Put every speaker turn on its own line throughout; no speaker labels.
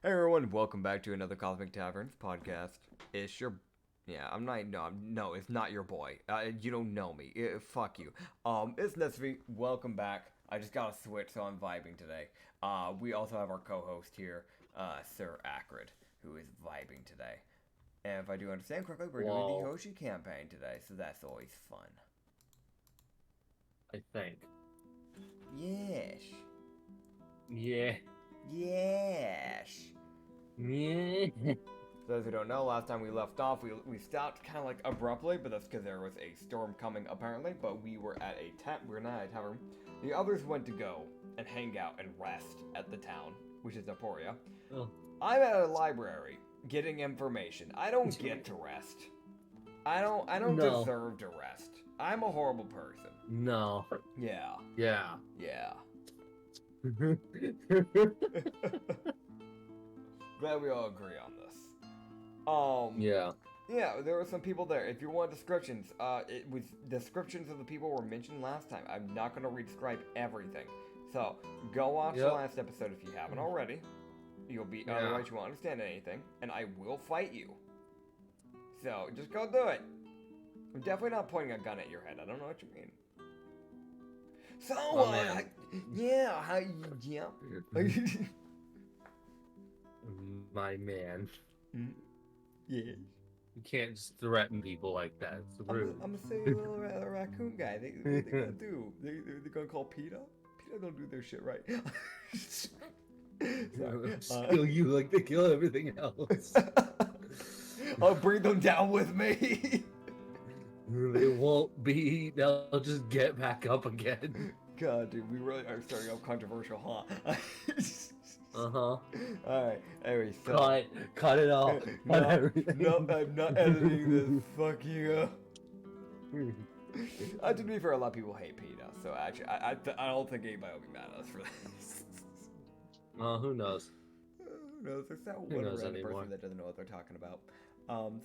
Hey everyone, welcome back to another Cosmic Taverns podcast. It's your, yeah, I'm not, no, it's not your boy. You don't know me. Fuck you. It's Nitsify. Welcome back. I just got a switch, so I'm vibing today. We also have our co-host here, Sir Acrid, who is vibing today. And if I do understand correctly, we're doing the
Well,
Hoji campaign today, so that's always fun.
I think.
Yes.
Yeah.
Yes.
Yeah.
For those who don't know, last time we left off, we stopped kind of like abruptly, but that's because there was a storm coming apparently. But we were at a we were not at a tavern. The others went to go and hang out and rest at the town, which is Aporia.
Oh,
I'm at a library getting information. I don't get to rest. I don't
no.
deserve to rest. I'm a horrible person.
No.
Yeah.
Yeah.
Yeah. Glad we all agree on this.
Yeah.
Yeah, there were some people there. If you want descriptions, it was descriptions of the people were mentioned last time. I'm not gonna describe everything, so go watch the
Yep.
last episode if you haven't already. You'll be otherwise you won't understand anything, and I will fight you. So just go do it. I'm definitely not pointing a gun at your head. I don't know what you mean. So,
Oh, man.
yeah, yeah.
My man.
Yeah.
You can't just threaten people like that. It's rude.
I'm a silly little raccoon guy. What they gonna do? They're gonna call PETA? PETA don't do their shit right. Sorry.
Kill you like they kill everything else.
I'll bring them down with me.
They won't be. They'll just get back up again.
God, dude, we really are starting out controversial, huh?
Uh-huh.
Alright, anyway, so...
Cut it off.
No, I'm not editing this. Fuck you. To be fair, a lot of people hate PETA, so actually, I don't think anybody will be mad at us for this.
Who knows?
Who knows? There's that
Who
one
knows
random
anymore?
person that doesn't know what they're talking about.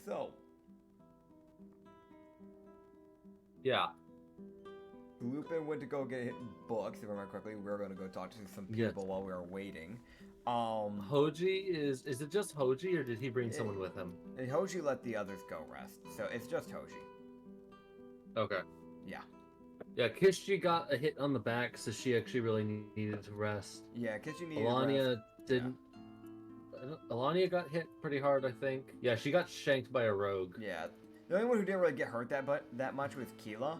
So...
Yeah.
Lupin went to go get books, if I remember correctly. We were going to go talk to some people
Yes.
while we were waiting.
Hoji is it just Hoji or did he bring someone with him?
And Hoji let the others go rest, so it's just Hoji.
Okay.
Yeah.
Yeah, Kishji got a hit on the back, so she actually really needed to rest.
Yeah, because you needed
Alania
rest.
didn't. Alania got hit pretty hard, I think. Yeah, she got shanked by a rogue.
Yeah. The only one who didn't really get hurt that much was Keela.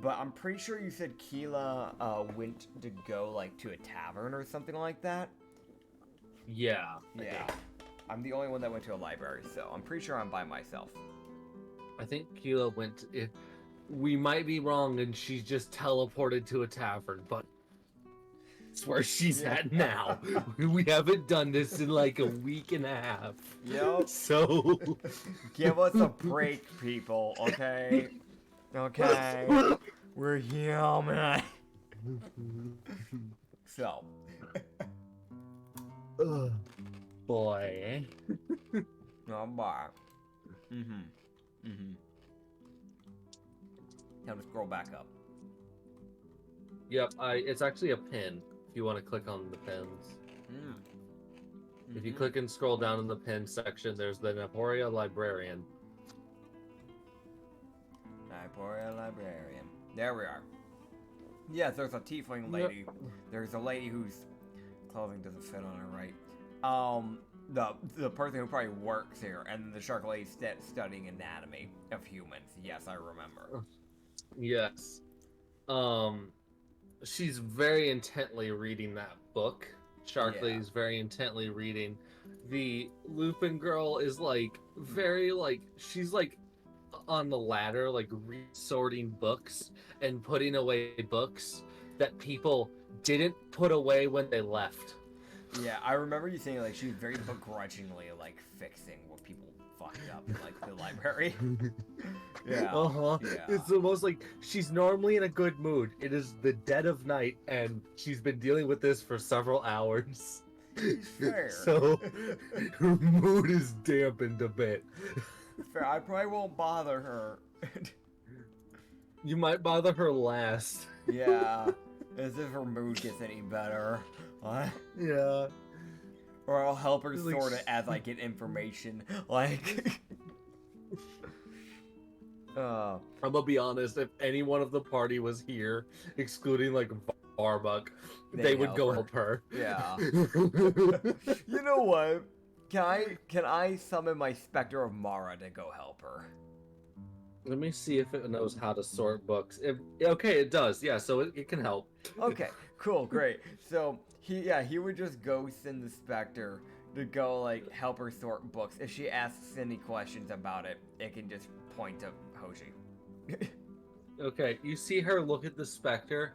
But I'm pretty sure you said Keela went to go like to a tavern or something like that.
Yeah.
Yeah. I'm the only one that went to a library, so I'm pretty sure I'm by myself.
I think Keela went. We might be wrong, and she's just teleported to a tavern, but it's where she's at now. We haven't done this in like a week and a half.
Yep.
So
Give us a break, people, okay? Okay. We're human. So.
Boy.
No, bar. Time to scroll back up.
Yep, it's actually a pin. If you want to click on the pins. If you click and scroll down in the pin section, there's the Naporia Librarian.
Naporia Librarian. There we are. Yes, there's a tiefling lady.
Yep.
There's a lady whose clothing doesn't fit on her right. The person who probably works here, and the shark lady studying anatomy of humans. Yes, I remember.
Yes. She's very intently reading that book. Shark Lady's very intently reading. The Lupin girl is like very like she's like on the ladder, like resorting books and putting away books that people didn't put away when they left.
Yeah, I remember you saying like she was very begrudgingly like fixing what people fucked up in like the library. Yeah. Yeah.
It's the most like she's normally in a good mood. It is the dead of night, and she's been dealing with this for several hours.
Fair.
So her mood is dampened a bit.
Fair. I probably won't bother her.
You might bother her last.
Yeah. As if her mood gets any better. What?
Yeah.
Or I'll help her
Like,
sort it as I get information. Like,
I'm gonna be honest, if any one of the party was here, excluding like Barbuck, they would go help her.
Yeah. You know what? Can I summon my Spectre of Mara to go help her?
Let me see if it knows how to sort books. Okay, it does. Yeah, so it can help.
Okay, cool, great. So he would just go send the Spectre to go like help her sort books. If she asks any questions about it, it can just point to Hoji.
Okay, you see her look at the Spectre,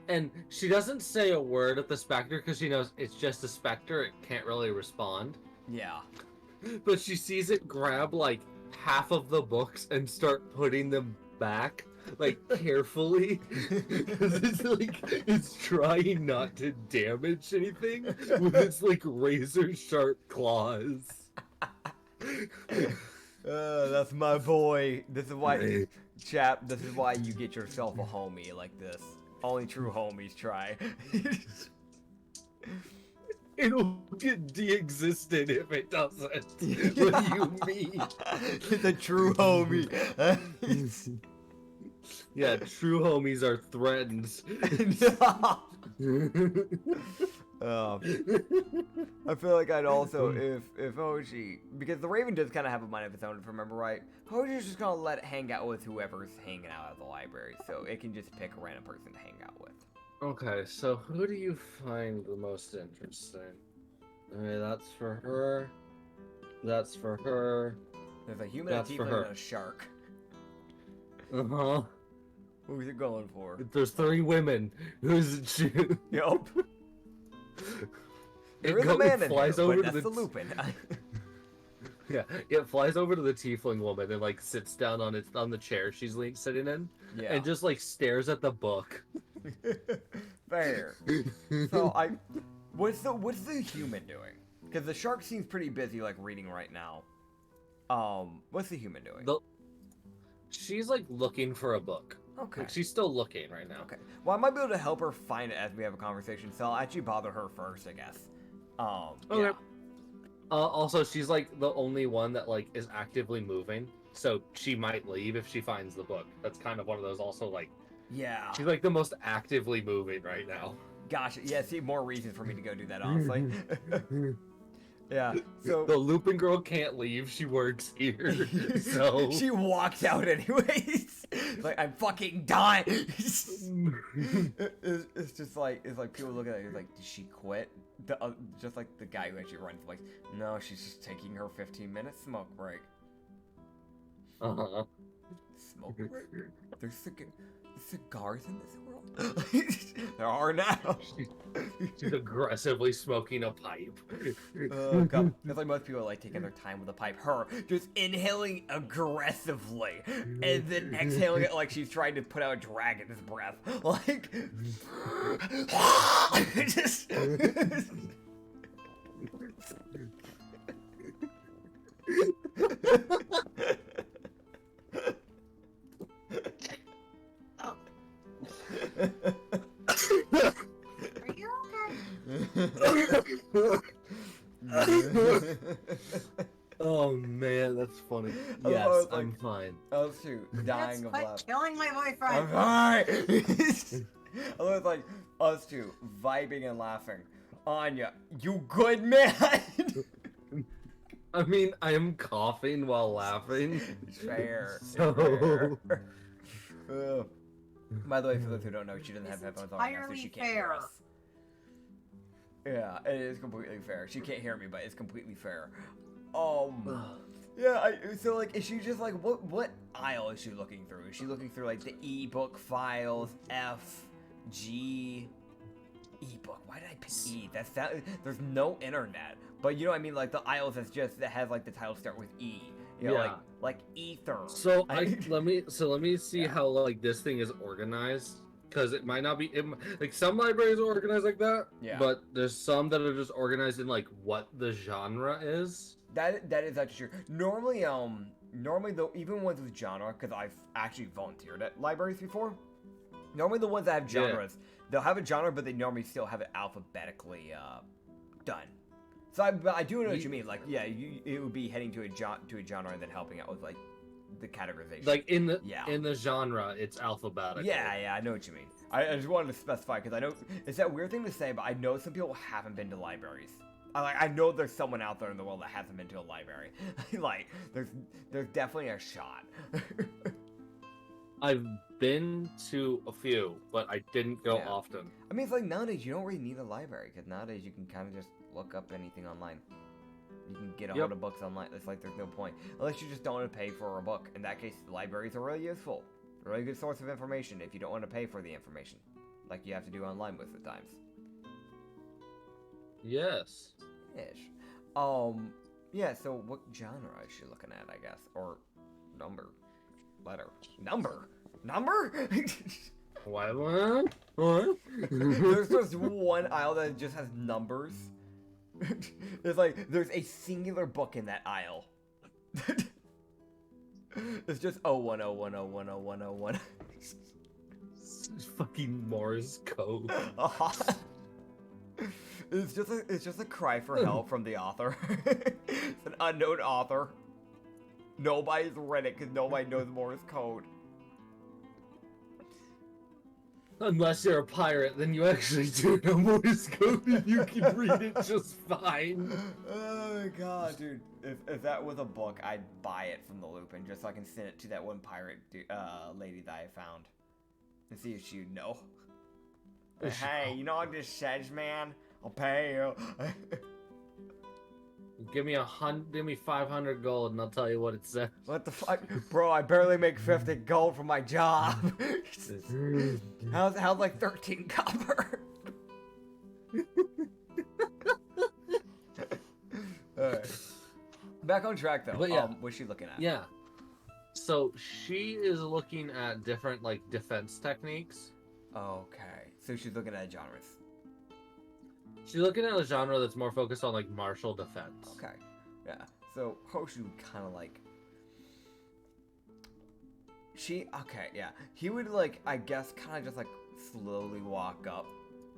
and she doesn't say a word at the Spectre because she knows it's just a Spectre. It can't really respond.
Yeah.
But she sees it grab like half of the books and start putting them back, like carefully, because it's trying not to damage anything with its like razor sharp claws.
That's my boy. This is why, chap. This is why you get yourself a homie like this. Only true homies try.
It'll get de-existed if it doesn't. What do you mean?
The true homie.
Yeah, true homies are threatened.
I feel like I'd also, if Hoji, because the Raven does kind of have a mind of its own, if I remember right, Hoji's just gonna let it hang out with whoever's hanging out at the library, so it can just pick a random person to hang out with.
Okay, so who do you find the most interesting? Okay, that's for her. That's for her.
There's a human,
That's
a
for
tiefling,
her.
and a shark.
Uh-huh.
Who's it going for?
There's 3 women. Who's it?
Yup. There is a man in here, but that's the Lupin.
Yeah, it flies over to the tiefling woman and like sits down on the chair she's sitting in,
Yeah.
and just like stares at the book.
Fair. So what's the human doing? Because the shark seems pretty busy, like reading right now. What's the human doing?
She's like looking for a book.
Okay.
Like, she's still looking right now.
Okay. Well, I might be able to help her find it as we have a conversation, so I'll actually bother her first, I guess.
Okay.
Yeah.
Also, she's like the only one that like is actively moving, so she might leave if she finds the book. That's kind of one of those also like.
Yeah.
She's like the most actively moving right now.
Gosh, yeah. See, more reasons for me to go do that, honestly. Yeah. So
The Lupin girl can't leave. She works here, so
she walked out anyways. Like, I'm fucking dying. It's just like, it's like people look at it like, did she quit? Just like the guy who actually runs, like, no, she's just taking her 15-minute smoke break.
Uh-huh.
Smoke break? There's cigars in this world? There are now.
She's aggressively smoking a pipe.
Oh, God. It's like most people are like taking their time with a pipe. Her just inhaling aggressively and then exhaling it like she's trying to put out a dragon's breath. Like, just.
Are you okay?
Oh man, that's funny.
I
Yes,
was like-
I'm fine.
Us two dying
That's
of
quite
laughter.
killing my
I'm
boyfriend.
fine. I was like us two vibing and laughing. Anya, you good man?
I mean, I am coughing while laughing.
Fair.
So-
Fair. By the way, for those who don't know, she doesn't have
It's
headphones on right now, so
entirely
she can't hear
fair.
us. Yeah, it is completely fair. She can't hear me, but it's completely fair. Yeah, so like, is she just like, what aisle is she looking through? Is she looking through like the ebook files, F, G, ebook? Why did I pick E? There's no internet, but you know what I mean, like the aisles that has like the title start with E. You know,
Yeah.
like ether.
So let me see
Yeah.
how like this thing is organized, because it might not be like some libraries are organized like that.
Yeah.
But there's some that are just organized in like what the genre is.
That is actually true. Normally though, even ones with genre, because I've actually volunteered at libraries before. Normally the ones that have genres, they'll have a genre, but they normally still have it alphabetically done. So but I do know what you mean. Like, yeah, it would be heading to a genre and then helping out with like the categorization.
Like in the genre, it's alphabetical.
Yeah, I know what you mean. I just wanted to specify because I know it's that weird thing to say, but I know some people haven't been to libraries. I know there's someone out there in the world that hasn't been to a library. Like, there's definitely a shot.
I've been to a few, but I didn't go often.
I mean, it's like nowadays you don't really need a library because nowadays you can kind of just look up anything online. You can get a hold of books online. It's like there's no point unless you just don't want to pay for a book. In that case, libraries are really useful, a really good source of information if you don't want to pay for the information, like you have to do online most of the times.
Yes.
Ish. Yeah. So what genre is she looking at? I guess, or number, letter, number.
What?
There's just one aisle that just has numbers. It's like there's a singular book in that aisle. It's just 0101010101.
Fucking Morse code.
It's just a cry for help from the author. It's an unknown author. Nobody's read it because nobody knows Morse code.
Unless you're a pirate, then you actually do know Morse code and you can read it just fine.
Oh my god, dude. If that was a book, I'd buy it from the Lupin just so I can send it to that one pirate lady that I found. And see if she'd know. Hey, you know what this says, man? I'll pay you.
Give me 500 gold and I'll tell you what it says.
What the fuck? Bro, I barely make 50 gold for my job. How's like 13 copper? Alright. Back on track though.
But yeah.
What's she looking at?
Yeah. So she is looking at different like defense techniques.
Okay. So she's looking at genres.
She's looking at a genre that's more focused on like martial defense.
Okay. Yeah. So Hoji would kind of like. He would like, I guess, kind of just like slowly walk up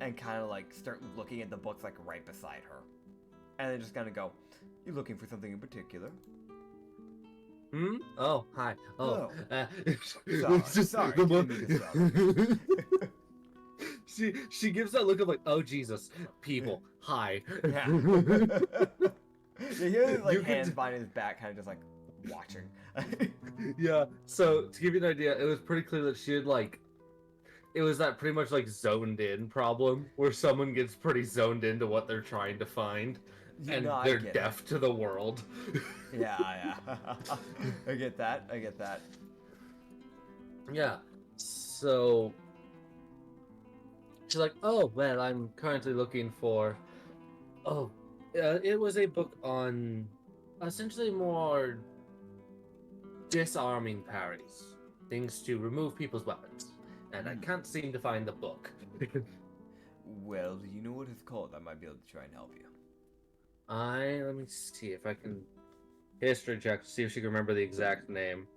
and kind of like start looking at the books like right beside her, and then just kind of go, "You looking for something in particular?"
Hmm? Oh, hi. Oh.
Sorry.
The book.
Didn't mean to stop.
She gives that look of like, oh Jesus, people, hi.
Yeah. You hear his like hands behind his back, kind of just like watching.
Yeah. So to give you an idea, it was pretty clear that she had like, it was that pretty much like zoned in problem where someone gets pretty zoned into what they're trying to find, and they're deaf to the world.
Yeah. I get that.
Yeah. So she's like, oh, well, I'm currently looking for... it was a book on essentially more disarming parries. Things to remove people's weapons. And I can't seem to find the book.
Well, do you know what it's called? I might be able to try and help you.
Let me see if I can... History check to see if she can remember the exact name.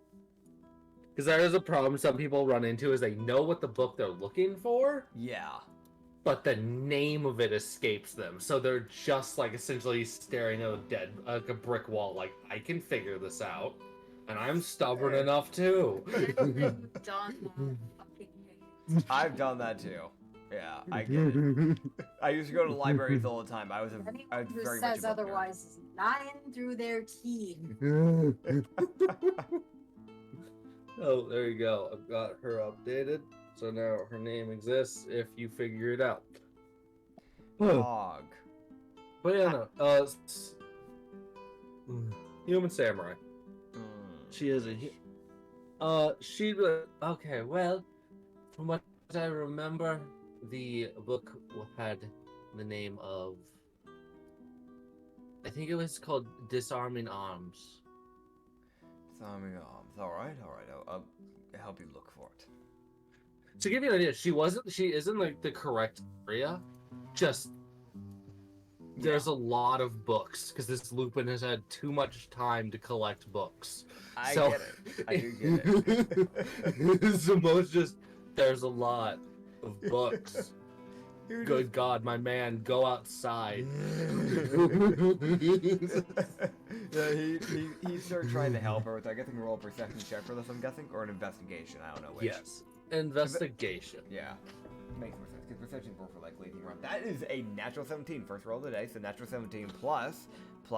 Because there is a problem some people run into is they know what the book they're looking for.
Yeah.
But the name of it escapes them. So they're just like essentially staring at a brick wall like, I can figure this out. And I'm stubborn enough too.
I've done that too. Yeah, I get it. I used to go to libraries all the time. I was very much a
says
book
otherwise is lying through their teeth.
Oh, there you go. I've got her updated. So now her name exists if you figure it out.
Dog.
But yeah, no. Human samurai. She is she'd be like, okay, well, from what I remember, the book had the name of, I think it was called Disarming Arms.
Disarming Arms. Alright. I'll help you look for it.
To give you an idea, she is in like the correct area. Just there's a lot of books because this Lupin has had too much time to collect books.
I get it. I do get it.
So most just there's a lot of books. Good God, my man, go outside.
Yeah, he started trying to help her with, I guess, roll a perception check for this, I'm guessing, or an investigation. I don't know which.
Yes. Investigation.
Yeah. Makes more sense, because perception roll for, like, leaping around. That is a natural 17. First roll of the day, so natural 17 plus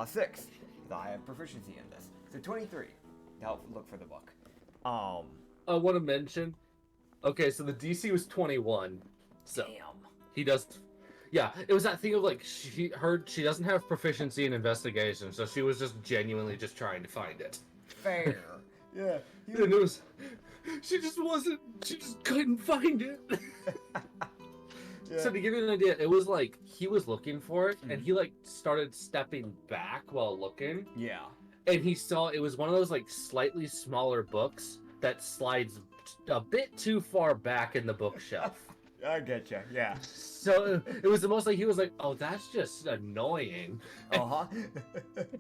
6. So I have proficiency in this. So 23 to help look for the book.
I want to mention, okay, so the DC was 21. So
Damn.
he does. Yeah, it was that thing of like she doesn't have proficiency in investigation, so she was just genuinely just trying to find it.
Fair. Yeah.
And it was, she just couldn't find it.
Yeah.
So to give you an idea, it was like he was looking for it, and he like started stepping back while looking,
Yeah.
and he saw it was one of those like slightly smaller books that slides a bit too far back in the bookshelf.
I getcha, yeah.
So it was the most like he was like, oh, that's just annoying.
Uh-huh.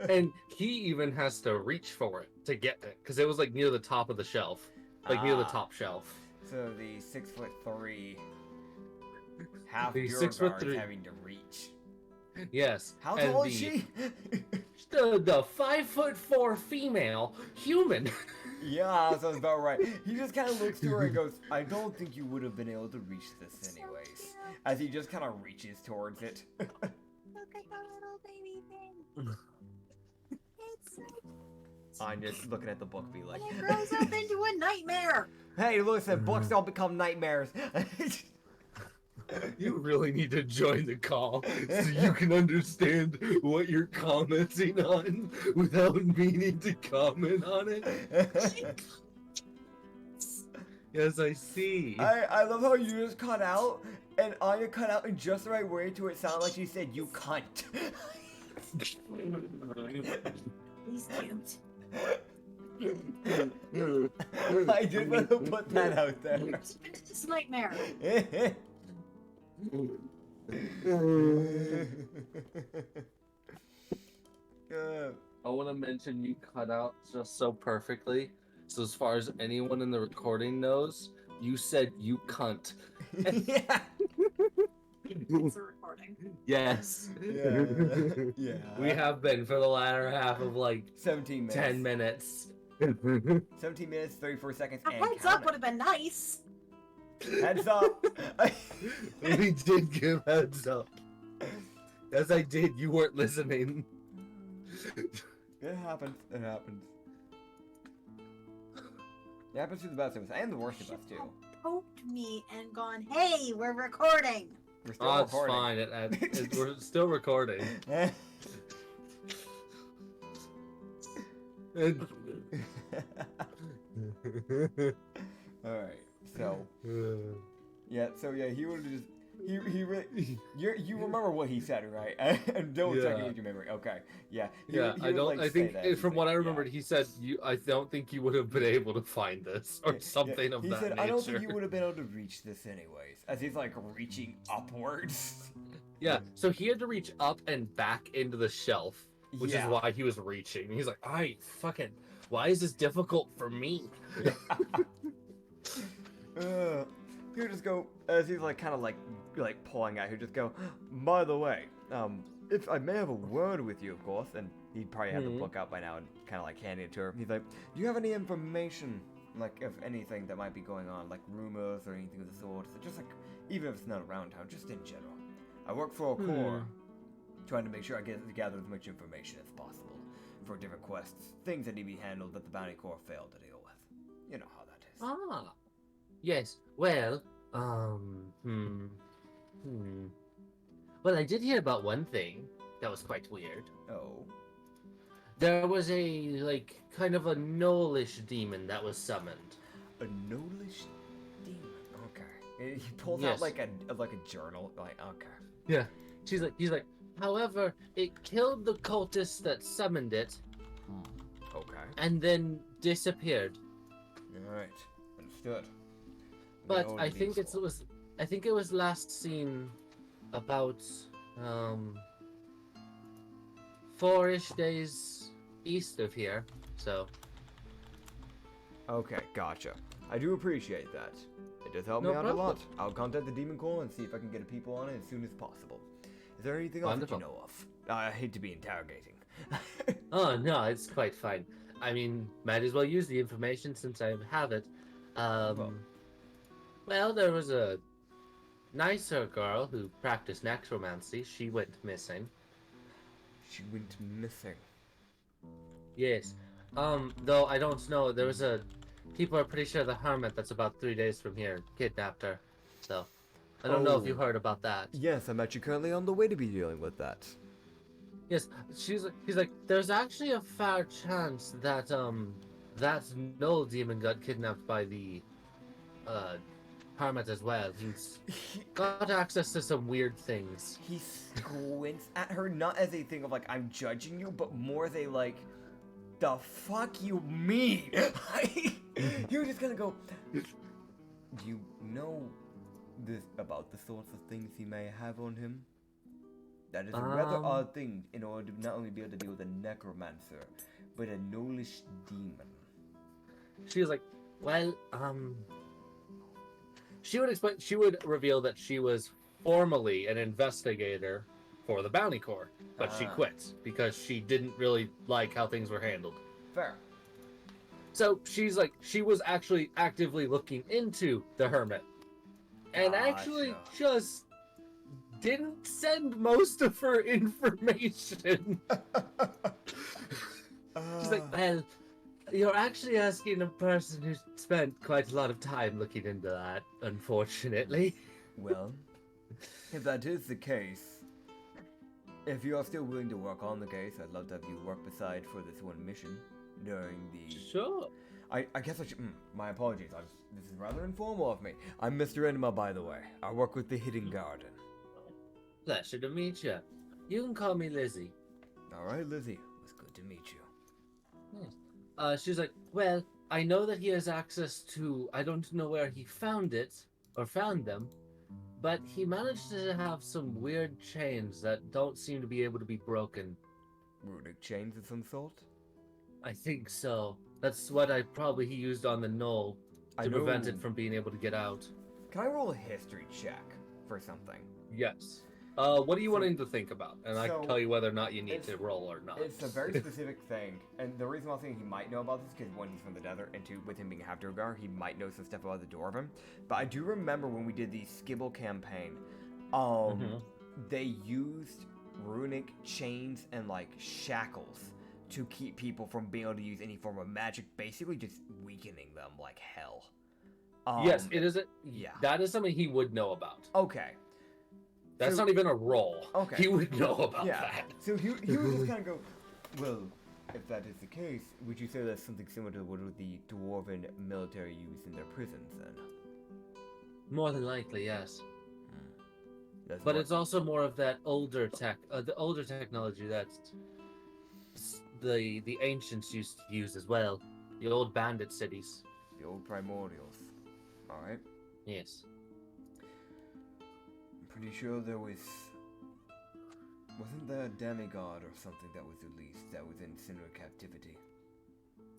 And he even has to reach for it to get it because it was like near the top of the shelf, like near the top shelf.
So the 6'3" half
The
bureau
6'3"
guard having to reach.
Yes.
How
and
tall is she?
The 5'4" female human.
Yeah, sounds about right. He just kind of looks to her and goes, I don't think you would have been able to reach this anyways. As he just kind of reaches towards it.
Look at the little baby thing. It's so
I'm just looking at the book, be like,
and it grows up into a nightmare.
hey, listen, books don't become nightmares.
You really need to join the call so you can understand what you're commenting on without meaning to comment on it. Yes, I see.
I love how you just cut out, and Anya cut out in just the right way to it sound like she said, you cunt.
He's cute.
I just want to put that out there.
It's a nightmare.
I want to mention you cut out just so perfectly. So as far as anyone in the recording knows, you said you cunt.
Yeah.
It's a recording.
Yes.
Yeah. Yeah.
We have been for the latter half of like
17 minutes.
10 minutes.
17 minutes, 34 seconds,
A
and
heads up
counting.
would have been nice.
Heads up.
We did give heads up. As I did, you weren't listening.
It happens. It happens. It happens to the best of us, and the worst of us, too.
Poked me and gone, hey, we're recording.
We're still
Oh, it's
recording.
fine. We're still recording.
Alright, so... Yeah, he would have just... He really... You remember what he said, right? And don't check
Yeah.
it with your memory. Okay, yeah.
Yeah,
He
I
would,
don't.
like,
I
say
think
that.
from
He's
what
like,
I remembered, he said, I don't think you would have been able to find this or something of
he
that
said,
nature.
I don't think you would have been able to reach this anyways. As he's like reaching upwards.
Yeah, so he had to reach up and back into the shelf, which
Yeah.
is why he was reaching. He's like, why is this difficult for me?
He'll just go, as he's like kind of like pulling out, he'll just go, by the way, if I may have a word with you, of course, and he'd probably have the book out by now and kind of like handing it to her. He's like, do you have any information, like, of anything that might be going on, like rumors or anything of the sort? So just like, even if it's not around town, just in general. I work for a corps, trying to make sure I gather as much information as possible for different quests, things that need to be handled that the bounty corps failed to deal with. You know how that is.
Ah, yes. Well, Well, I did hear about one thing that was quite weird.
Oh.
There was a, kind of a gnollish demon that was summoned.
A gnollish demon. Okay. He pulls
Yes.
out like a journal. Like, okay.
Yeah. He's like, however, it killed the cultist that summoned it
Okay.
and then disappeared.
Alright. Understood.
But
No
I think
diesel.
it was last seen about 4-ish days east of here. So
Okay, gotcha. I do appreciate that. I It does help
No
me out a
problem.
lot. I'll contact the Demon Corps and see if I can get a people on it as soon as possible. Is there anything else that you know of? I hate to be interrogating.
Oh, no, it's quite fine. I mean, might as well use the information since I have it. Well, there was a nicer girl who practiced necromancy. She went missing.
She went missing.
Yes. Though I don't know, there was a... People are pretty sure the hermit that's about 3 days from here kidnapped her. So, I don't know if you heard about that.
Yes, I'm actually currently on the way to be dealing with that.
Yes, he's like, there's actually a fair chance that, that Null demon got kidnapped by the, hermit as well. He's got access to some weird things.
He squints at her, not as a thing of like, I'm judging you, but more as a like, the fuck you mean? You're just gonna go, do you know this about the sorts of things he may have on him? That is a rather odd thing in order to not only be able to deal with a necromancer, but a gnollish demon.
She was like, well, she would reveal that she was formerly an investigator for the Bounty Corps, but she quit because she didn't really like how things were handled.
Fair.
So she's like, she was actually actively looking into the hermit, and actually just didn't send most of her information. She's like, well, you're actually asking a person who spent quite a lot of time looking into that, unfortunately.
Well, if that is the case, if you are still willing to work on the case, I'd love to have you work beside for this one mission during the...
Sure.
I guess I should... my apologies. This is rather informal of me. I'm Mr. Enema, by the way. I work with the Hidden Garden.
Pleasure to meet you. You can call me Lizzie.
Alright, Lizzie. It was good to meet you.
Yes. She's like, well, I know that he has access to... I don't know where he found it, or found them, but he managed to have some weird chains that don't seem to be able to be broken.
Runic chains of some sort?
I think so. That's what he used on the knoll to prevent it from being able to get out.
Can I roll a history check for something?
Yes. What are you wanting to think about? And I can tell you whether or not you need to roll or not.
It's a very specific thing, and the reason why I'm saying he might know about this is because one, he's from the desert, and two, with him being half Durgar, he might know some stuff about the Dwarven. But I do remember when we did the Skibble campaign, they used runic chains and like shackles to keep people from being able to use any form of magic, basically just weakening them like hell.
Yes, it is.
Yeah.
That is something he would know about.
Okay.
That's not even a roll.
Okay.
He would know about that.
So he would just kind of go, well, if that is the case, would you say that's something similar to what the Dwarven military used in their prisons then?
More than likely, yes. But it's also more of that older the older technology that the ancients used to use as well. The old bandit cities.
The old primordials. Alright.
Yes.
I'm pretty sure there was... Wasn't there a demigod or something that was released that was in Sinra captivity?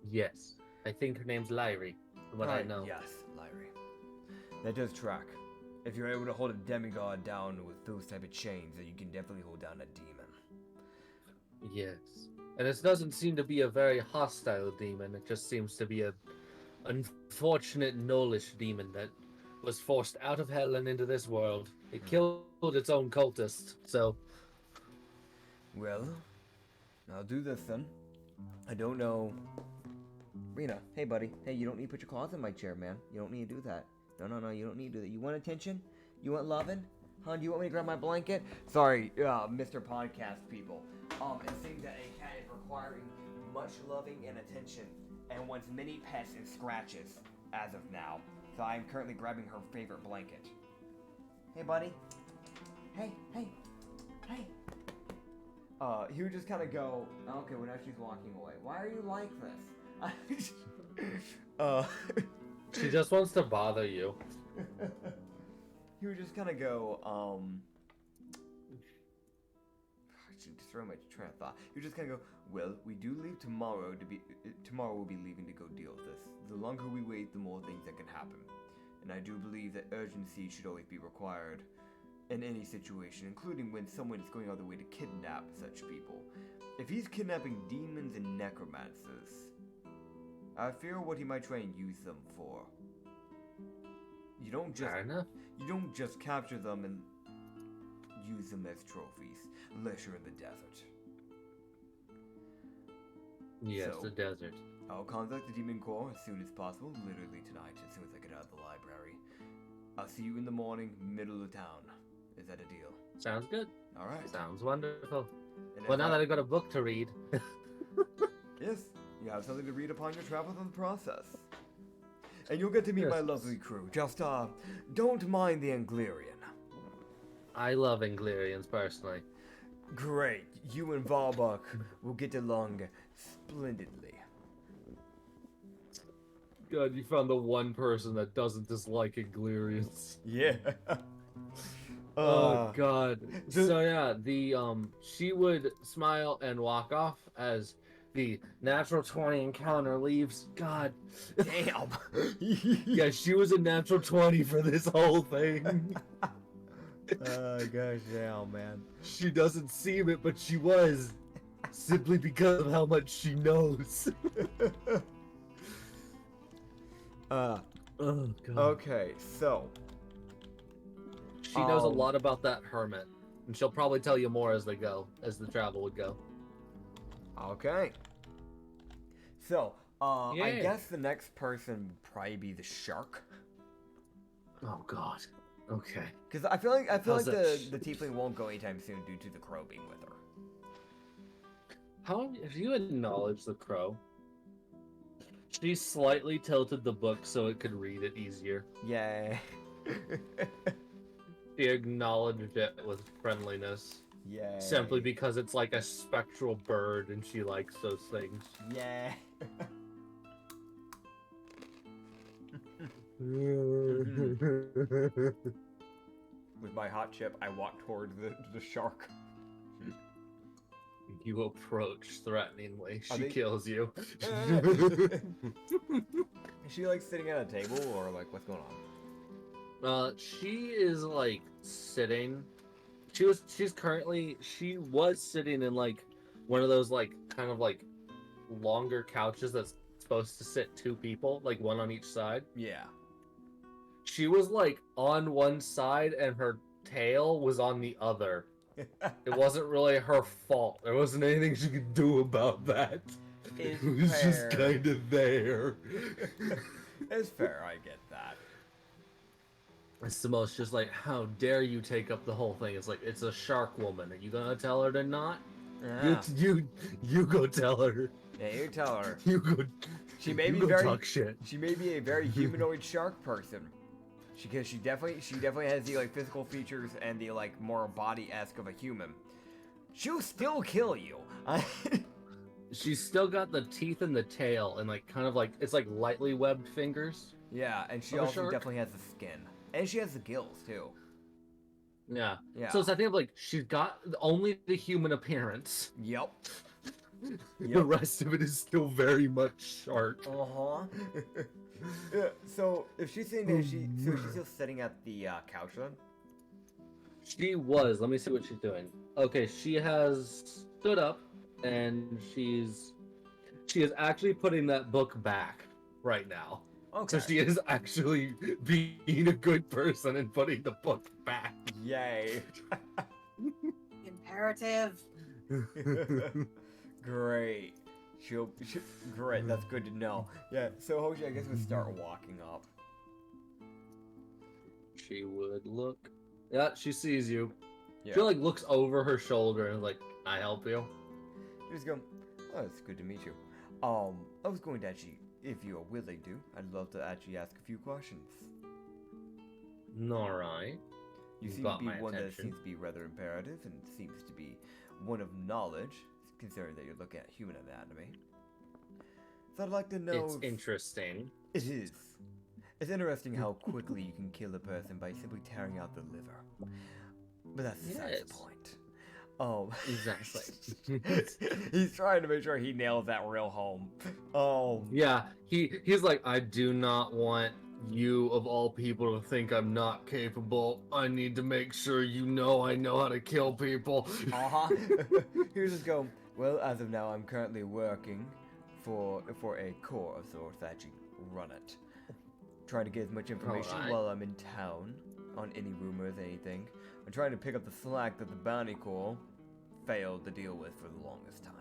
Yes. I think her name's Lyrie, from what I know.
Yes, Lyrie. That does track. If you're able to hold a demigod down with those type of chains, then you can definitely hold down a demon.
Yes. And it doesn't seem to be a very hostile demon. It just seems to be a unfortunate gnollish demon that was forced out of hell and into this world. It killed its own cultist, so...
Well, I'll do this then. I don't know... Rena, hey buddy. Hey, you don't need to put your claws in my chair, man. You don't need to do that. No, you don't need to do that. You want attention? You want loving? Huh, do you want me to grab my blanket? Sorry, Mr. Podcast people. It seems that a cat is requiring much loving and attention and wants many pets and scratches as of now. So I'm currently grabbing her favorite blanket. Hey, buddy. Hey. He would just kind of go, okay, well now she's walking away. Why are you like this?
She just wants to bother you.
He would just kind of go, just throw my train of thought. He would just kind of go, well, we do leave tomorrow tomorrow we'll be leaving to go deal with this. The longer we wait, the more things that can happen. and I do believe that urgency should always be required in any situation, including when someone is going out of their way to kidnap such people. If he's kidnapping demons and necromancers, I fear what he might try and use them for. You don't just capture them and use them as trophies, unless you're in the desert.
Yes,
So,
the desert.
I'll contact the Demon Corps as soon as possible, literally tonight, as soon as I get out of the library. I'll see you in the morning, middle of town. Is that a deal?
Sounds good.
Alright.
Sounds wonderful.
And
Well,
if
now that I've got a book to read.
Yes, you have something to read upon your travels in the process. And you'll get to meet my lovely crew. Just, don't mind the Anglerian.
I love Anglerians personally.
Great. You and Varbok will get along splendidly.
God, you found the one person that doesn't dislike Anglerians.
Yeah.
Oh God. So yeah, she would smile and walk off as the natural 20 encounter leaves. God.
Damn.
Yeah, she was a natural 20 for this whole thing.
Gosh damn, man.
She doesn't seem it, but she was. Simply because of how much she knows. Oh God.
Okay, so.
She knows a lot about that hermit. And she'll probably tell you more as the travel would go.
Okay. So, I
Yeah.
guess the next person would probably be the shark.
Oh God. Okay.
Because I feel like
How's
the tiefling won't go anytime soon due to the crow being with her.
How have you acknowledged the crow? She slightly tilted the book so it could read it easier.
Yay.
She acknowledged it with friendliness.
Yay.
Simply because it's like a spectral bird and she likes those things.
Yeah. With my hot chip, I walk toward the shark.
You approach threateningly.
Are
She
they-
kills you.
Is she like sitting at a table or like what's going on?
She is like sitting. She was sitting in like one of those like kind of like longer couches that's supposed to sit two people, like one on each side.
Yeah.
She was like on one side and her tail was on the other. It wasn't really her fault. There wasn't anything she could do about that.
It's
It was just
fair.
kind of there.
It's fair, I get that.
It's the most just like, how dare you take up the whole thing? It's like, it's a shark woman. Are you gonna tell her to not?
Yeah.
You go tell her.
Yeah, you tell her.
You go.
She may
you
be
go
very
talk shit.
She may be a very humanoid shark person. Because she definitely has the like physical features and the like more body-esque of a human. She'll still kill you.
She's still got the teeth and the tail and like kind of like it's like lightly webbed fingers.
Yeah, and she
Of a
also
shark?
definitely has the skin. And she has the gills too.
Yeah.
Yeah.
So it's I think of like she's got only the human appearance.
Yep.
The rest of it is still very much shark.
Uh-huh. Yeah, so if she's sitting there, she's still sitting at the couch then?
She was. Let me see what she's doing. Okay, she has stood up and she is actually putting that book back right now.
Okay.
So she is actually being a good person and putting the book back.
Yay.
Imperative.
Great. Great, that's good to know. Yeah, so Hoji, I guess we'll start walking up.
She would look. Yeah, she sees you.
Yeah.
She like looks over her shoulder and is like, "Can I help you?"
You just go, oh, it's good to meet you. I was going to actually, if you're willing to, I'd love to actually ask a few questions.
Alright.
You
You've
seem to
got
be
my
one that
attention.
seems to be rather imperative and seems to be one of knowledge, considering that you're looking at human anatomy. So I'd like to know
It's
if-
interesting.
It is. It's interesting how quickly you can kill a person by simply tearing out the liver. But that's besides the
Yes.
point.
Exactly.
He's trying to make sure he nails that real home.
Yeah, he's like, I do not want You, of all people, to think I'm not capable, I need to make sure you know I know how to kill people.
Here's just go. Well, as of now, I'm currently working for a corps of sorts that actually run it. Trying to get as much information
Alright.
while I'm in town on any rumors, anything. I'm trying to pick up the slack that the bounty corps failed to deal with for the longest time.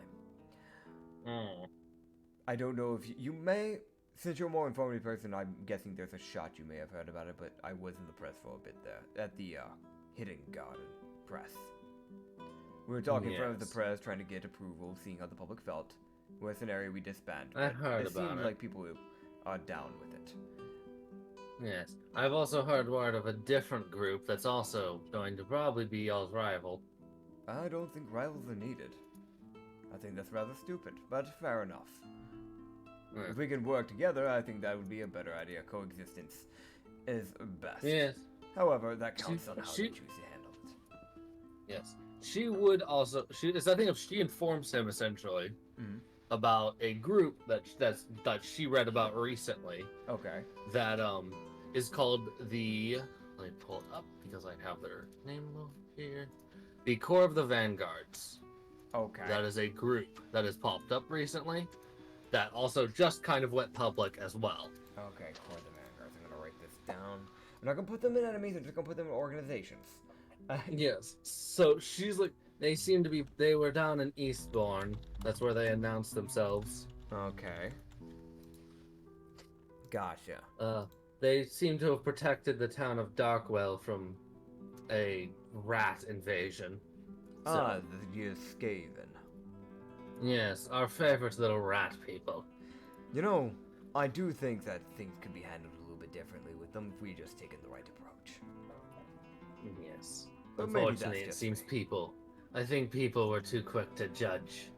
I don't know if you may, since you're a more informative person, I'm guessing there's a shot you may have heard about it, but I was in the press for a bit there, at the Hidden Garden press. We were talking in front of the
Yes.
press, trying to get approval, seeing how the public felt. Well, it's an area we disbanded.
I
but
heard
it
about
seems
it.
like people are down with it.
Yes. I've also heard word of a different group that's also going to probably be y'all's rival.
I don't think rivals are needed. I think that's rather stupid, but fair enough. If we can work together, I think that would be a better idea. Coexistence is best.
Yes.
However, that counts on how
she-
they choose to handle it.
Yes. She would also. I think if she informs him essentially
Mhm.
about a group that she read about recently
Okay.
that is called the. Let me pull it up because I have their name over here. The Corps of the Vanguards.
Okay.
That is a group that has popped up recently. That also just kind of went public as well.
Okay, Core of the Vanguards. I'm gonna write this down. I'm not gonna put them in enemies, I'm just gonna put them in organizations.
Yes. So she's like, they were down in Eastbourne. That's where they announced themselves.
Okay. Gotcha.
They seem to have protected the town of Darkwell from a rat invasion. So,
the Skaven.
yes, our favorite little rat people.
You know, I do think that things could be handled a little bit differently with them if we just taken the right approach.
Yes.
But maybe that's
Unfortunately, it
just
seems
me.
I think people were too quick to judge.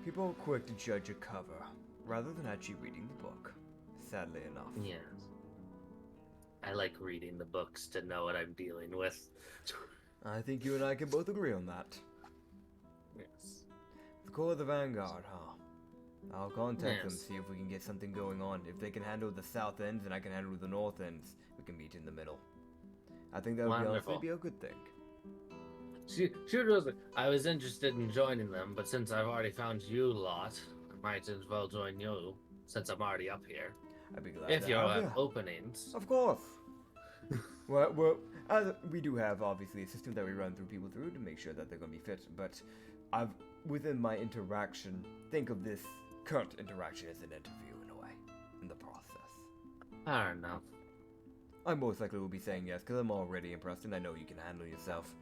People are quick to judge a cover, rather than actually reading the book. Sadly enough.
Yes. I like reading the books to know what I'm dealing with.
I think you and I can both agree on that.
Yes.
The Core of the Vanguard, huh? I'll contact them,
Yes.
see if we can get something going on. If they can handle the south ends and I can handle the north ends, we can meet in the middle. I think that would honestly
Wonderful.
be a good thing.
She was like, I was interested in joining them, but since I've already found you lot, I might as well join you, since I'm already up here.
I'd be glad
If
to
you
have
have
you.
openings.
Of course. well, as we do have obviously a system that we run through people through to make sure that they're going to be fit, but within my interaction, think of this current interaction as an interview in a way, in the process.
Fair enough.
I most likely will be saying yes, because I'm already impressed and I know you can handle yourself.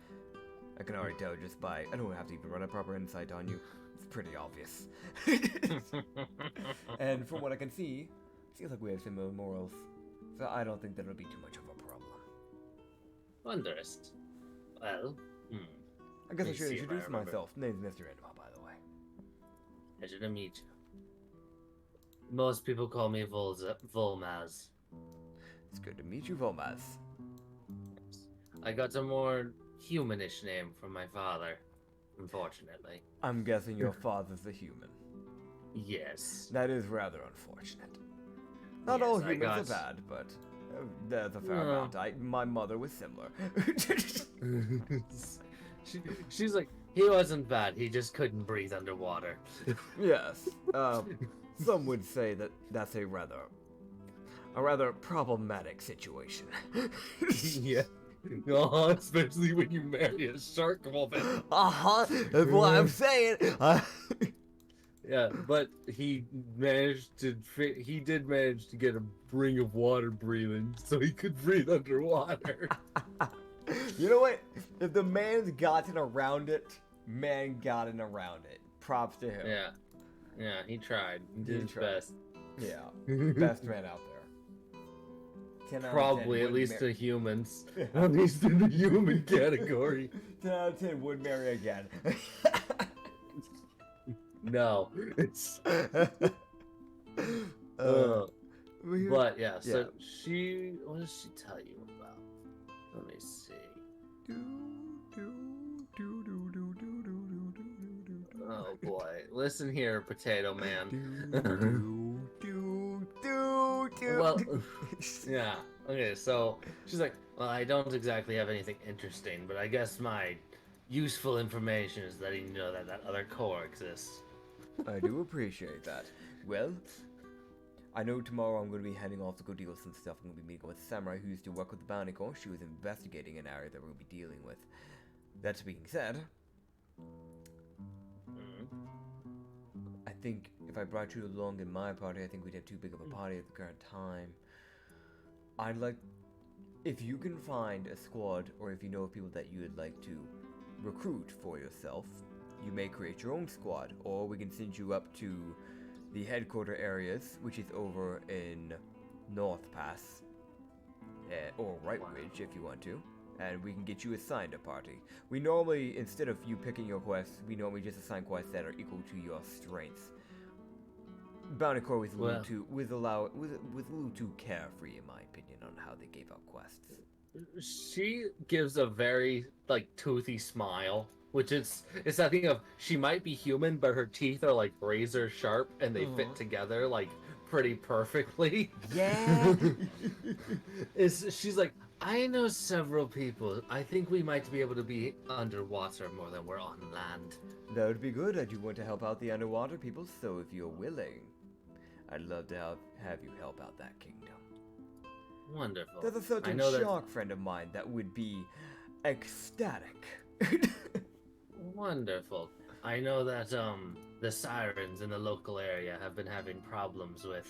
I can already tell just by, I don't have to even run a proper insight on you. It's pretty obvious. And from what I can see, seems like we have similar morals. So I don't think that'll be too much of a problem.
Wondrous. Well,
I guess I
Let me
should
see if I
introduce
remember.
myself. Name's Mr. Enma, by the way.
pleasure to meet you. Most people call me Volmaz.
It's good to meet you, Volmaz.
I got a more humanish name from my father, unfortunately.
I'm guessing your father's a human.
Yes.
That is rather unfortunate. Not
Yes,
all
I
humans
got-
are bad, but there's a fair
No.
amount. My mother was similar.
She's like, he wasn't bad, he just couldn't breathe underwater.
Yes. Some would say that that's a rather problematic situation.
Yeah. Oh, especially when you marry a shark woman.
Uh-huh. That's what I'm saying.
Yeah, but he did manage to get a ring of water breathing, so he could breathe underwater.
You know what? If the man's gotten around it, man gotten around it. Props to him.
Yeah, he tried. He did
He
his
tried.
best.
Yeah. Best man out there. 10 out of 10
Probably, at
would
least
mar-
to humans. At least in the human category.
10 out of 10 would marry again.
No, it's.
We-
But yeah, so
yeah.
what does she tell you about? Let me see. Oh boy, listen here, Potato Man. well, yeah. Okay, so she's like, well, I don't exactly have anything interesting, but I guess my useful information is letting you know that that other core exists.
I do appreciate that. Well, I know tomorrow I'm going to be heading off to go deal with some stuff. I'm going to be meeting with a samurai who used to work with the bounty corps. She was investigating an area that we're going to be dealing with. That being said, I think if I brought you along in my party, I think we'd have too big of a party at the current time. I'd like, if you can find a squad, or if you know of people that you would like to recruit for yourself, you may create your own squad, or we can send you up to the headquarter areas, which is over in North Pass, or Right Ridge if you want to, and we can get you assigned a party. We normally, instead of you picking your quests, we normally just assign quests that are equal to your strengths. Bounty Corps was a little too carefree, in my opinion, on how they gave out quests.
She gives a very like toothy smile, which is it's that thing of she might be human, but her teeth are like razor sharp and they fit together like pretty perfectly.
Yeah.
She's like, I know several people. I think we might be able to be underwater more than we're on land.
That would be good. I do want to help out the underwater people, so if you're willing, I'd love to have you help out that kingdom.
Wonderful.
There's a certain shark friend of mine that would be ecstatic.
Wonderful. I know that the sirens in the local area have been having problems with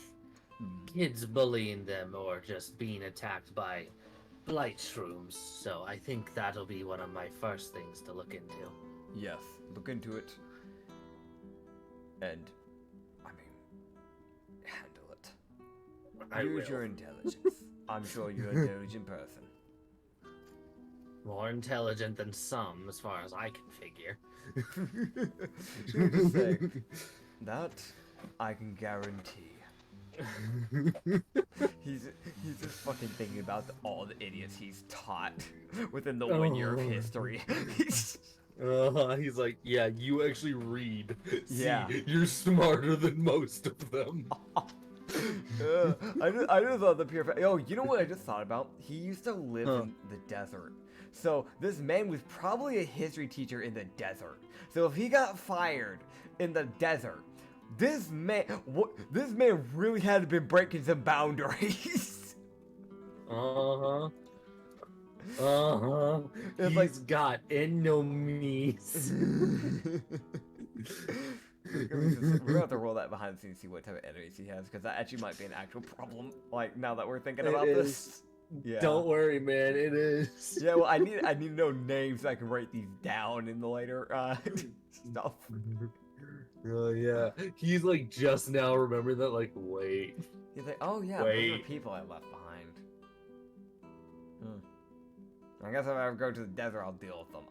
kids bullying them or just being attacked by blight shrooms, so I think that'll be one of my first things to look into.
Yes, look into it. And, I mean, handle it. Use your intelligence. I'm sure you're an intelligent person.
More intelligent than some, as far as I can figure.
Should we just say, that I can guarantee. He's just fucking thinking about all the idiots he's taught within the 1 year of history.
He's like, yeah, you actually read.
Yeah.
See, you're smarter than most of them.
I just thought the pure fact. Oh, you know what I just thought about? He used to live in the desert. So this man was probably a history teacher in the desert. So if he got fired in the desert, this man really had to been breaking some boundaries.
He's like, got enemies.
We're gonna have to roll that behind the scenes, see what type of enemies he has, because that actually might be an actual problem. Like now that we're thinking about this. Yeah.
Don't worry, man. It is.
Yeah. Well, I need to know names so I can write these down in the later stuff.
Oh yeah. He's like just now remembering that. Like, wait.
He's like, oh yeah, those are people I left behind. I guess if I ever go to the desert, I'll deal with them.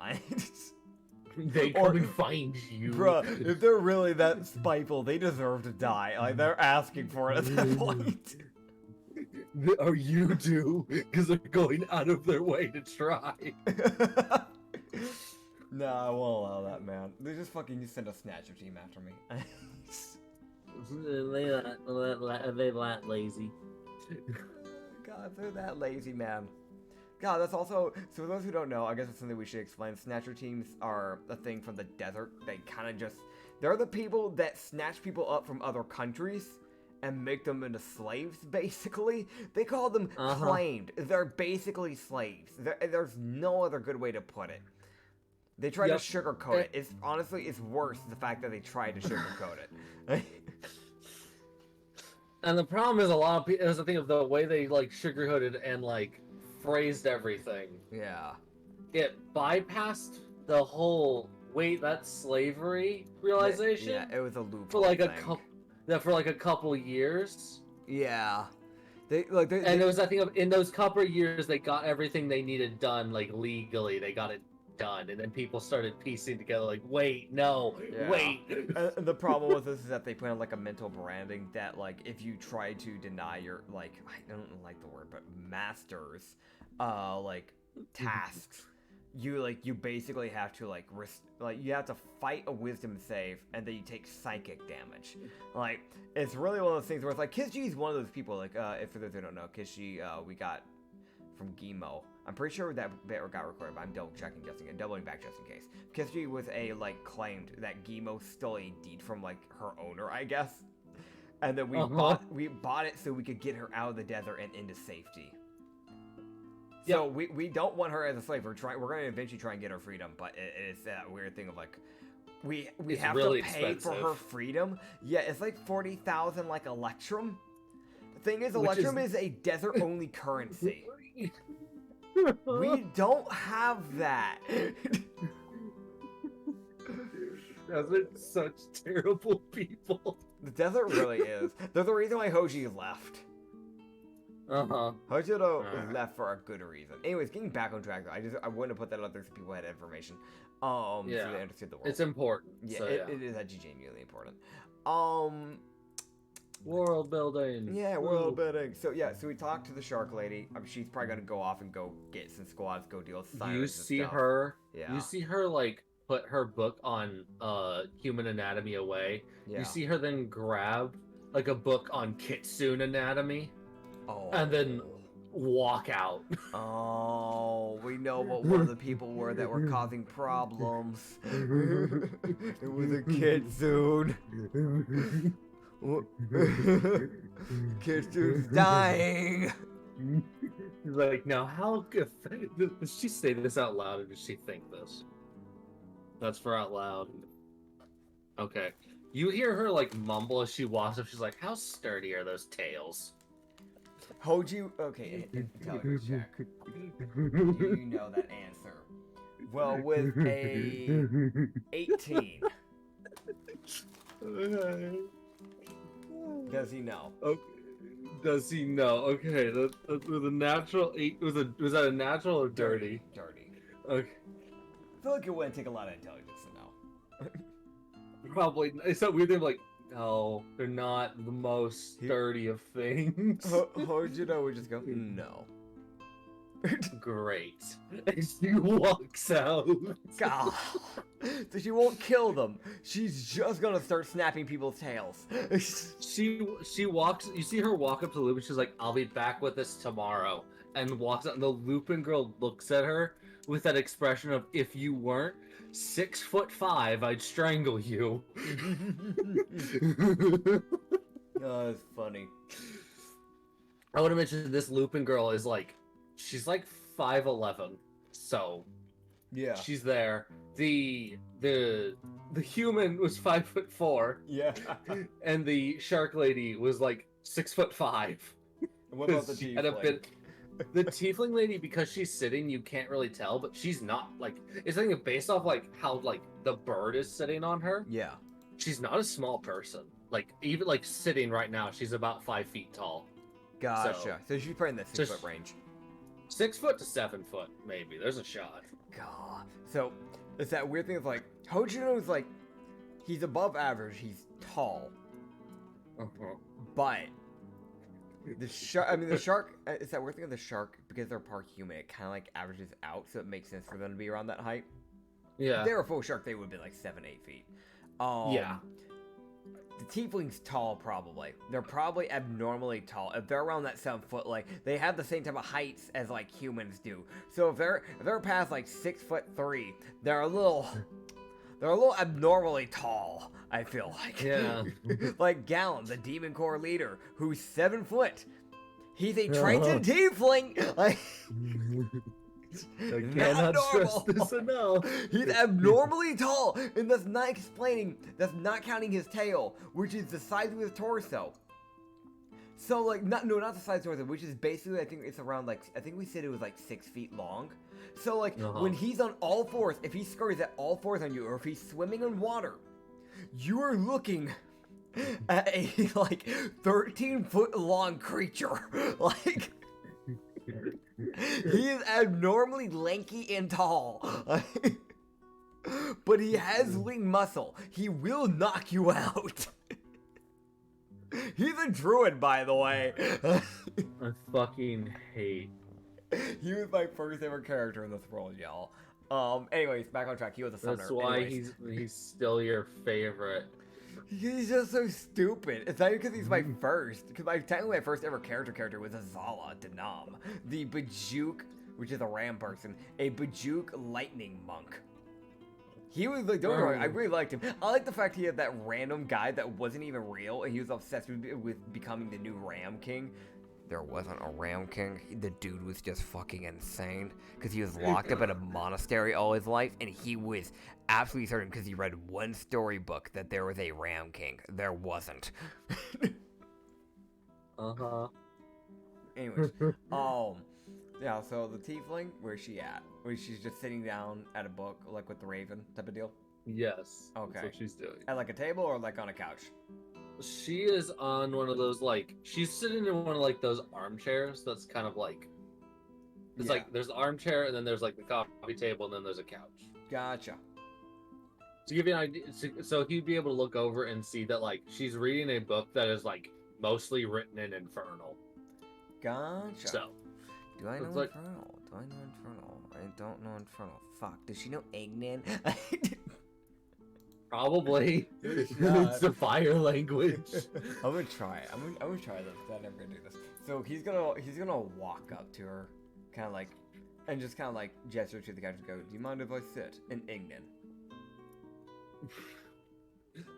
They come and find you.
Bruh, if they're really that spiteful, they deserve to die. Like, they're asking for it at that point.
Or you do, because they're going out of their way to try.
Nah, I won't allow that, man. They just fucking send a snatcher team after me.
They that lazy.
God, they're that lazy, man. God, that's also, so for those who don't know, I guess it's something we should explain. Snatcher teams are a thing from the desert. They kind of just, they're the people that snatch people up from other countries and make them into slaves, basically. They call them claimed. They're basically slaves. There's no other good way to put it. They try to sugarcoat it. It's honestly, it's worse, the fact that they try to sugarcoat it.
And the problem is a lot of people, it was the thing of the way they like sugarcoated and like phrased everything.
Yeah.
It bypassed the whole wait, that's slavery realization.
Yeah, it was a loophole
for like
thing.
for like a couple years.
Yeah. And
there was that thing of in those couple of years they got everything they needed done like legally. They got it done, and then people started piecing together like, wait, no, wait.
And the problem with this is that they put on like a mental branding that like if you try to deny your like I don't like the word, but masters, like tasks, you basically have to you have to fight a wisdom save and then you take psychic damage. Like it's really one of those things where it's like Kizji is one of those people if for those who don't know, Kizji we got from Gimo. I'm pretty sure that bit got recorded, but I'm doubling back just in case. Kizji was claimed that Gimo stole a deed from her owner, I guess. And then we bought it so we could get her out of the desert and into safety. So we don't want her as a slave. We're going to eventually try and get her freedom, but it's that weird thing of we have
really
to pay
expensive.
for her freedom. Yeah, it's 40,000 Electrum. The thing is, Electrum is a desert only currency. We don't have that.
Those are such terrible people.
The desert really is. There's a reason why Hoji left. Hojiro left for a good reason. Anyways, getting back on track, I wanted to put that out there so people had information. So they understood the world.
It's important.
Yeah,
so,
it is actually genuinely important.
World building.
Yeah, world building. So we talked to the shark lady. She's probably gonna go off and go get some squads, go deal with sirens.
You see her.
Yeah.
You see her put her book on human anatomy away.
Yeah.
You see her then grab a book on Kitsune anatomy.
Oh.
And then walk out.
Oh, we know what one of the people were that were causing problems. It was a kitsune. Kitsune's dying.
He's like, now how good does she say this out loud or does she think this? That's for out loud. Okay. You hear her mumble as she walks up. She's like, how sturdy are those tails?
Hoji, okay, intelligence check. Do you know that answer? Well, with a 18. Does he know?
Okay. Does he know? Okay, with a natural 8, was that a natural or dirty?
Dirty.
Okay.
I feel like it wouldn't take a lot of intelligence to know.
Probably. It's that weird thing no, they're not the most sturdy of things.
Hojiro would just go, no.
Great. And she walks out.
God. So she won't kill them. She's just gonna start snapping people's tails.
She walks. You see her walk up to Lupin. She's like, "I'll be back with us tomorrow," and walks out. And the Lupin girl looks at her with that expression of, "If you weren't 6'5", I'd strangle you."
Oh, that's funny.
I want to mention this Lupin girl is she's 5'11", so
yeah,
she's there. The human was 5'4",
yeah,
and the shark lady was 6'5".
What about the tiefling?
The tiefling lady, because she's sitting, you can't really tell, but she's not it's based off how the bird is sitting on her.
Yeah,
she's not a small person. Even sitting right now, she's about 5 feet tall.
Gotcha. So she's probably in the 6 foot range.
6 foot to 7 foot, maybe. There's a shot.
God. So it's that weird thing of Hojiro's he's above average. He's tall, but the shark. It's that weird thing of the shark because they're part human. It kind of averages out, so it makes sense for them to be around that height.
Yeah.
If they were a full shark, they would be 7-8 feet.
Yeah.
The tiefling's tall, probably. They're probably abnormally tall. If they're around that 7 foot, they have the same type of heights as humans do. So if they're past 6'3", they're a little abnormally tall. I feel like.
Yeah.
Gallon, the Demon Corps leader, who's 7 foot. He's a Triton tiefling.
I cannot stress this enough.
He's abnormally tall, and that's not counting his tail, which is the size of his torso. So, not the size of his torso, which is basically, I think it's around, I think we said it was, 6 feet long. So, when he's on all fours, if he scurries at all fours on you, or if he's swimming in water, you are looking at a, 13-foot long creature. He is abnormally lanky and tall. But he has wing muscle. He will knock you out. He's a druid, by the way.
I fucking hate.
He was my first ever character in this world, y'all. Anyways, back on track. He was a summoner.
That's why
Anyways.
he's still your favorite.
He's just so stupid. It's not even because he's my first. Because technically my first ever character was Azala Denam, the Bajuk, which is a ram person, a Bajuk lightning monk. He was like, don't worry, I really liked him. I like the fact he had that random guy that wasn't even real, and he was obsessed with becoming the new Ram King. There wasn't a Ram King. The dude was just fucking insane because he was locked up in a monastery all his life, and he was absolutely certain because he read one storybook that there was a Ram King. There wasn't. Anyways, yeah. So the tiefling, where's she at? Where she's just sitting down at a book, like with the raven type of deal.
Yes.
Okay.
That's what she's doing.
At like a table or like on a couch.
She is on one of those she's sitting in one of those armchairs that's kind of it's like there's the armchair and then there's like the coffee table and then there's a couch.
Gotcha.
To give you an idea, so he'd be able to look over and see that she's reading a book that is mostly written in Infernal.
Gotcha.
So
do I know
it's
Infernal? Do I know Infernal? I don't know Infernal. Fuck. Does she know Ignan?
Probably. It's the fire language.
I'm gonna try it. I'm gonna try this. I'm never gonna do this. So he's gonna walk up to her, kind of and just kind of gesture to the couch and go, "Do you mind if I sit?" In Ignan.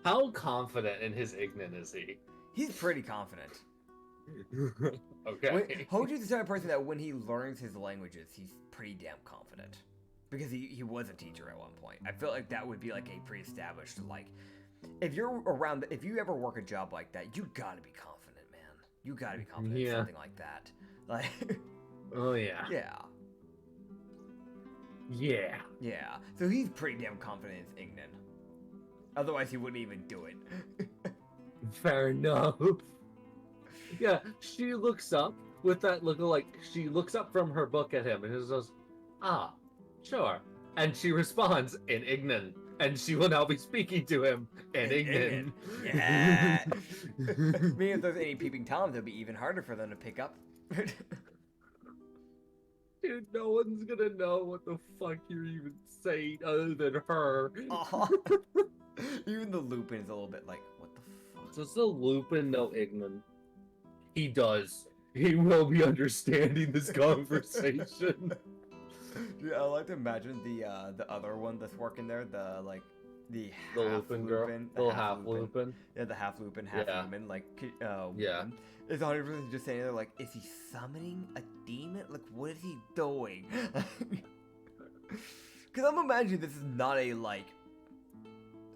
How confident in his Ignan is he?
He's pretty confident.
Okay.
Hoji's the type of person that when he learns his languages, he's pretty damn confident. Because he was a teacher at one point. I feel like that would be a pre-established, if you're around, if you ever work a job like that, you gotta be confident, man. You gotta be confident in something like that.
Oh yeah.
Yeah.
Yeah.
Yeah. So he's pretty damn confident in Ignan. Otherwise, he wouldn't even do it.
Fair enough. Yeah, she looks up with that look she looks up from her book at him and he goes, "Ah, sure." And she responds in Ignan, and she will now be speaking to him in Ignan.
Yeah. Maybe if there's any peeping toms, it'll be even harder for them to pick up.
Dude, no one's gonna know what the fuck you're even saying other than her.
Even the Lupin is a little bit what the fuck?
Does the Lupin know Ignan? He does. He will be understanding this conversation.
Dude, I like to imagine the other one that's working there, the
Lupin girl, the half Lupin.
Yeah, the half Lupin, half human,
yeah.
Woman. Is 100% just saying there, is he summoning a demon? What is he doing? Because I'm imagining this is not a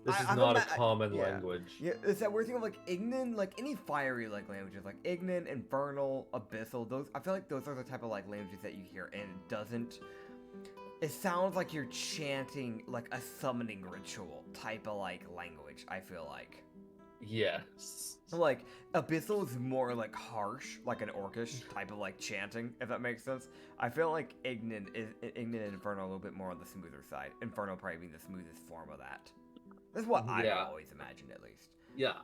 This is not a common language.
Yeah, it's that weird thing of Ignan, any fiery languages, Ignan, Infernal, Abyssal. Those I feel like those are the type of languages that you hear, and it doesn't. It sounds like you're chanting a summoning ritual type of language. I feel like.
Yes.
So Abyssal is more harsh, an orcish type of chanting, if that makes sense. I feel like Ignan and Infernal a little bit more on the smoother side. Infernal probably being the smoothest form of that. That's what I always imagined, at least.
Yeah.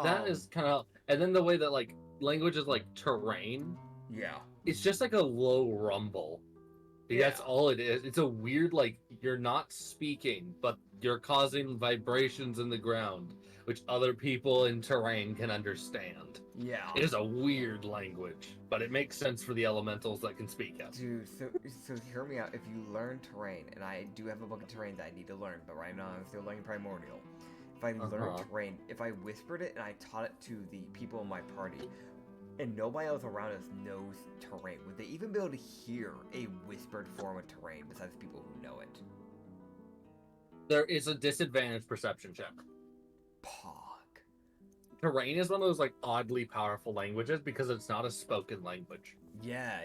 That is kind of... And then the way that, language is terrain.
Yeah.
It's just a low rumble. That's all it is. It's a weird, you're not speaking, but you're causing vibrations in the ground, which other people in terrain can understand.
Yeah.
It is a weird language, but it makes sense for the elementals that can speak it.
Dude, so hear me out. If you learn terrain, and I do have a book of terrain that I need to learn, but right now I'm still learning primordial. If I learn terrain, if I whispered it and I taught it to the people in my party, and nobody else around us knows terrain, would they even be able to hear a whispered form of terrain besides people who know it?
There is a disadvantage perception check.
Pog.
Terrain is one of those oddly powerful languages because it's not a spoken language.
Yeah.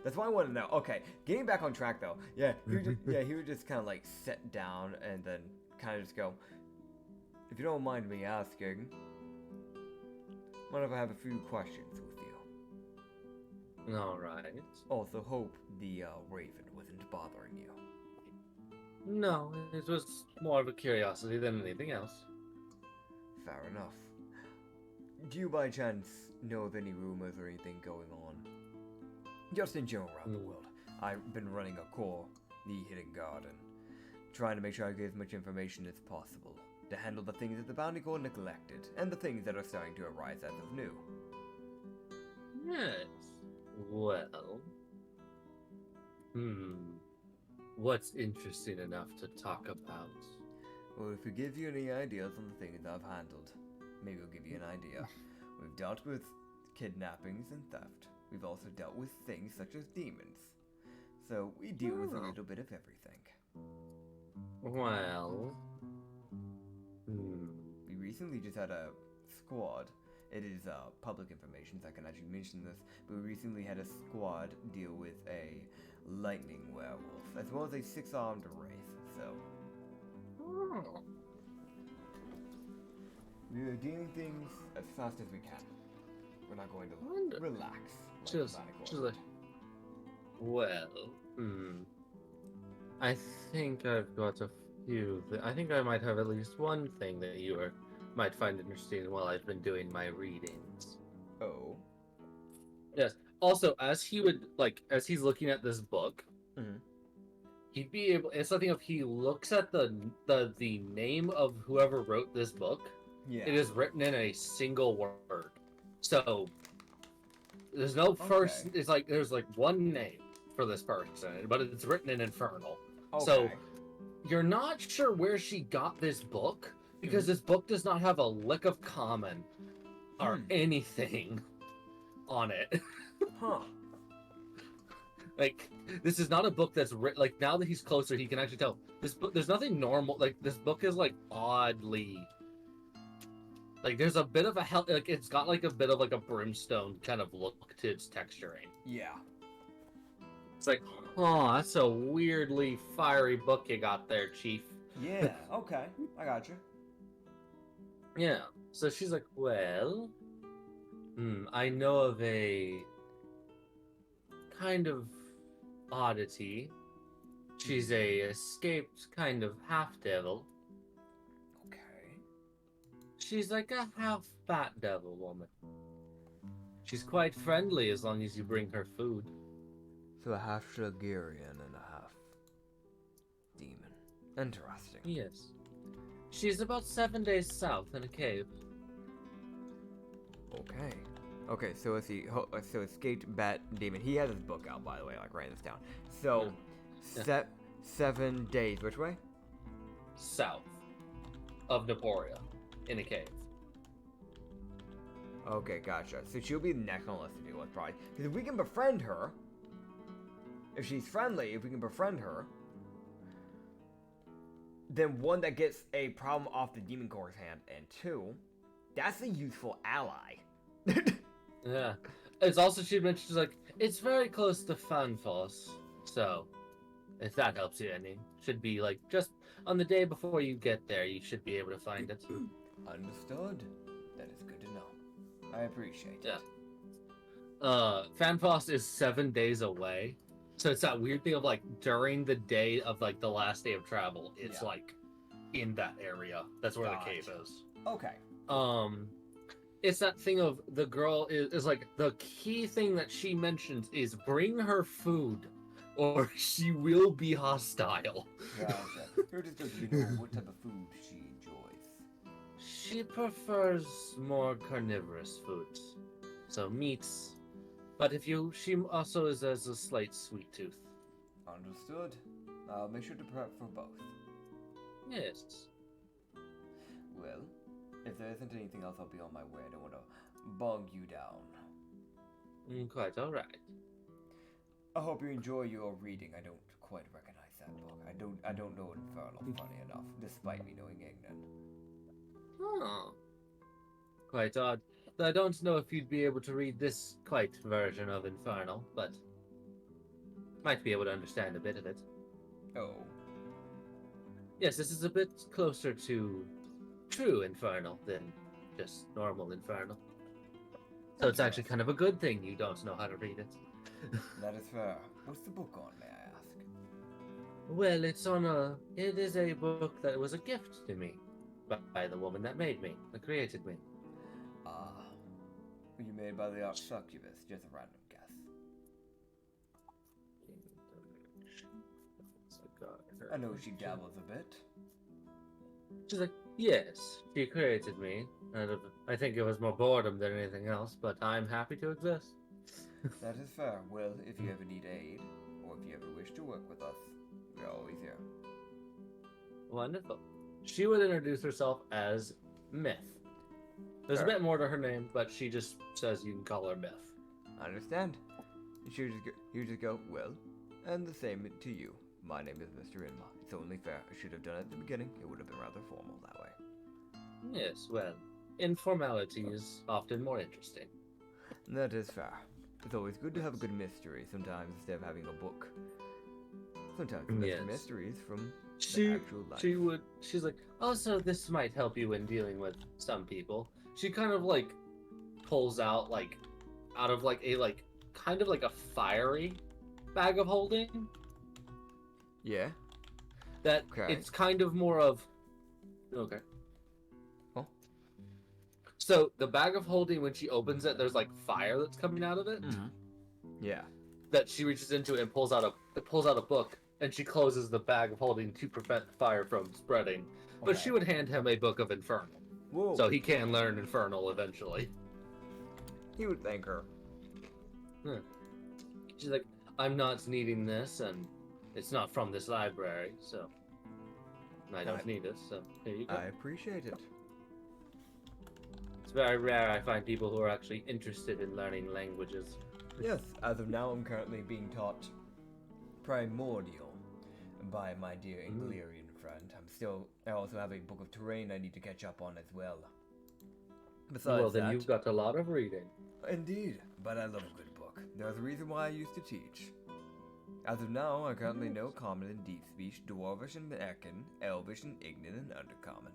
That's why I want to know. Okay, getting back on track though. Yeah, he would just kind of sit down and then kind of just go, "If you don't mind me asking, mind if I have a few questions with you?"
All right.
Also, hope the raven wasn't bothering you.
No, it was more of a curiosity than anything else.
Fair enough. Do you by chance know of any rumors or anything going on? Just in general around the world. I've been running a core, the Hidden Garden. trying to make sure I get as much information as possible to handle the things that the Bounty Corps neglected, and the things that are starting to arise as of new.
Yes. Well. What's interesting enough to talk about?
Well, if it gives you any ideas on the things I've handled, maybe it'll give you an idea. We've dealt with kidnappings and theft. We've also dealt with things such as demons. So we deal with a little bit of everything.
Well.
We recently just had a squad. It is public information, so I can actually mention this. But we recently had a squad deal with a lightning werewolf, as well as a 6-armed wraith. So we are dealing things as fast as we can. We're not going to relax.
I think I've got a few. I think I might have at least one thing that you might find interesting while I've been doing my readings.
Oh.
Yes. Also, as he's looking at this book, he'd be able. It's something if he looks at the name of whoever wrote this book.
Yeah.
It is written in a single word. So there's no first. It's like there's like one name for this person, but it's written in Infernal.
Okay.
So you're not sure where she got this book because this book does not have a lick of common or anything on it.
Huh.
Like, this is not a book that's written. Like, now that he's closer, he can actually tell this book. There's nothing normal. Like, this book is like oddly. Like, there's a bit of a like it's got like a bit of like a brimstone kind of look to its texturing.
Yeah.
It's like, oh, that's a weirdly fiery book you got there, Chief.
Yeah. Okay. I got you.
Yeah. So she's like, well, I know of a kind of oddity. She's a escaped kind of half-devil.
Okay.
She's like a half-bat devil woman. She's quite friendly as long as you bring her food.
So a half Shagirian and a half demon. Interesting.
Yes. She's about 7 days south in a cave.
Okay. Okay, so let's see. So escaped bat demon. He has his book out, by the way. Like, writing this down. So, 7 days. Which way?
South of Naporia, in a cave.
Okay, gotcha. So she'll be the next on the list to deal with, probably. Because if we can befriend her, if she's friendly, if we can befriend her, then one, that gets a problem off the Demon Corps' hand, and two, that's a useful ally.
Yeah. It's also, she mentioned, she's like, it's very close to Fanfoss, so if that helps you any, should be like, just on the day before you get there, you should be able to find it.
Understood. That is good to know. I appreciate it.
Yeah. Fanfoss is 7 days away, so it's that weird thing of like, during the day of like the last day of travel, it's like in that area. That's where the cave is.
Okay.
It's that thing of the girl is like, the key thing that she mentions is bring her food or she will be hostile.
Gotcha. You're just going to know what type of food she enjoys.
She prefers more carnivorous foods, so meats. But she also has a slight sweet tooth.
Understood. I'll make sure to prep for both.
Yes.
Well, if there isn't anything else, I'll be on my way. I don't want to bog you down.
Quite all right.
I hope you enjoy your reading. I don't quite recognize that book. I don't know Infernal, funny enough, despite me knowing Ignan.
Oh. Quite odd. I don't know if you'd be able to read this quite version of Infernal, but might be able to understand a bit of it.
Oh.
Yes, this is a bit closer to true Infernal than just normal Infernal. So it's actually kind of a good thing you don't know how to read it.
That is fair. What's the book on, may I ask?
Well, it is a book that was a gift to me by the woman that made me, that created me.
Were you made by the Arch Succubus? Just a random guess. I know she dabbles a bit.
She's like, yes, she created me. I think it was more boredom than anything else, but I'm happy to exist.
That is fair. Well, if you ever need aid, or if you ever wish to work with us, we're always here.
Wonderful. She would introduce herself as Myth. There's a
Fair.
bit more to her name, but she just says you can call her Myth.
I understand. You just go, well, and the same to you. My name is Mr. Inma. It's only fair. I should have done it at the beginning. It would have been rather formal that way.
Yes, well, informality is often more interesting.
That is fair. It's always good to have a good mystery sometimes instead of having a book. Sometimes the best
Yes.
mysteries from the
She
actual life.
she's like, also this might help you in dealing with some people. She kind of like pulls out like out of like a like kind of like a fiery bag of holding
Yeah?
that
Okay.
it's kind of more of okay.
Oh.
So the bag of holding, when she opens it, there's like fire that's coming out of it
Yeah.
that she reaches into and pulls out a book, and she closes the bag of holding to prevent fire from spreading. But she would hand him a book of Infernal,
Whoa.
so he can learn Infernal eventually.
He would thank her.
She's like, I'm not needing this, and it's not from this library, so I don't need it, so here you go.
I appreciate it.
It's very rare I find people who are actually interested in learning languages.
Yes, as of now, I'm currently being taught Primordial by my dear Inglerian friend. I also have a book of terrain I need to catch up on as well. Besides
Well, then
that,
you've got a lot of reading.
Indeed, but I love a good book. There's a reason why I used to teach. As of now, I currently know Common and Deep Speech, Dwarvish and Ekin, Elvish and Ignan and Undercommon.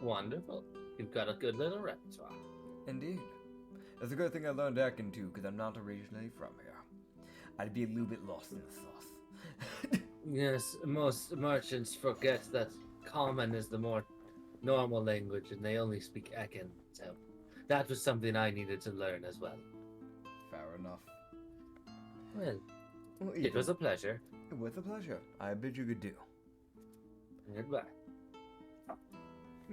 Wonderful. You've got a good little repertoire.
Indeed. It's a good thing I learned Ekin too, because I'm not originally from here. I'd be a little bit lost in the sauce.
Yes, most merchants forget that Common is the more normal language and they only speak Ekin, so that was something I needed to learn as well.
Fair enough.
Well,
Well,
it was a pleasure.
It was a pleasure. I bid you good do.
Goodbye.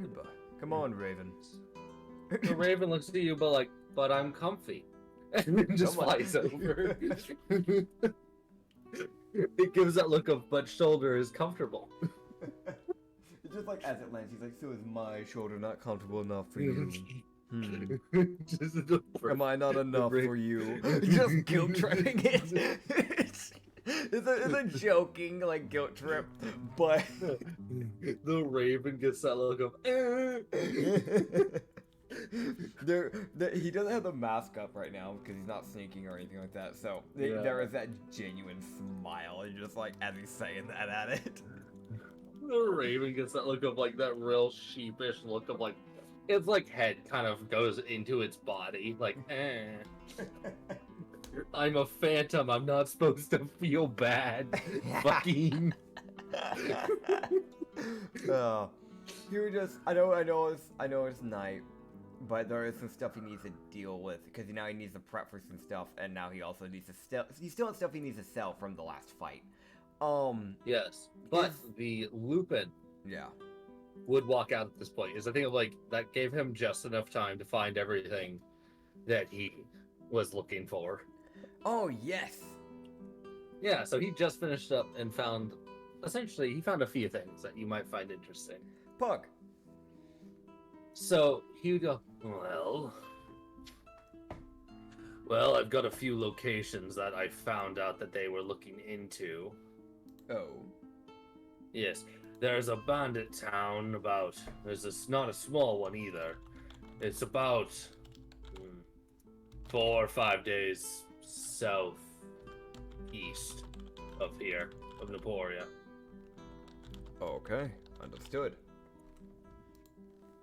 Goodbye. Come on, Raven.
The raven looks at you, but I'm comfy. And then just
Come on.
flies over. It gives that look of, but shoulder is comfortable.
It's just like as it lands, he's like, so is my shoulder not comfortable enough for you?
Just
Am I not enough for you? Just guilt tripping it. It's a joking like guilt trip, but
the raven gets that look of.
He doesn't have the mask up right now because he's not sneaking or anything like that. So
Yeah.
there is that genuine smile, and just like as he's saying that at it.
The raven gets that look of like that real sheepish look of like its like head kind of goes into its body like I'm a phantom, I'm not supposed to feel bad. Fucking
He would just I know it's night, but there is some stuff he needs to deal with because now he needs to prep for some stuff, and now he also needs to he still has stuff he needs to sell from the last fight.
yes, but the Lupin
Yeah.
would walk out at this point is I think of like that gave him just enough time to find everything that he was looking for.
Oh yes.
Yeah, so he just finished up and found he found a few things that you might find interesting.
Pug.
So he would go, well, I've got a few locations that I found out that they were looking into.
Oh.
Yes, there's a bandit town not a small one either. It's about 4 or 5 days southeast of here, of Naporia.
Okay. Understood.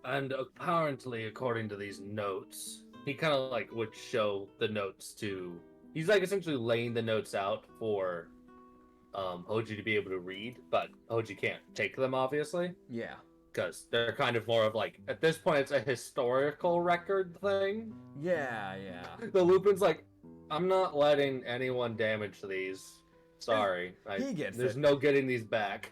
And apparently, according to these notes, he kind of like would show the notes to. He's like essentially laying the notes out for Hoji to be able to read, but Hoji can't take them, obviously,
Yeah.
because they're kind of more of like at this point it's a historical record thing.
Yeah.
The Lupin's like, I'm not letting anyone damage these. Sorry.
He gets
There's
it.
no getting these back.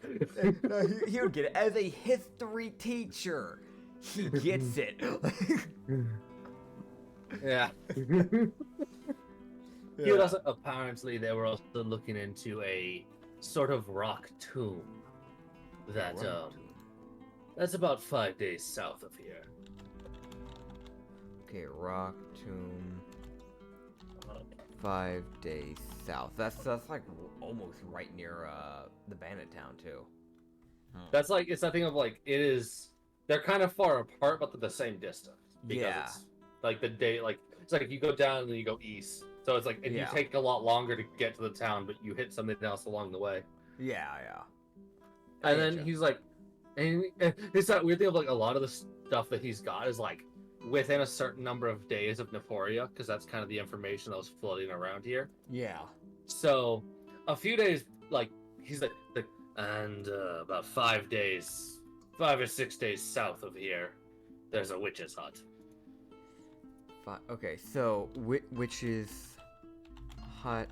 No, he would get it as a history teacher. He gets it.
Yeah. He would also, apparently, they were also looking into a sort of rock tomb that that's about 5 days south of here.
Okay, rock tomb. 5 days south. That's like almost right near the bandit town too.
That's like, it's that thing of like, it is, they're kind of far apart, but they're the same distance. Because
Yeah.
it's like the day, like, it's like if you go down and then you go east. So it's like, and
Yeah.
you take a lot longer to get to the town, but you hit something else along the way.
Yeah, yeah.
And then he's like, and it's that weird thing of like a lot of the stuff that he's got is like within a certain number of days of Naporia, because that's kind of the information that was floating around here.
Yeah.
So a few days, like he's like and about 5 days, 5 or 6 days south of here, there's a witch's hut.
Okay, so witch's hut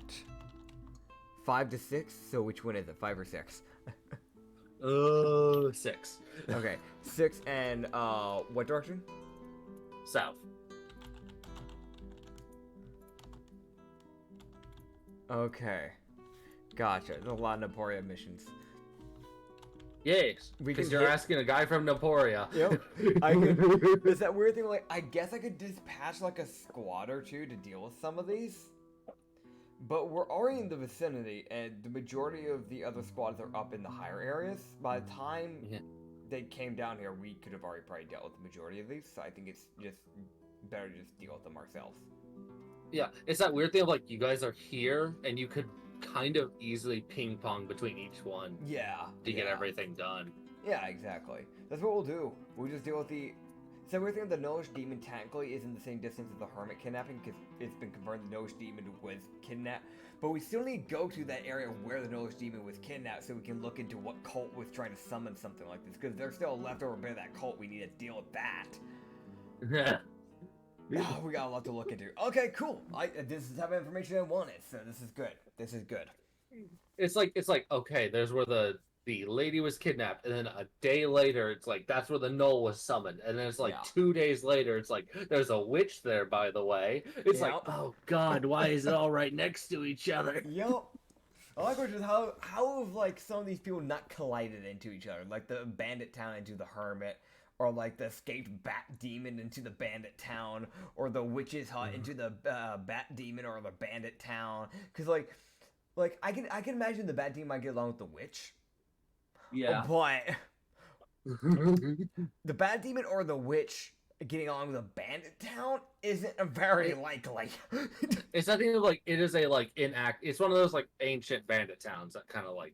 5 to 6. So which one is it? 5 or 6?
6.
Okay, 6 and what direction?
South.
Okay, gotcha. There's a lot of Naporia missions.
Yes,
We
because
can
you're
hit-
asking a guy from Naporia.
Yep. I could, it's that weird thing. Like, I guess I could dispatch like a squad or two to deal with some of these. But we're already in the vicinity, and the majority of the other squads are up in the higher areas. By the time they came down here, we could have already probably dealt with the majority of these. So I think it's just better to just deal with them ourselves.
Yeah, it's that weird thing of like you guys are here and you could kind of easily ping pong between each one
Yeah.
to get everything done.
Yeah, exactly. That's what we'll do. We'll just deal with the. So we think the Gnomish Demon technically is in the same distance as the Hermit kidnapping because it's been confirmed the Gnomish Demon was kidnapped. But we still need to go to that area where the Gnomish Demon was kidnapped so we can look into what cult was trying to summon something like this. Because there's still a leftover bit of that cult. We need to deal with that. Oh, we got a lot to look into. Okay, cool. This is the type of information I wanted, so this is good. This is good.
It's like okay, there's where the lady was kidnapped, and then a day later, it's like that's where the Knoll was summoned, and then it's like 2 days later, it's like there's a witch there, by the way. It's like, oh god, why is it all right next to each other?
Yep. I like just how have like some of these people not collided into each other, like the bandit town into the hermit, or like the escaped bat demon into the bandit town, or the witch's hut into the bat demon or the bandit town. Because like I can imagine the bat demon might get along with the witch.
Yeah.
But the bat demon or the witch getting along with a bandit town isn't very likely.
It's nothing like it is a like it's one of those like ancient bandit towns that kind of like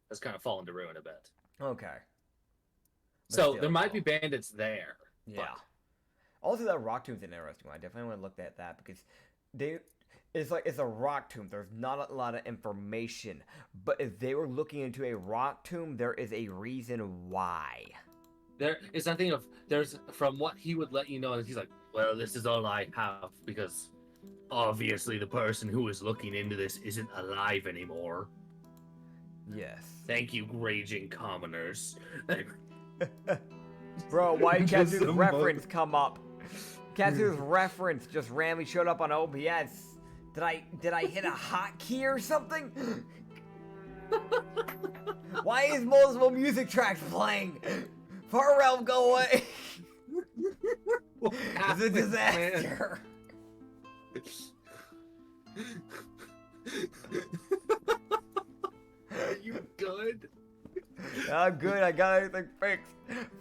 has kind of fallen to ruin a bit.
Okay. But
So
still,
there might be bandits there.
Yeah. Also, that rock tomb's an interesting one. I definitely want to look at that because it's a rock tomb. There's not a lot of information, but if they were looking into a rock tomb, there is a reason why.
There is something of there's from what he would let you know, and he's like, well, this is all I have because obviously the person who is looking into this isn't alive anymore.
Yes.
Thank you, raging commoners.
Bro, why did Katsu's reference come up? Katsu's reference just randomly showed up on OBS. Did I hit a hotkey or something? Why is multiple music tracks playing? Far Realm, go away! It's a disaster.
Are you good?
I'm good, I got everything fixed.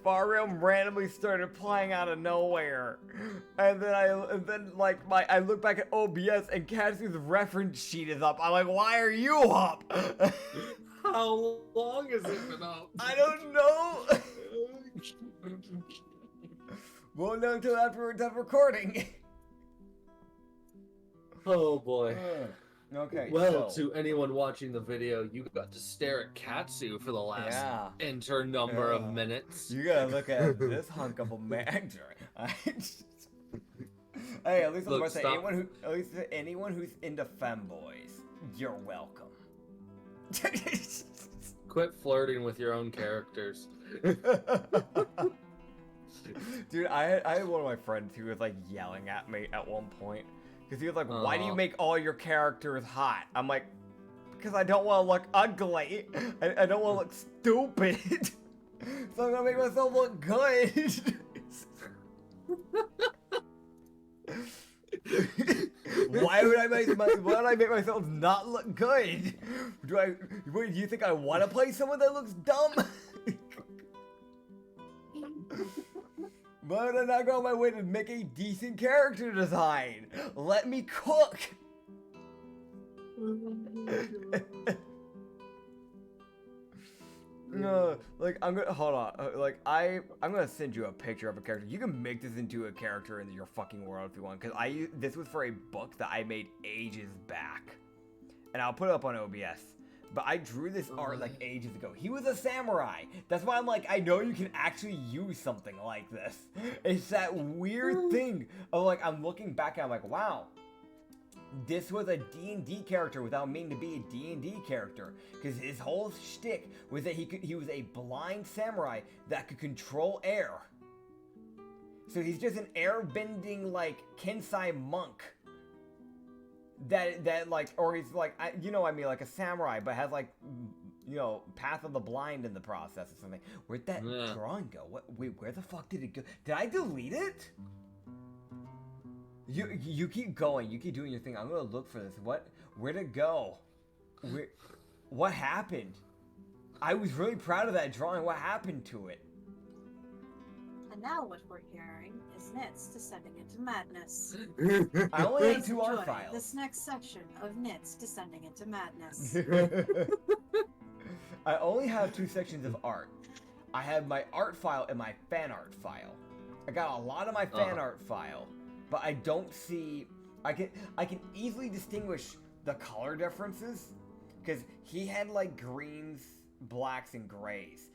Far Realm randomly started playing out of nowhere. And then I look back at OBS and Katsu's reference sheet is up. I'm like, why are you up?
How long has it been up?
I don't know. Won't know until after we're done recording.
Oh boy.
Okay.
Well, to anyone watching the video, you got to stare at Katsu for the last enter number of minutes.
You gotta look at this hunk of a man. Hey, at least I'm gonna say anyone who's into femboys, you're welcome.
Quit flirting with your own characters.
Dude, I had one of my friends who was like yelling at me at one point because he was like, "Why do you make all your characters hot?" I'm like, "Because I don't want to look ugly. I don't want to look stupid. So I'm gonna make myself look good." Why would I make myself not look good? Do you think I want to play someone that looks dumb? Why would I not go on my way to make a decent character design? Let me cook. No, like I'm gonna hold on. I'm gonna send you a picture of a character. You can make this into a character in your fucking world if you want. Cause this was for a book that I made ages back, and I'll put it up on OBS. But I drew this art like ages ago. He was a samurai. That's why I'm like, I know you can actually use something like this. It's that weird thing of like, I'm looking back and I'm like, wow. This was a D&D character without meaning to be a D&D character. Because his whole shtick was that he was a blind samurai that could control air. So he's just an air-bending, like, Kensai monk. That like, or he's like, like a samurai, but has like, Path of the Blind in the process or something. Where'd that drawing go? Wait, where the fuck did it go? Did I delete it? You keep going. You keep doing your thing. I'm gonna look for this. Where'd it go? What happened? I was really proud of that drawing. What happened to it?
And now what we're hearing is Nits descending into madness.
I only have
Please
2 art
enjoy
files.
this next section of Nits descending into madness.
I only have 2 sections of art. I have my art file and my fan art file. I got a lot of my fan art file, but I don't see. I can easily distinguish the color differences because he had like greens, blacks, and grays.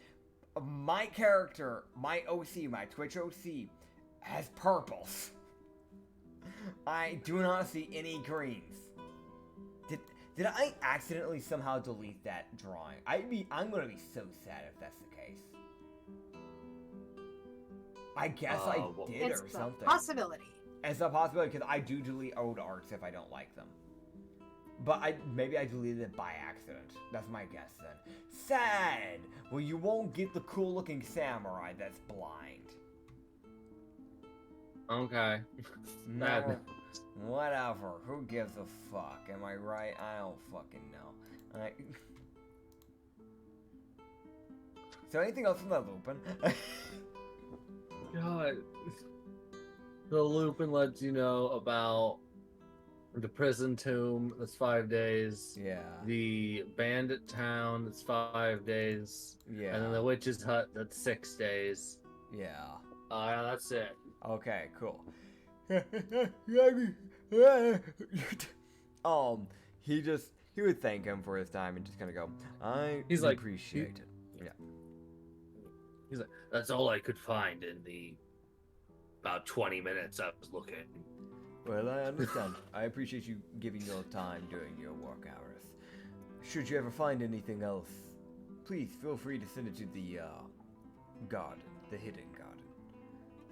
My character, my OC, my Twitch OC, has purples. I do not see any greens. Did I accidentally somehow delete that drawing? I'm gonna be so sad if that's the case. I guess I did or something.
It's a possibility.
It's a possibility because I do delete old arts if I don't like them. But maybe I deleted it by accident. That's my guess then. Sad! Well, you won't get the cool looking samurai that's blind.
Okay.
No. Whatever. Who gives a fuck? Am I right? I don't fucking know. So anything else from that Lupin?
God. The Lupin lets you know about the prison tomb, that's 5 days.
Yeah.
The bandit town, that's 5 days.
Yeah.
And then the witch's hut, that's 6 days.
Yeah.
That's it.
Okay, cool. He would thank him for his time and just kind of go, I appreciate it. Yeah.
He's like, that's all I could find in the about 20 minutes I was looking.
Well, I understand. I appreciate you giving your time during your work hours. Should you ever find anything else, please feel free to send it to the garden, the hidden garden.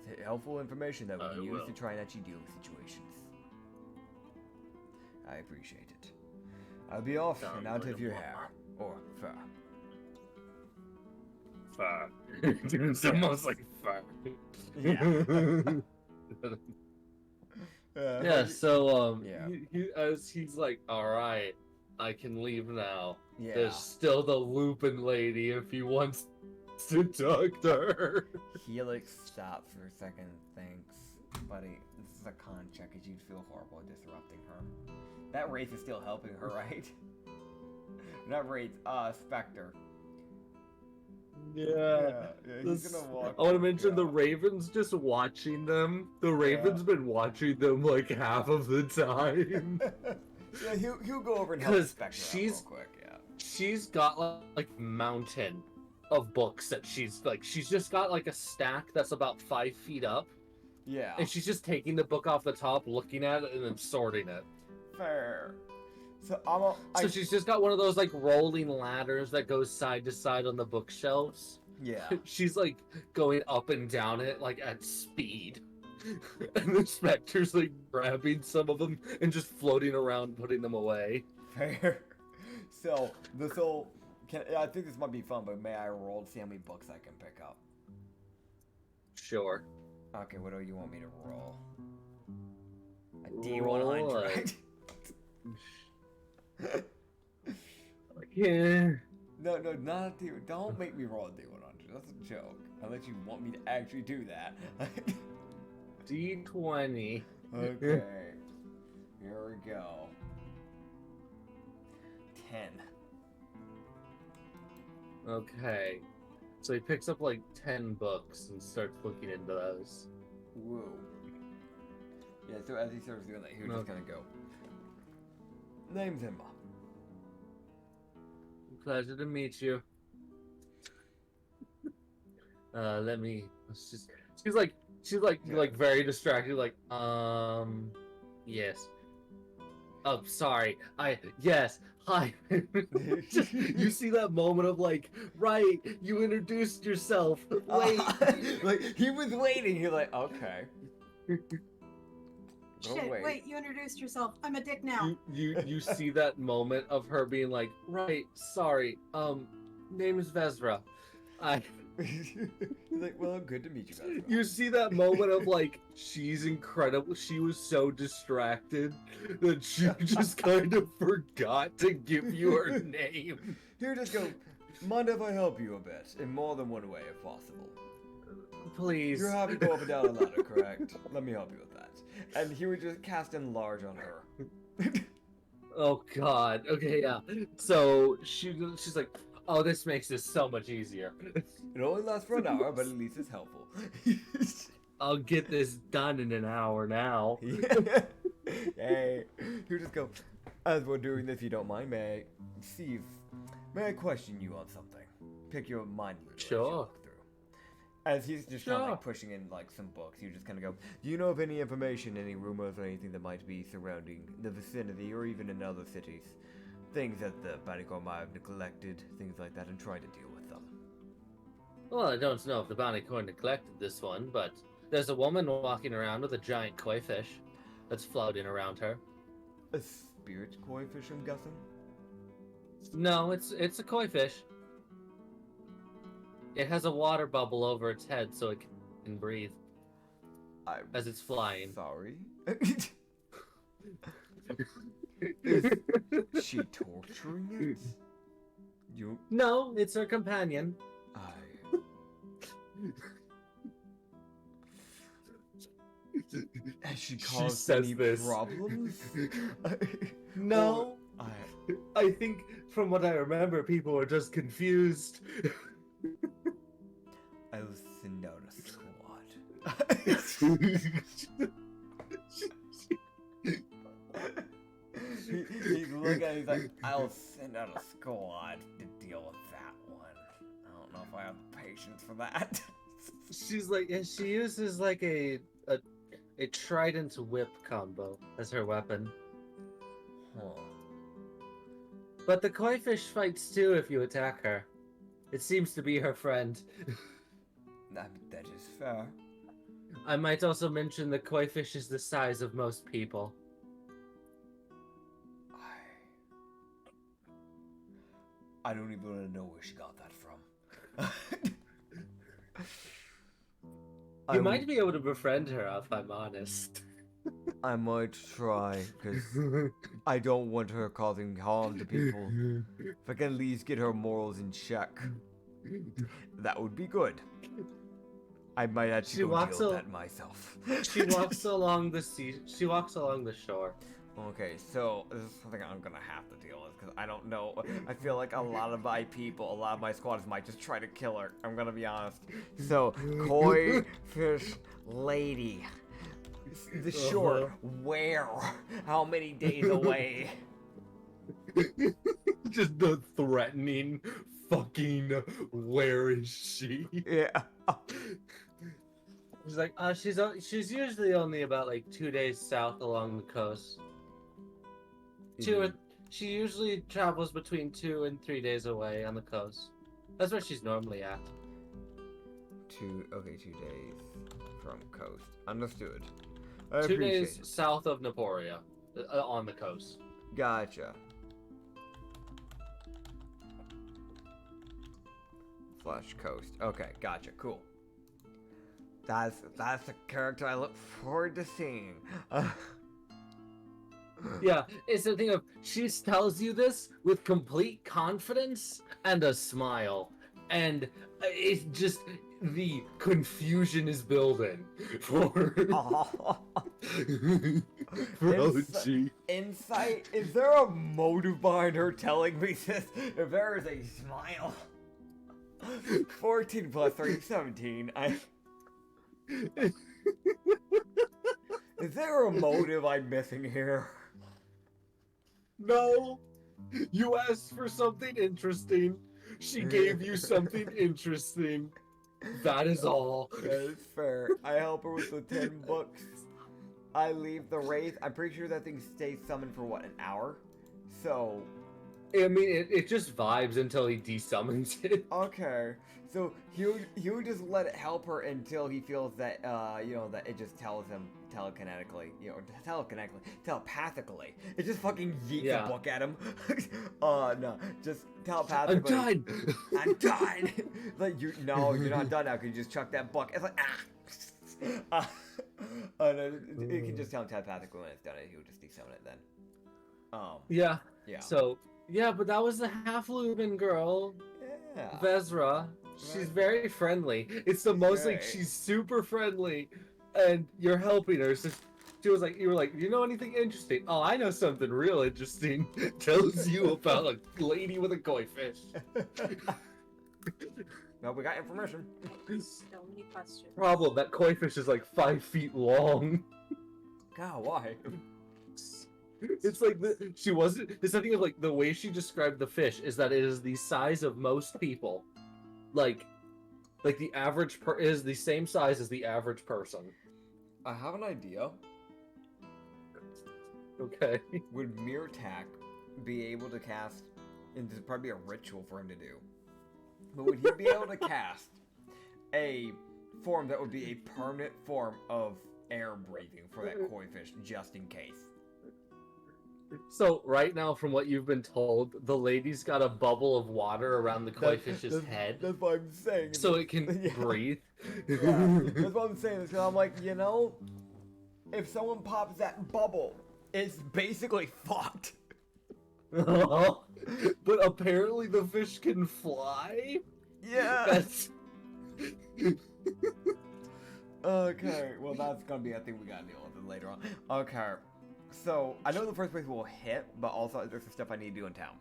It's helpful information that we can use to try and actually deal with situations. I appreciate it. I'll be off and out of your hair. Or fur.
Fur. It's almost like fur.
Yeah.
Yeah, so
yeah.
he's like, alright, I can leave now.
Yeah.
There's still the Lupin lady if he wants to talk to her.
Helix stops for a second and thinks, buddy, this is a con check as you'd feel horrible disrupting her. That Wraith is still helping her, right? Not Wraith, Spectre.
Yeah.
He's gonna walk.
I want to mention the Raven's just watching them. The Raven's been watching them like half of the time.
Yeah, he'll go over and help Spectre out real quick, yeah.
She's got like a mountain of books that she's just got like a stack that's about 5 feet up.
Yeah.
And she's just taking the book off the top, looking at it, and then sorting it.
Fair.
So she's just got one of those like rolling ladders that goes side to side on the bookshelves.
Yeah.
She's like going up and down it like at speed. And the specter's like grabbing some of them and just floating around, putting them away.
Fair. So I think this might be fun, but may I roll to see how many books I can pick up?
Sure.
Okay, what do you want me to roll? A D100.
Yeah.
No, not a D. Don't make me roll a D100. That's a joke. Unless you want me to actually do that.
D20.
Okay. Here we go. 10.
Okay. So he picks up like 10 books and starts looking into those.
Whoa. Yeah, so as he starts doing that, he was just gonna go. Name's Emma.
Pleasure to meet you. She's like very distracted, like, yes. Oh, sorry. Yes. Hi. You see that moment of like, right, you introduced yourself. Wait.
Like, he was waiting. You're like, okay.
Shit, wait, you introduced yourself. I'm a dick now.
You see that moment of her being like, right, sorry, name is Vezra.
Like, well, good to meet you guys.
You see that moment of like, she's incredible. She was so distracted that she just kind of forgot to give you her name.
Here, just go. Mind if I help you a bit? In more than one way, if possible.
Please.
You're happy to go up and down a ladder, correct? Let me help you with that. And he would just cast enlarge on her.
Oh God. Okay, yeah. So she's like, oh, this makes this so much easier.
It only lasts for an hour, but at least it's helpful.
I'll get this done in an hour now.
Yeah. Hey, you just go. As we're doing this, if you don't mind, may I question you on something? Pick your mind a little.
Sure.
As he's just kind of like pushing in like some books, you just kind of go, do you know of any information, any rumors or anything that might be surrounding the vicinity or even in other cities? Things that the Bountycore might have neglected, things like that, and trying to deal with them.
Well, I don't know if the Bountycore neglected this one, but there's a woman walking around with a giant koi fish that's floating around her.
A spirit koi fish, I'm guessing?
No, it's a koi fish. It has a water bubble over its head so it can breathe as it's flying.
Sorry. Is she torturing it? You?
No, it's her companion.
Has she caused any problems?
No. I think, from what I remember, people were just confused.
I will send out a squad. He's looking at it, he's like, I'll send out a squad to deal with that one. I don't know if I have patience for that.
She's like, yeah, she uses like a trident whip combo as her weapon.
Huh.
But the koi fish fights too if you attack her. It seems to be her friend.
That is fair.
I might also mention the koi fish is the size of most people.
I don't even want to know where she got that from.
You might be able to befriend her, if I'm honest.
I might try, because I don't want her causing harm to people. If I can at least get her morals in check, that would be good. I might actually go deal with that myself.
She walks along the shore.
Okay, so this is something I'm gonna have to deal with because I don't know. I feel like a lot of my squads might just try to kill her. I'm gonna be honest. So, koi fish lady, the shore. Where? How many days away?
Just the threatening, fucking. Where is she?
Yeah.
She's like, she's usually only about like 2 days south along the coast. She usually travels between 2 and 3 days away on the coast. That's where she's normally at.
2 days from coast. Understood. I
2
appreciate
days
it.
south of Naporia, on the coast.
Gotcha. Flush coast. Okay, gotcha. Cool. That's a character I look forward to seeing.
Yeah, it's the thing of she tells you this with complete confidence and a smile, and it's just the confusion is building for Hoji.
Insight? Is there a motive behind her telling me this? If there is a smile. 14 plus 3, 17. Is there a motive I'm missing here?
No, you asked for something interesting. She gave you something interesting. That is all.
That's fair. I help her with the 10 books. I leave the wraith. I'm pretty sure that thing stays summoned for what, an hour? So.
I mean, it just vibes until he desummons it.
Okay. So he would just let it help her until he feels that that it just tells him telepathically. It just fucking yeets a book at him. No, just telepathically. I'm done. Like you're not done now because you just chucked that book. It's like it can just tell him telepathically when it's done. He would just desummon it then.
Yeah.
Yeah.
So yeah, but that was the half-Lubin girl,
Yeah.
Vezra. She's
Right.
very friendly. It's the most like
Right.
she's super friendly, and you're helping her. So you were like, you know anything interesting? Oh, I know something real interesting. Tells you about a lady with a koi fish.
No, we got information.
So many questions.
Problem, that koi fish is like 5 feet long.
God, why?
It's like she wasn't. It's something of like the way she described the fish is that it is the size of most people, like the average is the same size as the average person.
I have an idea.
Okay.
Would Mirtak be able to cast? And this would probably be a ritual for him to do. But would he be able to cast a form that would be a permanent form of air breathing for that koi fish, just in case?
So right now, from what you've been told, the lady's got a bubble of water around the koi fish's head,
That's what I'm saying.
so it can
Yeah.
breathe.
Yeah, that's what I'm saying. Because I'm like, if someone pops that bubble, it's basically fucked.
But apparently the fish can fly.
Yeah.
That's
Okay. Well, that's gonna be a thing we gotta deal with later on. Okay. So I know the first place will hit, but also there's some stuff I need to do in town.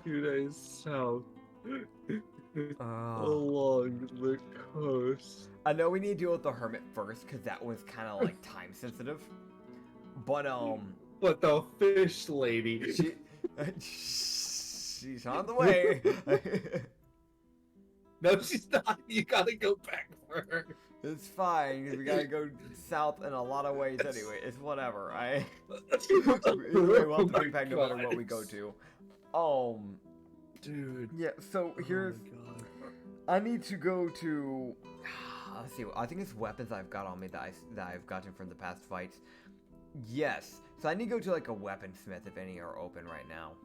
2 days south along the coast.
I know we need to deal with the hermit first, because that one's kind of like time sensitive. But
But the fish lady.
she's on the way.
No, she's not. You gotta go back for her.
It's fine, because we gotta go south in a lot of ways anyway. It's whatever. We'll have to bring back no matter what we go to.
Dude.
Yeah, so here's... I need to go to... Let's see, I think it's weapons I've got on me that I've gotten from the past fights. Yes, so I need to go to like a weaponsmith if any are open right now.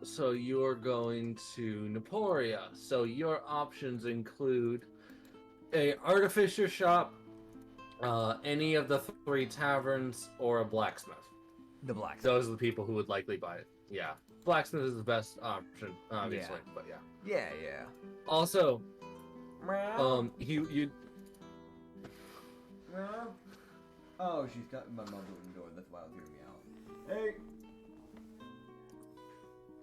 So you're going to Naporia. So your options include a artificer shop, any of the 3 taverns, or a blacksmith.
The blacksmith.
Those are the people who would likely buy it. Yeah. Blacksmith is the best option, obviously, but yeah.
Yeah.
Also,
Meow.
you
Meow. Oh, she's got my mom opened the door. That's why I was hearing me out. Hey.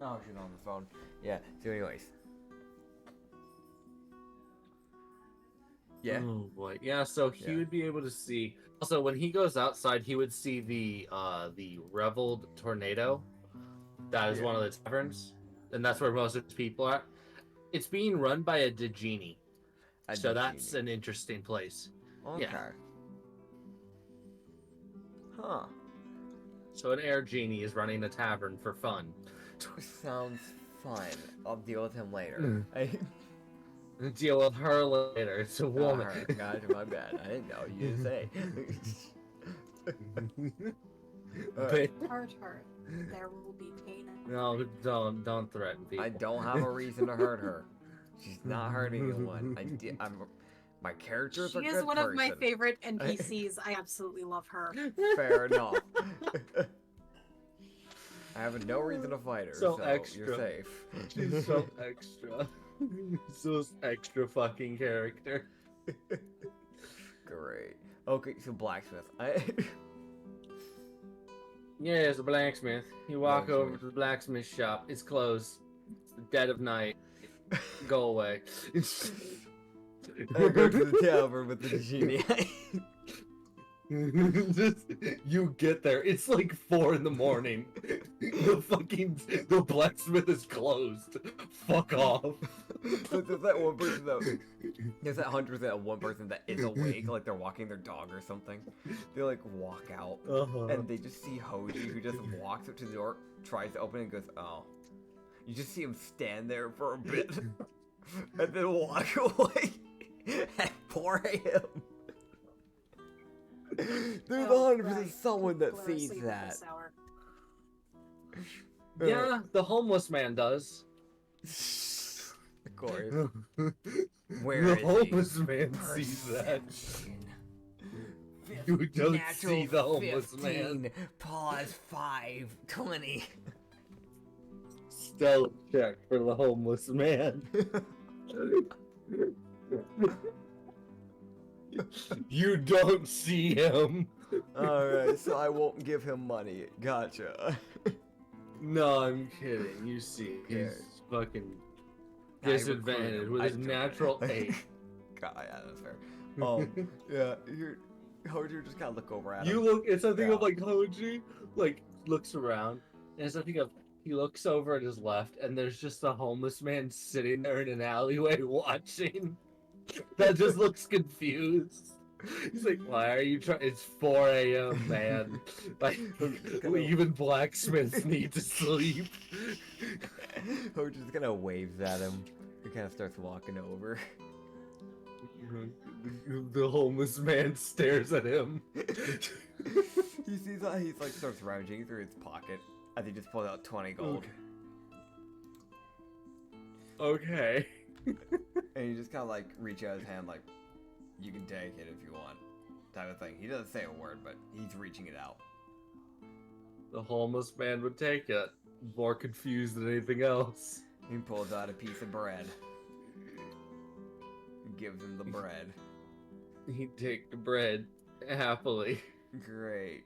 Oh, she's on the phone. Yeah. So, anyways. Yeah.
Oh boy. Yeah, so he
Yeah.
would be able to see. Also, when he goes outside, he would see the Reveled Tornado. That is one of the taverns, and that's where most of the people are. It's being run by a Dejini. So that's an interesting place.
Okay.
Yeah.
Huh.
So an air genie is running a tavern for fun.
Sounds fun. I'll deal with him later.
Deal with her later. It's a woman.
Gotcha, my bad. I didn't know. You didn't say.
But-
Hurt her. There will be pain.
no, don't threaten people.
I don't have a reason to hurt her. She's not hurting anyone. My character's a
She
good
is one of my
person.
favorite NPCs. I absolutely love her.
Fair enough. I have no reason to fight her,
So
so
extra.
you're safe.
She's so extra. So extra fucking character.
Great. Okay, so blacksmith.
Yeah, it's a blacksmith. You walk
Blacksmith.
over to the blacksmith shop. It's closed. It's the dead of night. Go away.
I go to the tavern with the genie.
You get there. It's like 4 in the morning. The blacksmith is closed. Fuck off.
But there's that one person that there's that 100% one person that is awake, like they're walking their dog or something. They like walk out and they just see Hoji, who just walks up to the door, tries to open it, and goes, "Oh." You just see him stand there for a bit, and then walk away at 4 a.m. There's 100% someone that
People are
sees
asleep at
that.
this hour.
Yeah, the homeless man does.
Of course. Where
The
is
homeless
he?
man sees that.
Perception.
You don't
Natural
see the homeless
15,
man.
Pause 5, 20.
Stealth check for the homeless man. You don't see him.
Alright, so I won't give him money. Gotcha.
No, I'm kidding. You see,
Yeah.
he's fucking
I
disadvantaged
recruit
with his
him.
natural 8.
God, yeah, that's fair. Yeah, Hoji just kind of look over at him.
You look. It's something
Yeah.
of like Hoji, like looks around, and it's something of he looks over at his left, and there's just a homeless man sitting there in an alleyway watching. That just looks confused. He's like, "Why are you trying? It's 4 a.m., man. Like, even blacksmiths need to sleep."
Hoji just kind of waves at him. He kind of starts walking over.
The homeless man stares at him.
He sees that he's like starts rummaging through his pocket as he just pulls out 20 gold.
Okay.
And he just kind of like reach out his hand like, you can take it if you want, type of thing. He doesn't say a word, but he's reaching it out.
The homeless man would take it, more confused than anything else.
He pulls out a piece of bread. Gives him the bread.
He'd take the bread happily.
Great.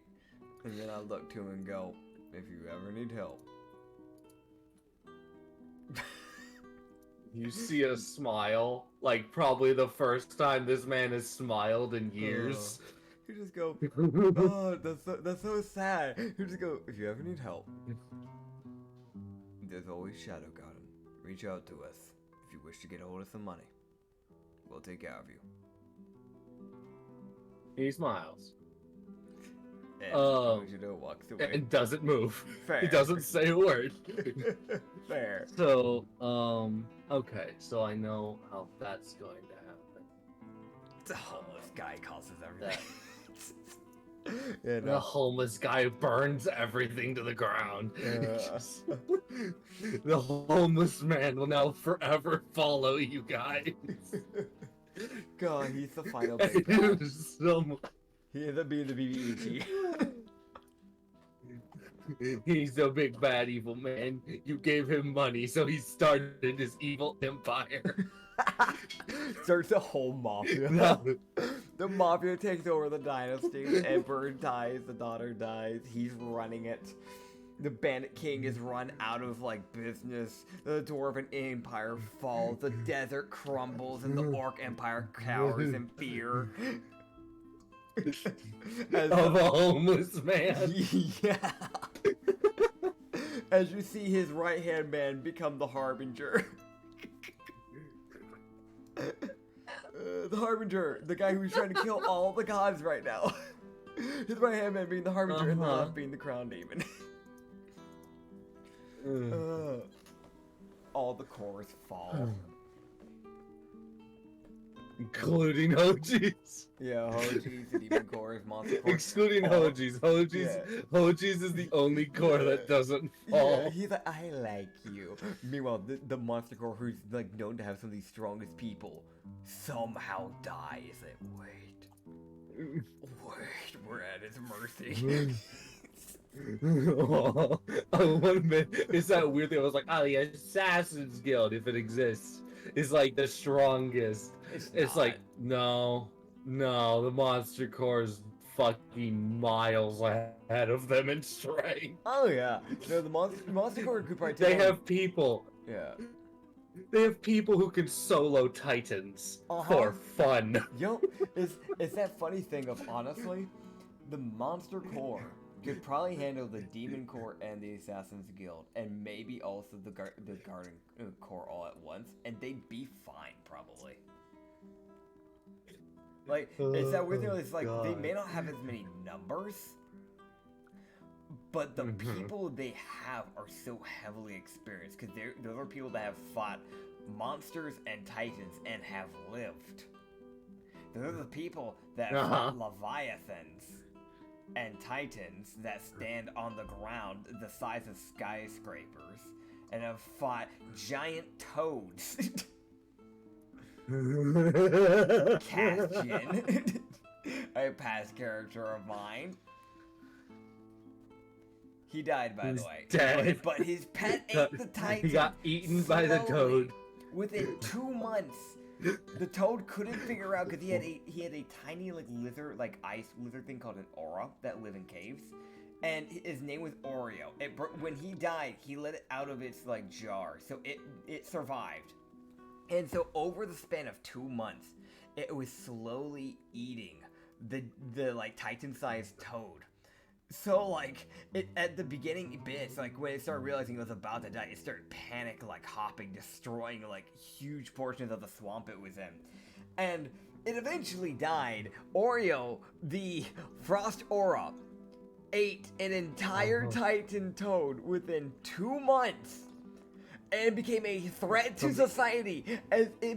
And then I look to him and go, if you ever need help.
You see a smile, like probably the first time this man has smiled in years.
You just go, oh, that's so sad. You just go, if you ever need help, there's always Shadow Garden. Reach out to us if you wish to get hold of some money. We'll take care of you.
He smiles
And Hojiro walks away.
and doesn't move.
Fair.
He doesn't say a word.
Fair.
So, okay, so I know how that's going to happen.
It's a homeless guy causes everything. Yeah,
The homeless guy burns everything to the ground. The homeless man will now forever follow you guys.
God, he's the final big bad.
Some-
He ends up being the BBEG.
He's a big bad evil man. You gave him money, so he started his evil empire.
Starts a whole mafia.
No.
The mafia takes over the dynasty. The emperor dies, the daughter dies, he's running it. The bandit king is run out of like business. The dwarven empire falls. The desert crumbles, and the orc empire cowers in fear. As
Of a homeless man.
yeah. As you see his right hand man become the harbinger. The harbinger, the guy who's trying to kill all the gods right now. His right hand man being the Harbinger and the left being the Crown Demon. All the cores fall.
Including Hoji's.
Yeah, Hoji's, the demon cores, monster cores.
Excluding Hoji's. Hoji's is the only core that doesn't fall.
Yeah, he's like, I like you. Meanwhile, the monster core, who's like known to have some of the strongest people, somehow dies. Like, wait, we're at his mercy.
Oh, one minute, it's that weird thing. I was like, oh, the Assassin's Guild, if it exists, is like the strongest. It's like, no, the monster core is fucking miles ahead of them in strength.
Oh yeah, no, the monster core could probably.
They have people.
Yeah.
They have people who can solo Titans for fun.
Yo, it's that funny thing of, honestly, the monster core could probably handle the demon core and the Assassin's Guild, and maybe also the garden core all at once, and they'd be fine probably. Like, it's that weird thing. It's like they may not have as many numbers, but the people they have are so heavily experienced, because those are people that have fought monsters and titans and have lived. Those are the people that have fought leviathans and titans that stand on the ground the size of skyscrapers and have fought giant toads. Castian, a past character of mine. He died, by the way.
Dead.
But his pet ate the titan.
He got eaten by the toad.
Within 2 months. The toad couldn't figure out, because he had a tiny lizard, ice lizard thing called an aura that live in caves, and his name was Oreo. When he died, he let it out of its jar, so it survived. And so over the span of 2 months, it was slowly eating the titan-sized toad. So at the beginning bits, when it started realizing it was about to die, it started panic hopping, destroying huge portions of the swamp it was in. And it eventually died. Oreo, the Frost Aura, ate an entire Titan toad within 2 months. And became a threat to society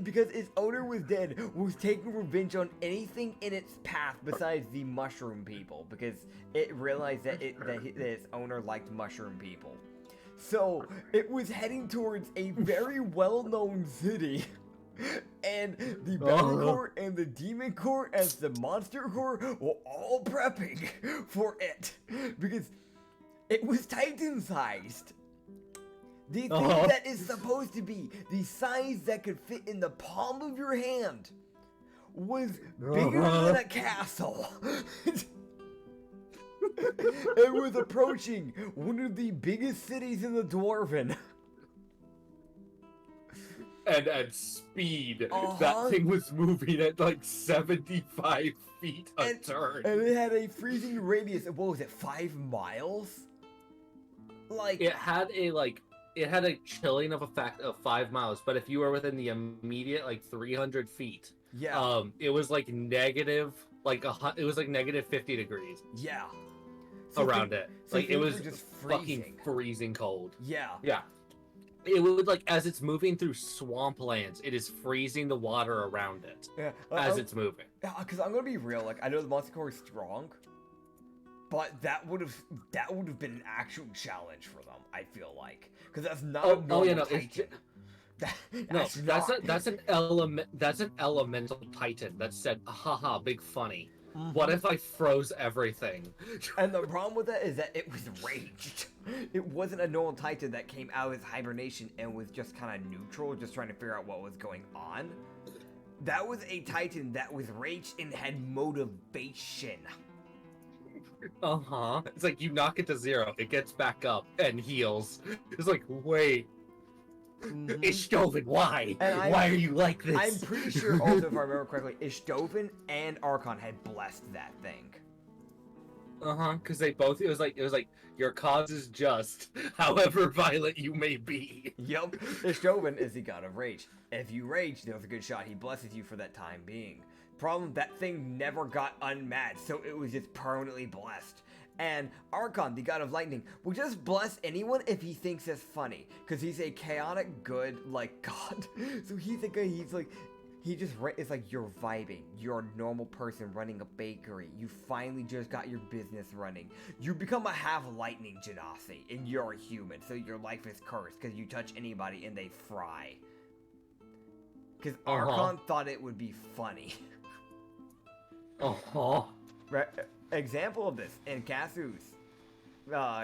because its owner was dead, was taking revenge on anything in its path besides the mushroom people, because it realized that its owner liked mushroom people. So it was heading towards a very well-known city, and the Battle Core and the Demon Core as the Monster Core were all prepping for it, because it was Titan-sized. The thing that is supposed to be the size that could fit in the palm of your hand was bigger than a castle. It was approaching one of the biggest cities in the Dwarven.
And at speed, that thing was moving at 75 feet a turn.
And it had a freezing radius of, what was it, 5 miles?
It had a chilling of effect of 5 miles, but if you were within the immediate 300 feet, it was negative, it was negative 50 degrees.
Yeah.
Around it. It was
just
fucking freezing cold.
Yeah.
Yeah. It would as it's moving through swamplands, it is freezing the water around it.
Yeah.
As it's moving.
Because I'm gonna be real, I know the Monster Core is strong, but that would have been an actual challenge for them. I feel like, because that's not a normal Titan.
That's an elemental Titan that said, haha, big funny. What if I froze everything?
And the problem with that is that it was raged. It wasn't a normal Titan that came out of his hibernation and was just kind of neutral, just trying to figure out what was going on. That was a Titan that was raged and had motivation.
It's you knock it to 0, it gets back up and heals. It's wait. Ishtoven, why? Why are you like this?
I'm pretty sure also, if I remember correctly, Ishtoven and Archon had blessed that thing.
Because they both, it was like, your cause is just, however violent you may be.
Yup. Ishtoven is the god of rage. If you rage, there's a good shot he blesses you for that time being. Problem, that thing never got unmatched, so it was just permanently blessed. And Archon, the god of lightning, will just bless anyone if he thinks it's funny, because he's a chaotic good, like, god. So he's it's like you're vibing. You're a normal person running a bakery. You finally just got your business running. You become a half lightning genasi, and you're a human, so your life is cursed, because you touch anybody and they fry. Because Archon thought it would be funny. Example of this, in Kasu's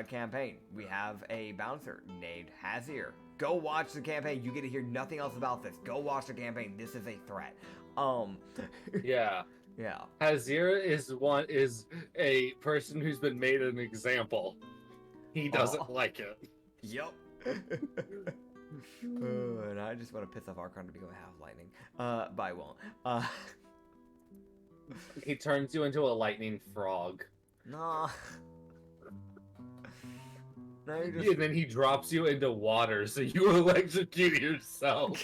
campaign, we have a bouncer named Hazir. Go watch the campaign. You get to hear nothing else about this. Go watch the campaign. This is a threat.
Yeah.
Yeah.
Hazir is a person who's been made an example. He doesn't like it.
Yup. And I just want to piss off Archon to become half lightning. But I won't.
He turns you into a lightning frog.
Nah. No,
And then he drops you into water, so you electrocute yourself.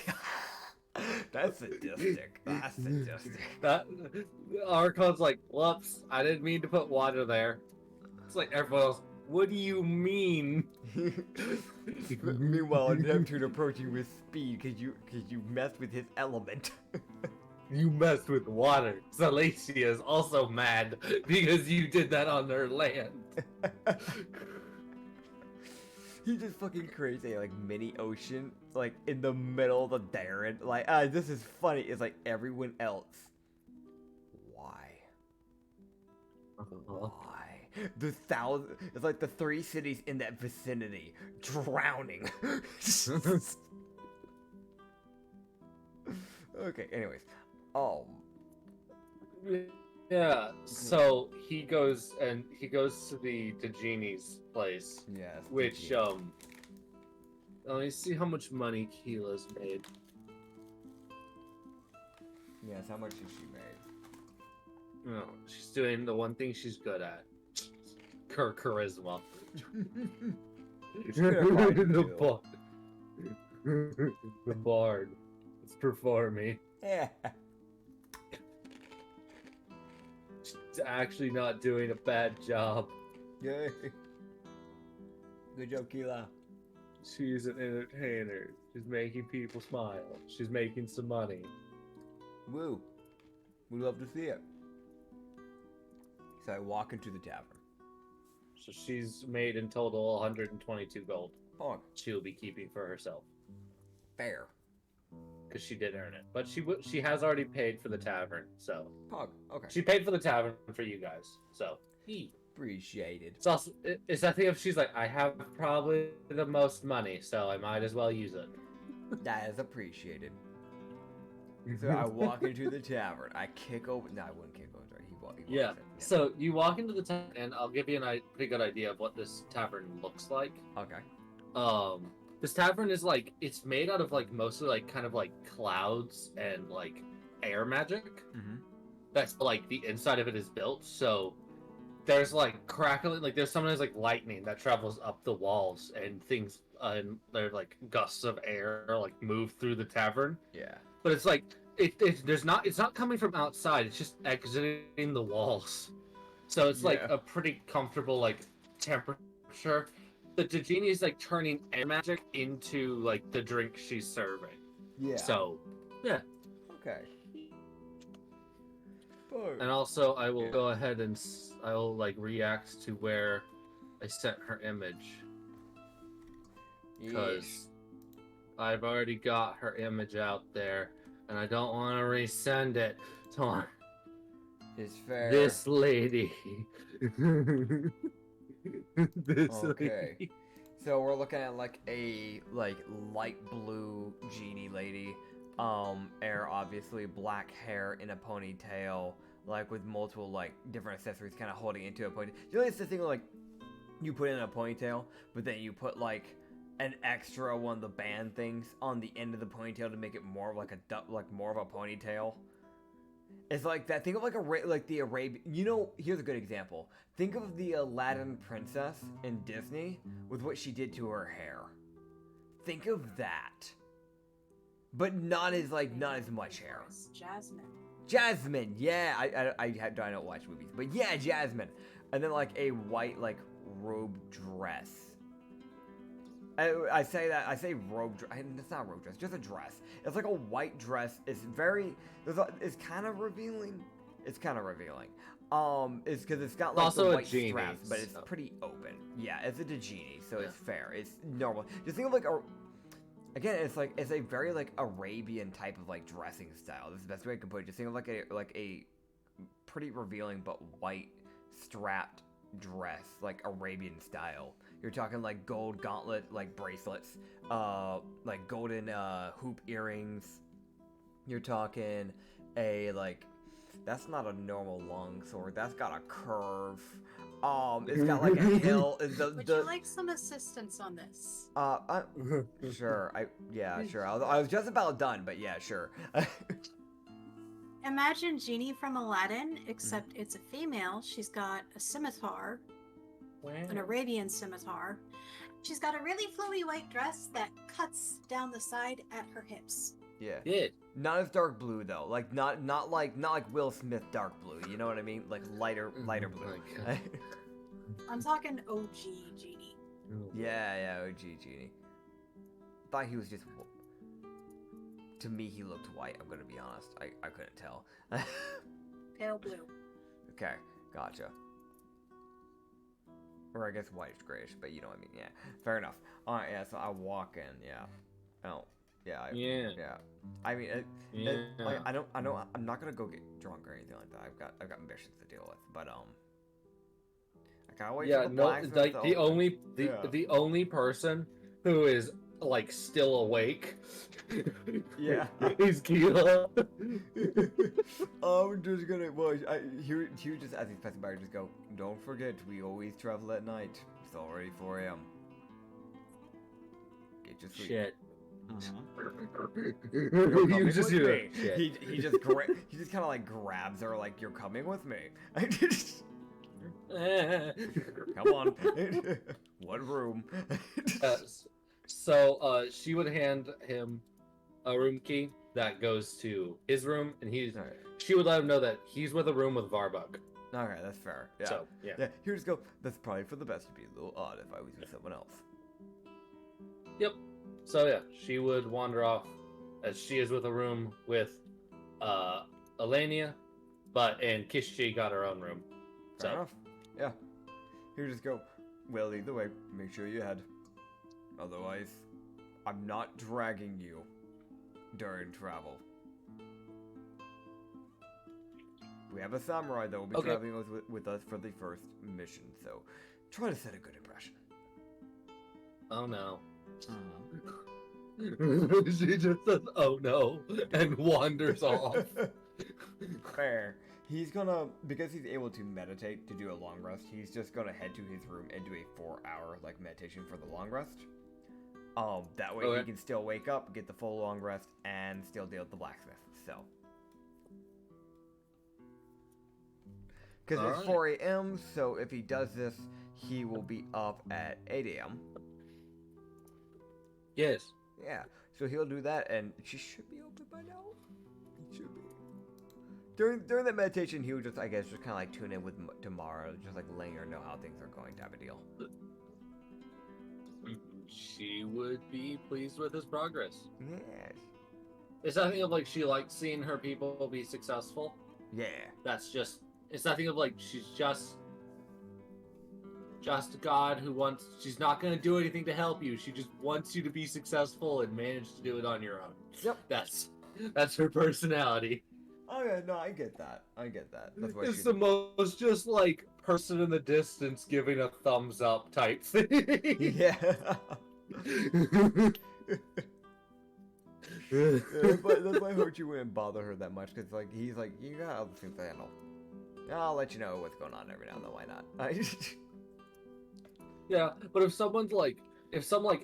That's sadistic. That's sadistic.
Archon's like, whoops, I didn't mean to put water there. It's like everyone else, what do you mean?
Meanwhile, Neptune approaching with speed because you messed with his element.
You messed with water. Salacia is also mad because you did that on their land.
He just fucking creates a like mini ocean like in the middle of the Darren. Like, this is funny. It's like everyone else. Why? Why? It's like the 3 cities in that vicinity drowning. Okay, anyways.
Yeah, so he goes to the Genie's place.
Yes.
Which, let me see how much money Keela's made.
Yes, how much has she made?
No, she's doing the one thing she's good at. Charisma. The bard. It's performing.
Yeah.
She's actually not doing a bad job.
Yay. Good job, Keela.
She's an entertainer. She's making people smile. She's making some money.
Woo. We'd love to see it. So I walk into the tavern.
So she's made in total 122 gold.
Oh,
She'll be keeping for herself.
fair.
Because she did earn it. But she has already paid for the tavern, so...
Pog, okay.
She paid for the tavern for you guys, so...
Appreciated.
It's also... It's that thing of she's like, I have probably the most money, so I might as well use it.
That is appreciated. So I walk into the tavern. I kick over... No, I wouldn't kick over. He walks
Yeah.
in.
So you walk into the tavern, and I'll give you a pretty good idea of what this tavern looks like.
Okay.
This tavern is like, it's made out of like mostly like kind of like clouds and like air magic.
Mm-hmm.
That's like the inside of it is built. So there's like crackling, like there's sometimes like lightning that travels up the walls and things, and there's like gusts of air like move through the tavern.
Yeah.
But it's like it's not coming from outside. It's just exiting the walls. So it's like a pretty comfortable like temperature. The genie is like turning air magic into like the drink she's serving.
Yeah.
So, yeah.
Okay.
And also, I will go ahead and I will like react to where I sent her image because I've already got her image out there, and I don't want to resend it. So
It's fair.
this lady.
Okay. So we're looking at like a light blue genie lady. Air obviously, black hair in a ponytail, like with multiple like different accessories kind of holding into a ponytail. You know, it's the thing like you put in a ponytail, but then you put like an extra one of the band things on the end of the ponytail to make it more of like more of a ponytail. It's like that. Think of like the Arabian. You know, here's a good example. Think of the Aladdin princess in Disney with what she did to her hair. Think of that, but not as much hair.
Jasmine.
Jasmine, yeah, I don't watch movies, but yeah, Jasmine, and then like a white like robe dress. I say robe dress. It's not a robe dress, just a dress. It's like a white dress. It's kind of revealing. It's kind of revealing. It's because it's got like
also
the white
a genie,
straps, but it's
so.
pretty open. Yeah, it's a genie, so
Yeah.
it's fair. It's normal. Just think of like again, it's a very like Arabian type of like dressing style. This is the best way I can put it. Just think of like a pretty revealing but white strapped dress, like Arabian style. You're talking like gold gauntlet like bracelets, like golden hoop earrings. You're talking a like that's not a normal long sword. That's got a curve. It's got like a hill.
Would you like some assistance on this?
Sure. Sure. I was just about done, but yeah, sure.
Imagine Genie from Aladdin, except it's a female. She's got a scimitar, an Arabian scimitar. She's got a really flowy white dress that cuts down the side at her hips.
Yeah.
Good.
Not as dark blue though. Like not like Will Smith dark blue. You know what I mean? Like lighter blue.
Okay.
I'm talking OG Genie.
Yeah, OG Genie. Thought he was just. To me, he looked white. I'm gonna be honest. I couldn't tell.
Pale blue.
Okay, gotcha. Or I guess whitish grayish, but you know what I mean. Yeah, fair enough. All right, yeah. So I walk in. Yeah. Oh, yeah. Yeah. I mean, like I don't. I'm not gonna go get drunk or anything like that. I've got ambitions to deal with. But I can't wait.
Yeah,
for the
no.
blacksmith to open.
The only person who is like still awake.
Yeah.
Is Keela.
I'm just gonna. Well, he would just as he's passing by, just go. Don't forget, we always travel at night. It's already 4 a.m. Get your sleep.
Shit.
You're coming
You just
with
hear
me.
shit.
He just kind of like grabs her like you're coming with me. Come on. What room?
So she would hand him a room key that goes to his room, and she would let him know that he's with a room with Varbuk.
Okay, that's fair. Yeah.
So, yeah.
Here, just go. That's probably for the best. It'd be a little odd if I was with someone else.
Yep. So yeah, she would wander off as she is with a room with Elenia, and Kishchi got her own room.
Fair enough. Yeah. Here, just go. Well, either way, make sure you head. Otherwise, I'm not dragging you during travel. We have a samurai that will be traveling with us for the first mission, so try to set a good impression.
Oh no. She just says, "Oh no," and wanders off.
Fair. He's gonna, because he's able to meditate to do a long rest, he's just gonna head to his room and do a 4-hour like meditation for the long rest. That way he can still wake up, get the full long rest, and still deal with the blacksmith. So, because it's 4 a.m., so if he does this, he will be up at 8 a.m.
Yes.
Yeah, so he'll do that, and she should be open by now. He should be. During that meditation, he would just, I guess, just kind of like tune in with Tamara, just like letting her know how things are going type of deal.
She would be pleased with his progress.
Yes.
It's nothing of like she likes seeing her people be successful.
Yeah.
It's nothing of like she's just a god who wants, she's not going to do anything to help you. She just wants you to be successful and manage to do it on your own.
Yep.
That's her personality.
Oh yeah, no, I get that. That's why
It's the most just like person in the distance giving a thumbs up type thing.
Yeah. But that's why Hoji wouldn't bother her that much, because like he's like, you got other things to handle. I'll let you know what's going on every now and then. Why not?
Yeah, but if some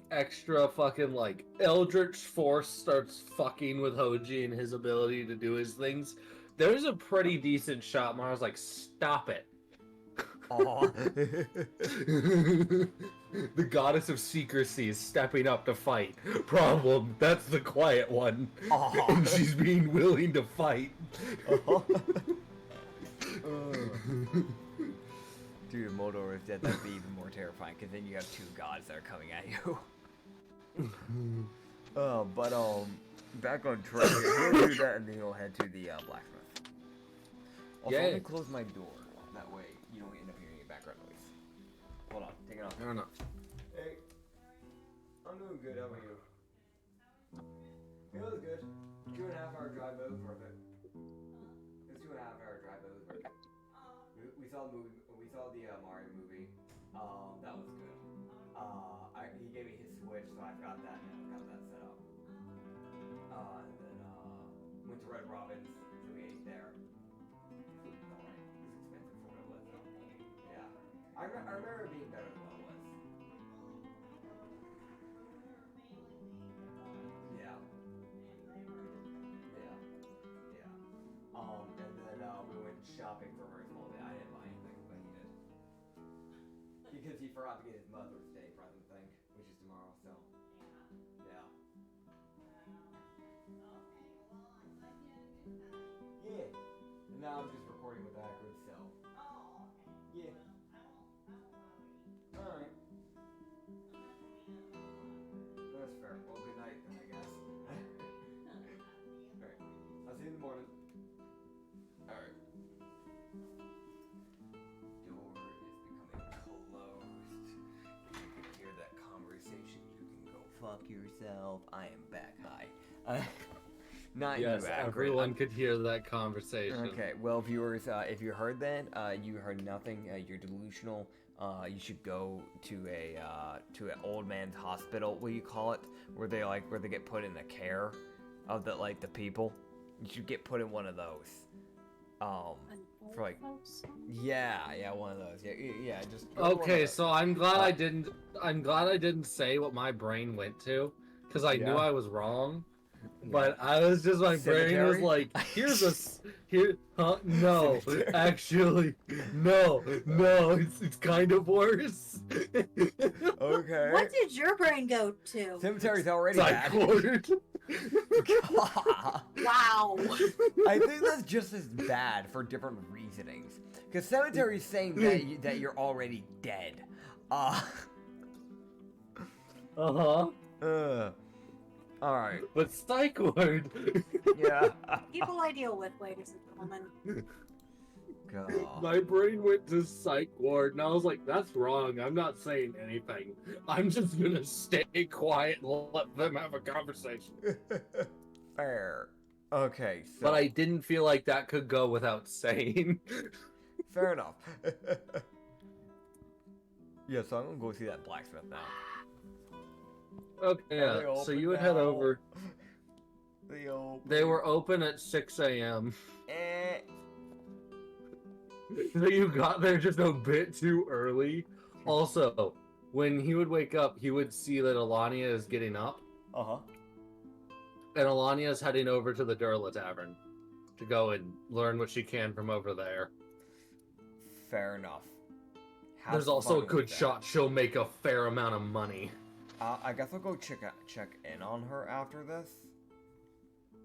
extra fucking like Eldritch Force starts fucking with Hoji and his ability to do his things, there's a pretty decent shot where I was like, stop it.
Aw.
The goddess of secrecy is stepping up to fight. Problem, that's the quiet one.
Aw.
And she's being willing to fight.
Dude, if Moldor is dead, that'd be even more terrifying, because then you have two gods that are coming at you. Back on track here. He'll do that, and then he'll head to the blacksmith. Also, let me close my door. That way, you don't end up hearing any background noise. Hold on, take it off.
I don't know.
Hey, I'm doing good. How about you? It was good. 2.5 hour drive, but it was worth it. It was 2.5 hour drive, but it was worth it. We saw the movie. We saw the Mario movie. That was good. He gave me his Switch, so I've got that now. Got that set up. And then went to Red Robin's, so we ate there. Food was alright. It was expensive for what it was, though. Yeah. I remember it being better than what it was. Yeah. Yeah. Yeah. And then we went shopping for a very small day. I didn't buy anything, but he did. Because he forgot to get his Mother's Day present thing, which is tomorrow, so. Yeah. Yeah. And now I'm just recording with Acrid, so. Yeah. Alright. That's fair. Well, good night then, I guess. Alright. I'll see you in the morning. Alright. Door is becoming closed. You can hear that conversation. You can go fuck yourself. I am back high. Not
Yes,
you, Acrid.
everyone could hear that conversation.
Okay, well, viewers, if you heard that, you heard nothing. You're delusional. You should go to an old man's hospital. What do you call it? Where they get put in the care of the people. You should get put in one of those. For like, yeah, one of those. Yeah, just. go to one of
Okay,
those.
so I'm glad I didn't say what my brain went to, because I knew
Yeah.
I was wrong. But I was just, my brain was
Cemetery?
like, no,
Cemetery.
actually, no, it's kind of worse.
Okay.
What did your brain go to?
Cemetery's already
Psych
bad.
ward.
Wow.
I think that's just as bad for different reasonings. Because Cemetery's saying that you're already dead.
Uh-huh.
Alright.
But psych ward.
Yeah.
People I deal with, ladies and gentlemen.
God.
My brain went to psych ward, and I was like, that's wrong. I'm not saying anything. I'm just gonna stay quiet and let them have a conversation.
Fair. Okay, so.
But I didn't feel like that could go without saying.
Fair enough. Yeah, so I'm gonna go see that blacksmith now.
Okay,
Are they
so
open
you would head
now?
over. They were open at 6 a.m.
Eh.
So you got there just a bit too early. Also, when he would wake up, he would see that Alania is getting up,
Uh-huh.
and Alania is heading over to the Durla Tavern to go and learn what she can from over there.
Fair enough. Have
There's also a
fun
good
with that.
shot she'll make a fair amount of money.
I guess I'll go check in on her after this.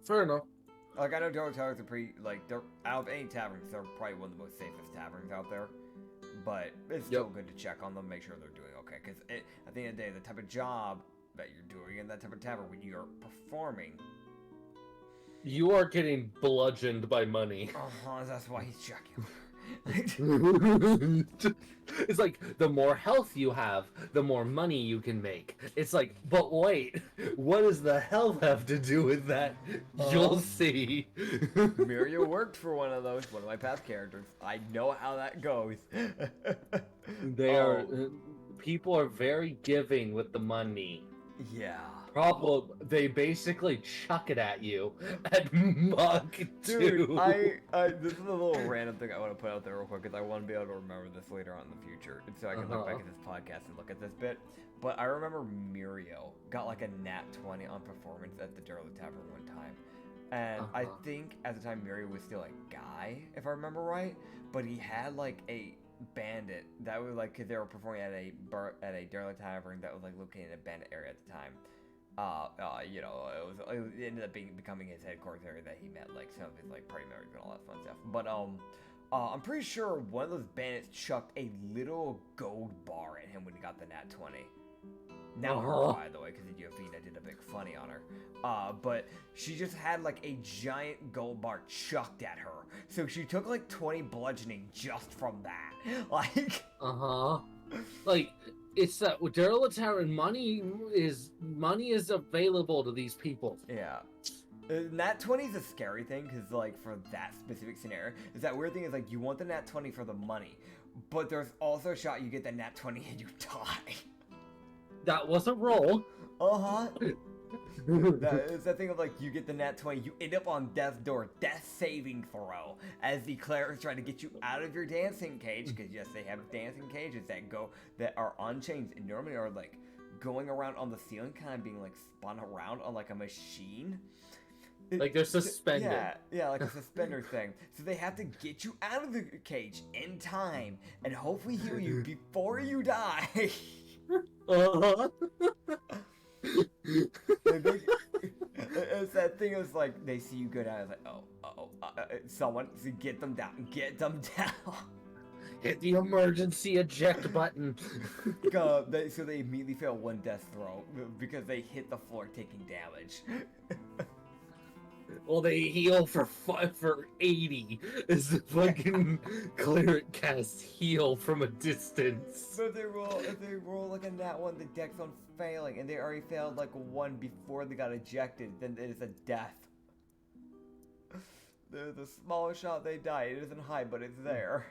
Fair enough.
Like, I know Durla Taverns are pretty, they're, out of any taverns, they're probably one of the most safest taverns out there. But it's still good to check on them, make sure they're doing okay. Because at the end of the day, the type of job that you're doing in that type of tavern, when you're performing...
You are getting bludgeoned by money.
That's why he's checking on her.
It's like, the more health you have, the more money you can make. It's like, but wait, what does the health have to do with that? You'll see.
Miria worked for one of those, one of my past characters. I know how that goes.
They are, people are very giving with the money.
Yeah.
Problem, they basically chuck it at you at Mach 2.
Dude, this is a little random thing I want to put out there real quick, because I want to be able to remember this later on in the future, and so I can look back at this podcast and look at this bit. But I remember Mirio got like a nat 20 on performance at the Durla Tavern one time. And I think at the time Mirio was still a guy, if I remember right, but he had like bandit that was like, cause they were performing at a Derla Tavern that was like located in a bandit area at the time. You know, it ended up becoming his headquarters area that he met like some of his like party members and all that fun stuff. But I'm pretty sure one of those bandits chucked a little gold bar at him when he got the nat 20. Now her, by the way, because Yovina did a big funny on her. But she just had like a giant gold bar chucked at her. So she took like 20 bludgeoning just from that. Like.
Like, it's that with Daryl Tavern, money is available to these people.
Yeah. Nat 20 is a scary thing because, like, for that specific scenario, is that weird thing is like you want the nat 20 for the money, but there's also a shot you get the nat 20 and you die.
That was a roll.
That is the thing of like you get the nat 20, you end up on death's door, death saving throw, as the clerics try to get you out of your dancing cage, because yes, they have dancing cages that are on chains and normally are like going around on the ceiling, kind of being like spun around on like a machine.
Like they're suspended.
Yeah, like a suspender thing. So they have to get you out of the cage in time and hopefully heal you before you die. It's that thing is like they see you go down. It's like someone to get them down.
Hit the emergency eject button.
So they immediately fail one death throw because they hit the floor taking damage.
Well, they heal for 80. Is the fucking cleric cast heal from a distance?
So if they roll like a nat 1, the deck's on failing, and they already failed like 1 before they got ejected, then it is a death. The smallest shot they die. It isn't high, but it's there.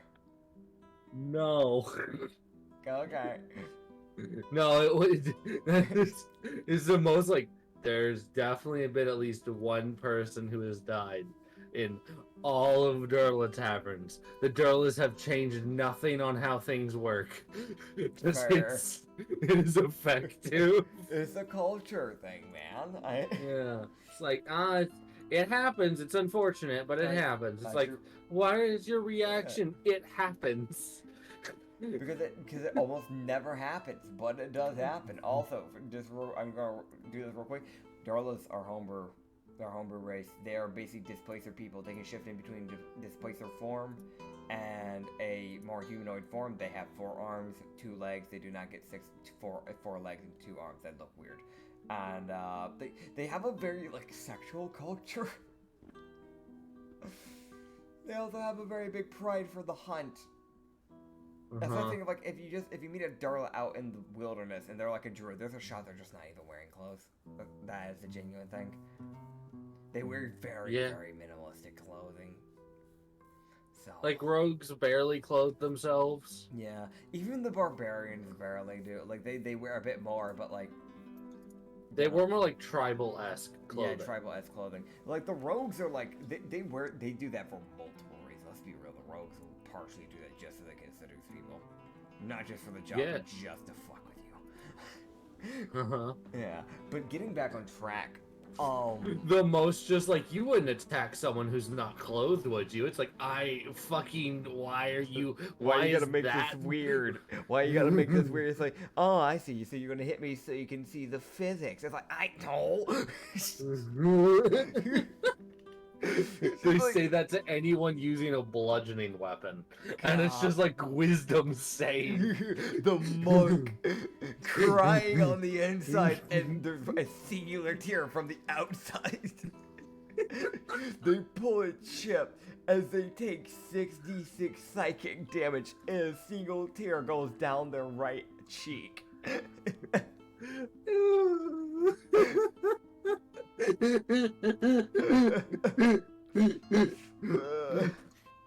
No.
Okay.
No, it's the most like. There's definitely been at least one person who has died in all of Durla taverns. The Durlas have changed nothing on how things work. It is effective.
It's a culture thing, man.
Yeah. It's like, it happens. It's unfortunate, but it happens. It's like, why is your reaction? Yeah. It happens.
Because it almost never happens, but it does happen. Also, I'm gonna do this real quick. Darlas are homebrew race. They are basically displacer people. They can shift in between displacer form and a more humanoid form. They have 4 arms, 2 legs. They do not get 4 legs and 2 arms. That look weird. And they have a very like sexual culture. They also have a very big pride for the hunt. That's the thing of like if you meet a Darla out in the wilderness and they're like a druid, there's a shot they're just not even wearing clothes. That is a genuine thing. They wear very minimalistic clothing. So
like rogues barely clothe themselves.
Yeah, even the barbarians barely do. Like they wear a bit more, but like
they wear more like tribal-esque clothing.
Yeah, tribal-esque clothing. Like the rogues are like they do that for multiple reasons. Let's be real, the rogues will partially do that just so they can seduce people, not just for the job, but just to fuck with you. Yeah, but getting back on track.
The most just like you wouldn't attack someone who's not clothed, would you? It's like why are you?
Why you gotta make this weird? Why you gotta make this weird? It's like, oh, I see. So you're gonna hit me so you can see the physics. It's like I know.
They say that to anyone using a bludgeoning weapon. And it's just like wisdom save.
The monk crying on the inside and there's a singular tear from the outside. They pull a chip as they take 66 psychic damage and a single tear goes down their right cheek.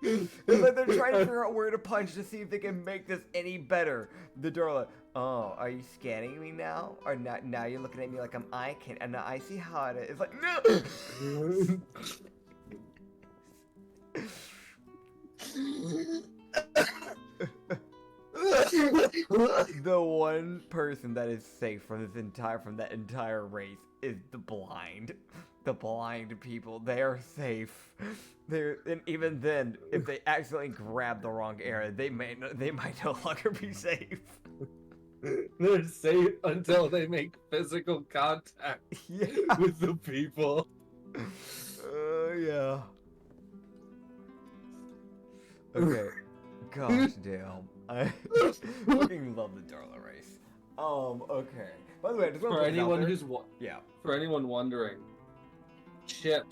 It's like they're trying to figure out where to punch to see if they can make this any better. The Darla, oh, are you scanning me now? Or now you're looking at me like I'm eye candy, and now I see how it is. It's like, no! The one person that is safe from that entire race is the blind. the blind people. They are safe. And even then, if they accidentally grab the wrong area, they might no longer be safe.
They're safe until they make physical contact
Yeah.
with the people.
Yeah. Okay. Gosh damn. I fucking love the Darla race. Okay. By the way, I just want to
For
put this out
anyone
there.
who's
Yeah.
for anyone wondering, Chip,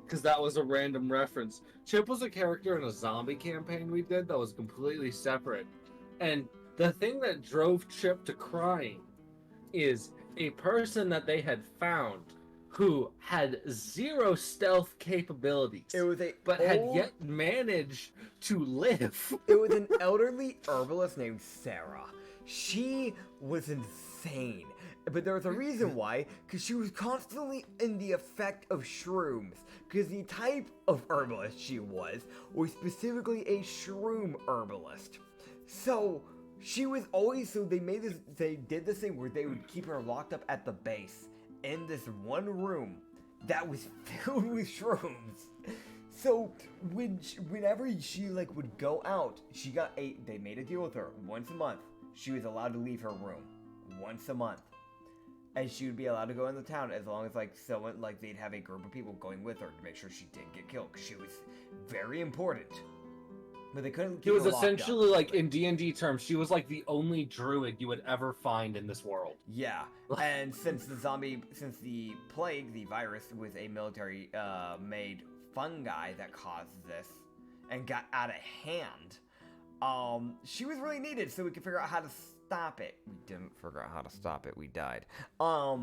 because that was a random reference. Chip was a character in a zombie campaign we did that was completely separate, and the thing that drove Chip to crying is a person that they had found who had 0 stealth capabilities,
It was
but had yet managed to live.
It was an elderly herbalist named Sarah. She was insane. But there was a reason why, because she was constantly in the effect of shrooms. Because the type of herbalist she was specifically a shroom herbalist. So she was always, they did this thing where they would keep her locked up at the base in this one room that was filled with shrooms. So whenever she would go out, they made a deal with her once a month. She was allowed to leave her room once a month. And she would be allowed to go in the town as long as someone they'd have a group of people going with her to make sure she didn't get killed, because she was very important. But they couldn't.
She was essentially in D&D terms, she was the only druid you would ever find in this world.
Yeah, and since the plague, the virus, was a military made fungi that caused this and got out of hand, she was really needed so we could figure out how to stop it. We didn't figure out how to stop it. We died. Yeah.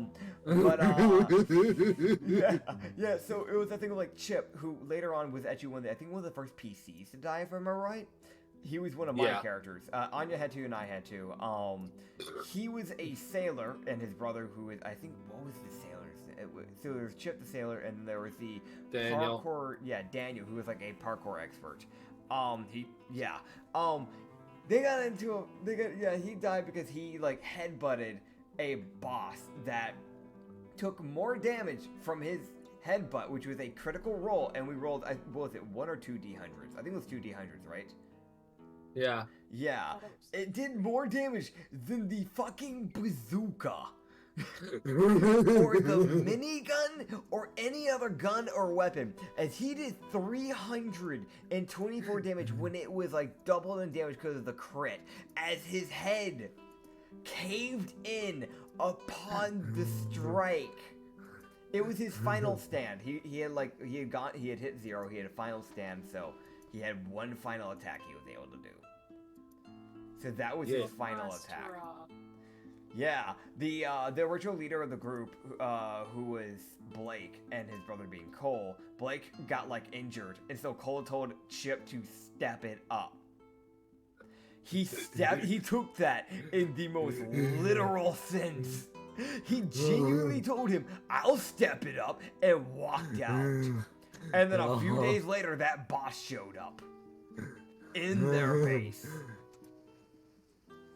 So it was a thing of Chip, who later on was actually one of the first PCs to die, if I remember right. He was one of my characters. Anya had to, and I had to. He was a sailor, and his brother, who was, I think, what was the sailor's name? So there was Chip the sailor, and there was the
Daniel.
Daniel, who was a parkour expert. They got into he died because he headbutted a boss that took more damage from his headbutt, which was a critical roll, and we rolled, what was it, 1 or 2 D100s? I think it was 2 D100s, right?
Yeah.
Yeah. It did more damage than the fucking bazooka. Or the minigun, or any other gun or weapon, as he did 324 damage when it was double in damage because of the crit, as his head caved in upon the strike. It was his final stand. He had hit 0. He had a final stand, so he had one final attack he was able to do. So that was his final attack. Yeah, the original leader of the group, who was Blake, and his brother being Cole, Blake got injured, and so Cole told Chip to step it up. He took that in the most literal sense. He genuinely told him, "I'll step it up," and walked out. And then a few days later, that boss showed up in their base.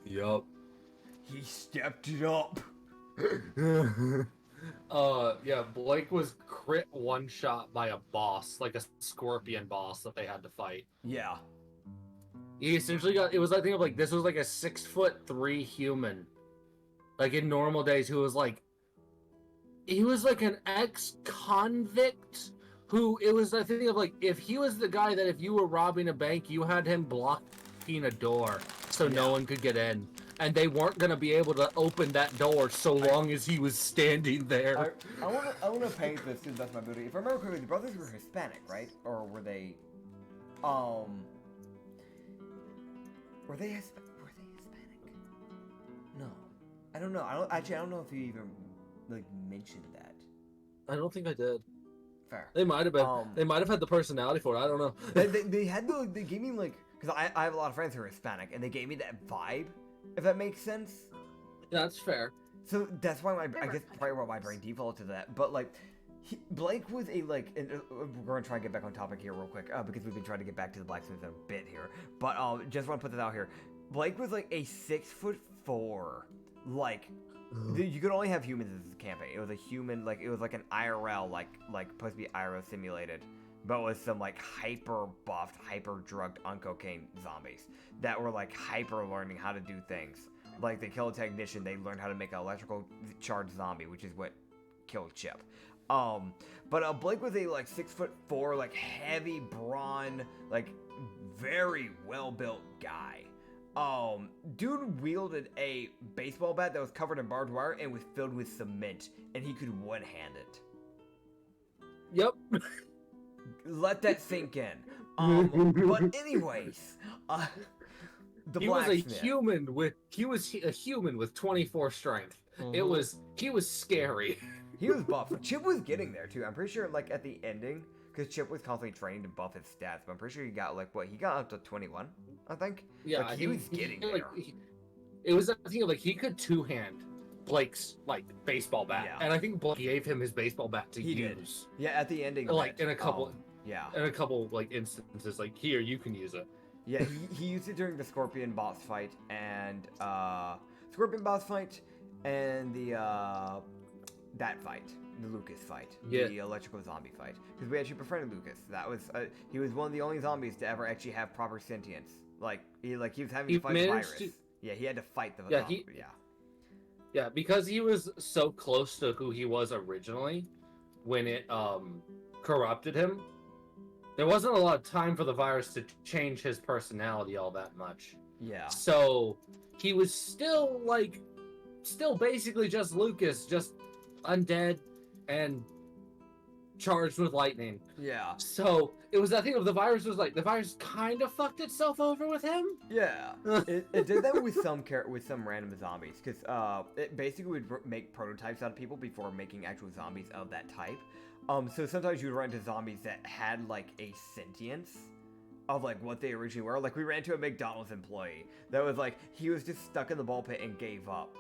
Yup.
He stepped it up.
Blake was crit one-shot by a boss, a scorpion boss that they had to fight.
Yeah.
He essentially got, this was a 6'3" human. In normal days, who was he was an ex-convict who, it was a thing of if he was the guy that if you were robbing a bank, you had him blocking a door so no one could get in. And they weren't gonna be able to open that door so long as he was standing there.
I wanna paint this to the best of my ability. If I remember correctly, the brothers were Hispanic, right? Or were they, were they Hispanic? No, I don't know. I don't know if you even mentioned that.
I don't think I did.
Fair.
They might have been. They might have had the personality for it. I don't know.
they gave me because I have a lot of friends who are Hispanic, and they gave me that vibe. If that makes sense.
Yeah, that's fair.
So that's why I guess probably why my brain defaulted to that. But Blake was a we're gonna try and get back on topic here real quick because we've been trying to get back to the blacksmith in a bit here. But just want to put that out here. Blake was a 6'4", You could only have humans as a campaign. It was a human, like, it was like an IRL, like supposed to be IRL simulated, but with some, like, hyper buffed, hyper drugged on cocaine zombies that were, like, hyper learning how to do things. Like, they kill a technician, they learned how to make an electrical charged zombie, which is what killed Chip. But Blake was a, like, 6'4", like, heavy brawn, like, very well-built guy. Dude wielded a baseball bat that was covered in barbed wire and was filled with cement, and he could one-hand it.
Yep.
Let that sink in. But anyways,
he was a human with 24 strength. He was scary.
He was buff. Chip was getting there too. I'm pretty sure, like, at the ending, because Chip was constantly training to buff his stats, but I'm pretty sure he got, like, he got up to 21, I think.
Yeah,
like, he was getting there.
Like, it was, I think, like, he could two-hand Blake's, like, baseball bat, and I think Blake gave him his baseball bat to use.
Yeah, at the ending.
Like, in a couple,
in
like, instances, like, here, you can use it.
Yeah, he used it during the Scorpion boss fight, and, the, that fight, the Lucas fight, the electrical zombie fight, because we actually befriended Lucas. That was he was one of the only zombies to ever actually have proper sentience. Like he was having to fight the virus. Yeah, he had to fight the zombie.
Yeah, because he was so close to who he was originally when it corrupted him. There wasn't a lot of time for the virus to change his personality all that much.
Yeah.
So he was still basically just Lucas, just undead and charged with lightning.
Yeah.
So it was that thing of the virus kind of fucked itself over with him.
Yeah. it did that with some random zombies, because it basically would make prototypes out of people before making actual zombies of that type. So sometimes you would run into zombies that had, like, a sentience of, like, what they originally were. Like, we ran into a McDonald's employee that was like, he was just stuck in the ball pit and gave up.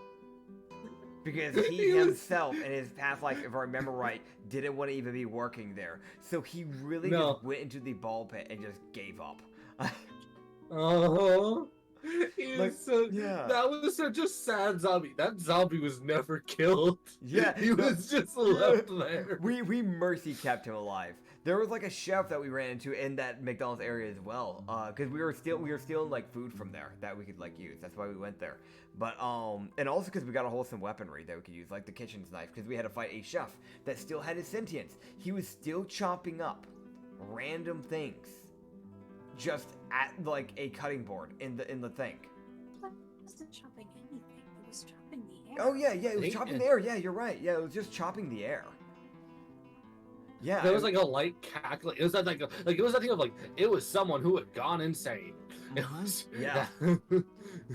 Because he himself, in his past life, if I remember right, didn't want to even be working there. So he really just went into the ball pit and just gave up.
Uh-huh. That was such a sad zombie. That zombie was never killed.
Yeah.
He was just left there.
We mercy kept him alive. There was, like, a chef that we ran into in that McDonald's area as well. Because we were stealing, like, food from there that we could, like, use. That's why we went there. But, and also because we got a wholesome weaponry that we could use, like the kitchen's knife, because we had to fight a chef that still had his sentience. He was still chopping up random things just at, like, a cutting board in the thing.
It wasn't chopping anything. It was chopping the air.
Oh, yeah, it was chopping the air. Yeah, you're right. Yeah, it was just chopping the air. Yeah,
there was, like, a light cackling. It was that, like it was that thing of, like, it was someone who had gone insane. It was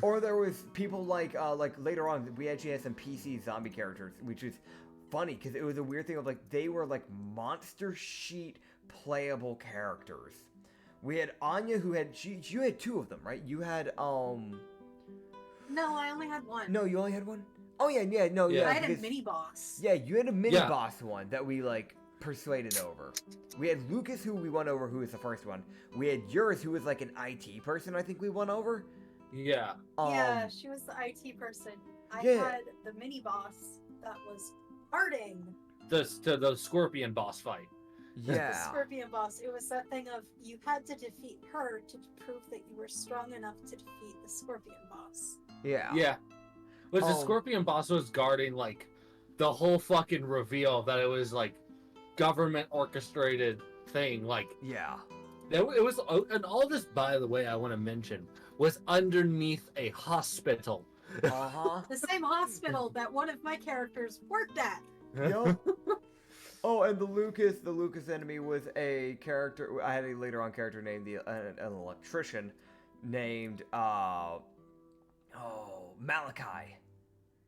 Or there was people like later on we actually had some PC zombie characters, which was funny because it was a weird thing of, like, they were like monster sheet playable characters. We had Anya, who had you had two of them, right? You had
No, I only had one.
No, you only had one? Oh yeah.
I had a mini boss.
Yeah, you had a mini boss one that we, like, persuaded over. We had Lucas, who we won over, who was the first one. We had yours, who was like an IT person, I think we won over.
Yeah.
Yeah, she was the IT person. I had the mini boss that was farting.
The scorpion boss fight.
Yeah.
The scorpion boss. It was that thing of you had to defeat her to prove that you were strong enough to defeat the scorpion boss.
Yeah.
Yeah. Was the scorpion boss was guarding, like, the whole fucking reveal that it was, like, government orchestrated thing, like, it was, and all this, by the way, I want to mention, was underneath a hospital.
The same hospital that one of my characters worked at.
Yep. Oh, and the Lucas enemy was a character. I had a later on character named an electrician named Malachi.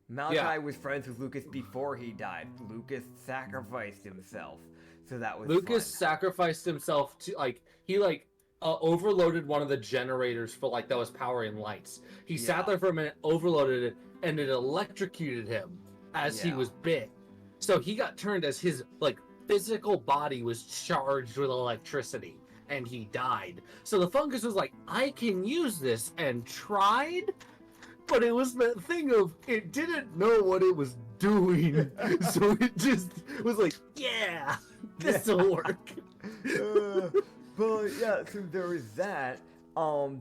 Malachi was friends with Lucas before he died. Lucas sacrificed himself, so that was
Lucas
fun.
sacrificed himself to, like, he, like, overloaded one of the generators for, like, that was powering lights. He sat there for a minute, overloaded it, and it electrocuted him as he was bit. So he got turned as his, like, physical body was charged with electricity, and he died. So the fungus was like, I can use this, and tried, But it was that thing of it didn't know what it was doing, so it just was like, yeah, this'll work.
But yeah, so there was that.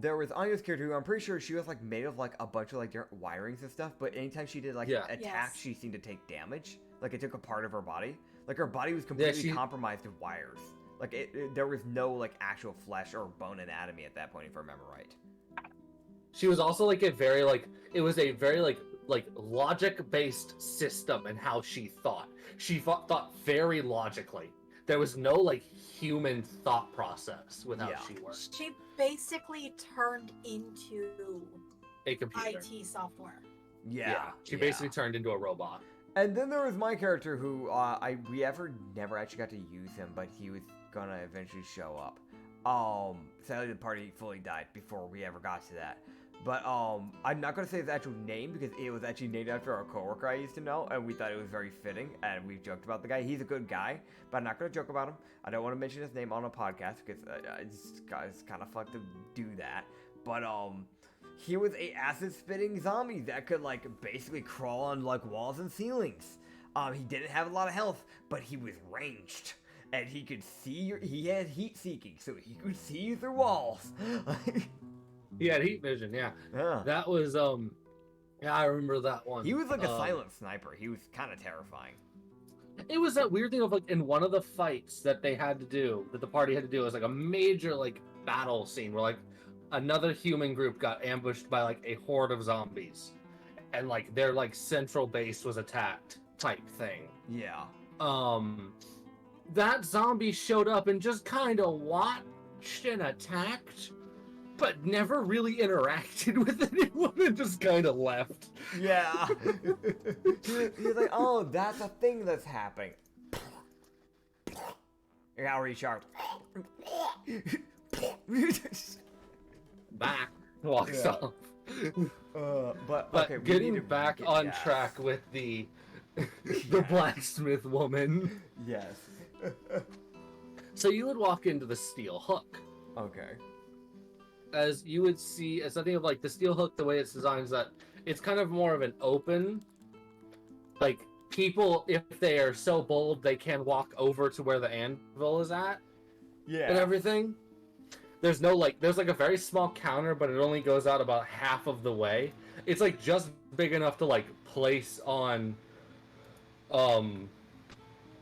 There was Anya's character who I'm pretty sure she was like made of like a bunch of like different wirings and stuff. But anytime she did like attack,
Yes.
she seemed to take damage. Like it took a part of her body. Like her body was completely compromised with wires. Like there was no like actual flesh or bone anatomy at that point, if I remember right.
She was also like a very like it was a very like logic based system in how she thought. She thought very logically. There was no like human thought process with how she worked.
She basically turned into
A computer.
IT software.
Yeah.
She basically turned into a robot.
And then there was my character who we never actually got to use him, but he was gonna eventually show up. Sadly the party fully died before we ever got to that. But I'm not gonna say his actual name because it was actually named after a coworker I used to know, and we thought it was very fitting, and we've joked about the guy. He's a good guy, but I'm not gonna joke about him. I don't want to mention his name on a podcast because it's kind of fucked to do that. But he was a acid spitting zombie that could like basically crawl on like walls and ceilings. He didn't have a lot of health, but he was ranged. And he could see he had heat seeking, so he could see you through walls.
He had heat vision, yeah. That was yeah, I remember that one.
He was like a silent sniper. He was kind of terrifying.
It was that weird thing of like in one of the fights that they had to do, that the party had to do, was like a major like battle scene where like another human group got ambushed by like a horde of zombies, and like their like central base was attacked type thing.
Yeah.
That zombie showed up and just kind of watched and attacked, but never really interacted with anyone and just kind of left.
Yeah. He's like, oh, that's a thing that's happening. You gotta recharge.
Back walks off.
But okay,
getting back on track with the blacksmith woman.
Yes.
So you would walk into the steel hook.
Okay.
As you would see, as I think of like the steel hook, the way it's designed is that it's kind of more of an open, like people, if they are so bold, they can walk over to where the anvil is at.
Yeah.
And everything. There's no like, there's like a very small counter, but it only goes out about half of the way. It's like just big enough to like place on,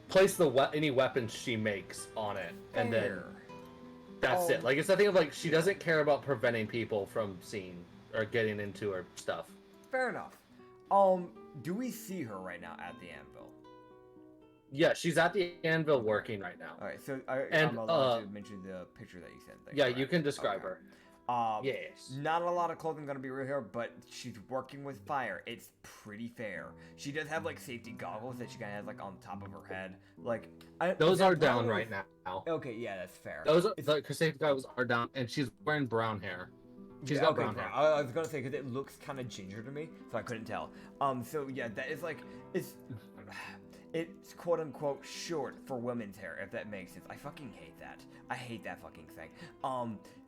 place any weapons she makes on it, and then that's it. Like it's the thing of like she doesn't care about preventing people from seeing or getting into her stuff.
Fair enough. Do we see her right now at the anvil?
Yeah, she's at the anvil working right now.
All right, so I'm allowed to mention the picture that you sent.
Yeah, correct? You can describe her. Yes.
Not a lot of clothing gonna be real here, but she's working with fire. It's pretty fair. She does have like safety goggles that she kind of has like on top of her head. Like
those are down right now.
Okay, yeah, that's fair.
Those the safety goggles are down, and she's wearing brown hair. She's got brown hair.
I was gonna say because it looks kind of ginger to me, so I couldn't tell. So yeah, that is like it's quote unquote short for women's hair, if that makes sense. I fucking hate that. I hate that fucking thing.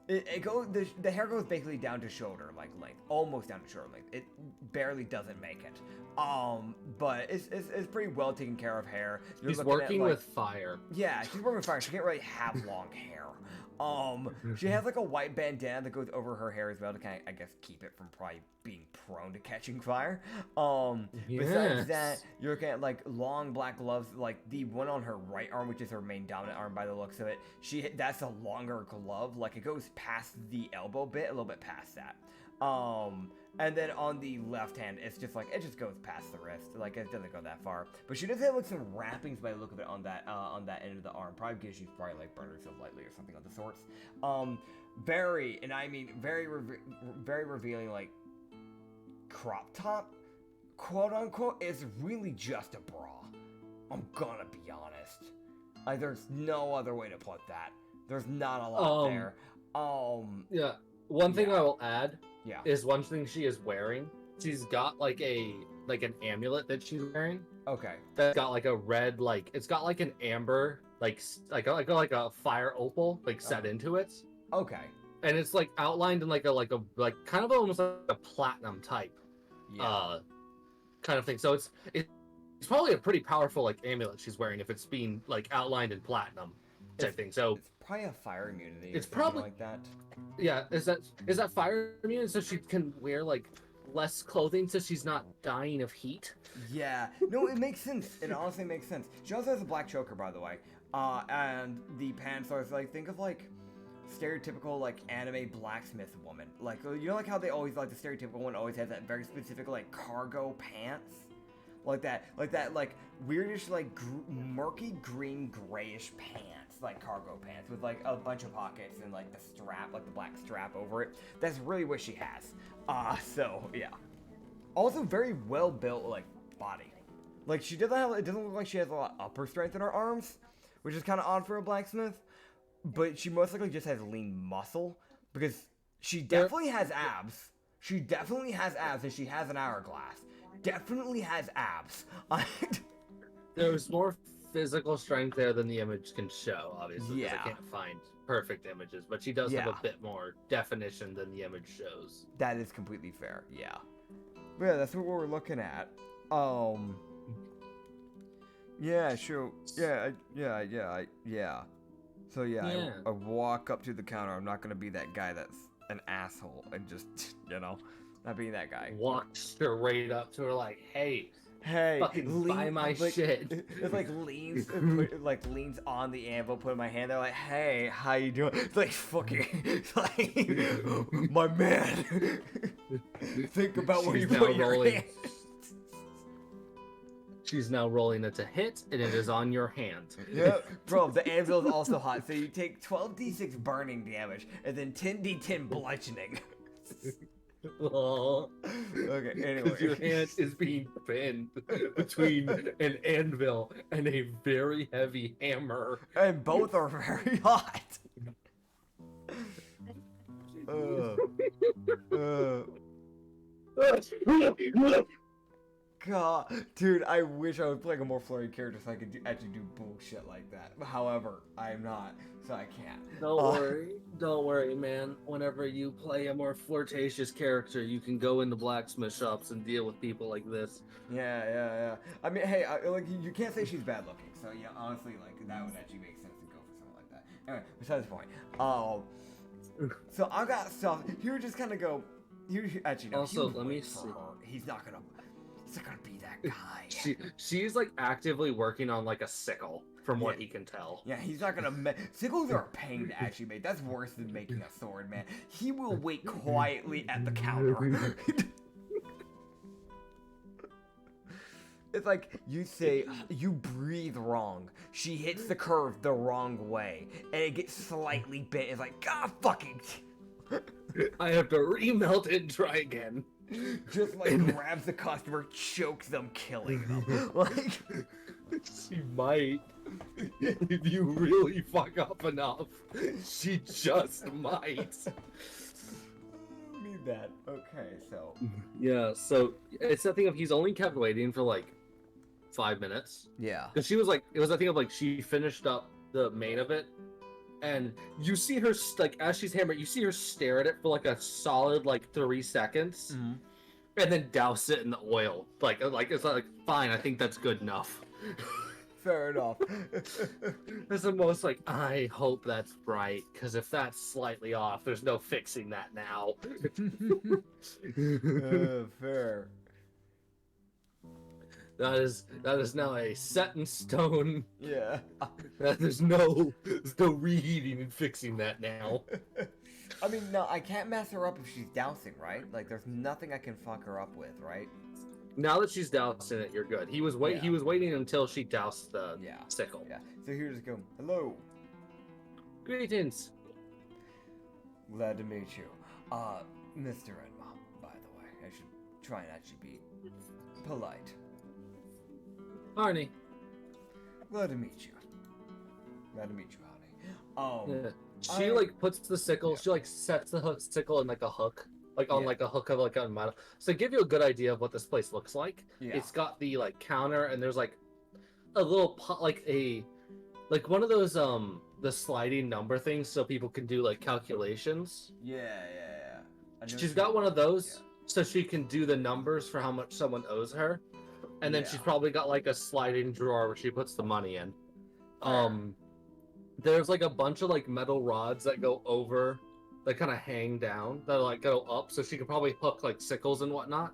The hair goes basically down to shoulder like length, almost down to shoulder length. It barely doesn't make it. But it's pretty well taken care of hair.
She's working with fire.
Yeah, she's working with fire. She can't really have long hair. She has like a white bandana that goes over her hair as well to kind of, I guess, keep it from probably being prone to catching fire. Besides that, you're looking at like long black gloves, like the one on her right arm, which is her main dominant arm by the looks of it. That's a longer glove, like it goes past the elbow bit, a little bit past that. And then on the left hand, it's just like, it just goes past the wrist. Like, it doesn't go that far. But she does have, like, some wrappings by the look of it on that end of the arm. Probably because she's probably, like, burned herself lightly or something of the sorts. Very, and I mean very revealing, like, crop top, quote unquote, is really just a bra. I'm gonna be honest. Like, there's no other way to put that. There's not a lot there.
Yeah. One thing I will add
Yeah.
is one thing she is wearing. She's got like an amulet that she's wearing.
Okay.
That's got like a red, like it's got like an amber, like a fire opal like set into it.
Okay.
And it's like outlined in like kind of almost like a platinum type.
Yeah.
Kind of thing. So it's probably a pretty powerful like amulet she's wearing if it's being like outlined in platinum type thing. So
it's probably a fire immunity.
It's
or something
probably
like that.
Yeah, is that fire immune so she can wear like less clothing so she's not dying of heat?
Yeah. No, it makes sense. It honestly makes sense. She also has a black choker, by the way. And the pants are like, think of like stereotypical like anime blacksmith woman. Like, you know, like how they always like the stereotypical one always has that very specific like cargo pants, like that like weirdish like murky green grayish pants, like cargo pants with like a bunch of pockets and like the strap, like the black strap over it. That's really what she has. So yeah. Also very well built like body. Like she doesn't have, it doesn't look like she has a lot of upper strength in her arms, which is kind of odd for a blacksmith. But she most likely just has lean muscle because she definitely has abs. She definitely has abs, and she has an hourglass. Definitely has abs.
There's more physical strength there than the image can show, obviously, because
Yeah.
I can't find perfect images. But she does have
Yeah.
a bit more definition than the image shows.
That is completely fair. Yeah. But yeah, that's what we're looking at. Yeah, sure. Yeah. So yeah. I walk up to the counter. I'm not gonna be that guy that's an asshole and just, you know, not being that guy.
Walk straight up to her like, hey,
Fucking
buy my shit.
It's like leans, leans on the anvil, put my hand there, like, hey, how you doing? It's like fucking, it's like, my man. Think about where you
She's
put
now
your
rolling.
hand.
She's now rolling it to hit, and it is on your hand.
Yep, bro. The anvil is also hot, so you take 12d6 burning damage and then 10d10 bludgeoning.
Oh,
Okay, anyway.
because your hand is being pinned between an anvil and a very heavy hammer.
And both are very hot. God, dude, I wish I was playing a more flirty character so I could actually do bullshit like that. However, I'm not, so I can't.
Don't worry, man. Whenever you play a more flirtatious character, you can go into blacksmith shops and deal with people like this.
Yeah. I mean, hey, like you can't say she's bad looking, so yeah, honestly, like that would actually make sense to go for something like that. Anyway, besides the point. So I got stuff. He would just kind of go. Actually, no.
Also, let me see.
He's not gonna be that guy.
She's like actively working on like a sickle, from what he can tell.
Yeah, he's not gonna. Sickles are a pain to actually make. That's worse than making a sword, man. He will wait quietly at the counter. It's like you say, you breathe wrong. She hits the curve the wrong way, and it gets slightly bent. It's like, God fucking.
I have to remelt it and try again.
Just like grabs the customer, chokes them, killing them. Like,
she might. If you really fuck up enough, she just might.
Need that. Okay, so.
Yeah, so it's that thing of he's only kept waiting for like 5 minutes.
Yeah.
Because she was like, it was a thing of like she finished up the main of it, and you see her like as she's hammering, you see her stare at it for like a solid like 3 seconds, and then douse it in the oil. Like it's like fine, I think that's good enough.
Fair enough.
It's the most like, I hope that's right, because if that's slightly off, there's no fixing that now.
Fair.
That is now a set in stone.
Yeah.
There's no reheating and fixing that now.
I mean, no, I can't mess her up if she's dousing, right? Like, there's nothing I can fuck her up with, right?
Now that she's doused in it, you're good. He was waiting until she doused the sickle.
Yeah. So here just go. Hello.
Greetings.
Glad to meet you. Mr. Enma, by the way. I should try and actually be polite.
Arnie.
Glad to meet you. Glad to meet you, honey.
Yeah. She like puts the sickle. She like sets the sickle in like a hook, like on like a hook of like a metal. So to give you a good idea of what this place looks like, it's got the like counter, and there's like a little pot, like one of those the sliding number things, so people can do like calculations.
Yeah.
She's got one of those. so she can do the numbers for how much someone owes her. And then she's probably got like a sliding drawer where she puts the money in. There's like a bunch of like metal rods that go over, that kind of hang down, that like go up, so she could probably hook like sickles and whatnot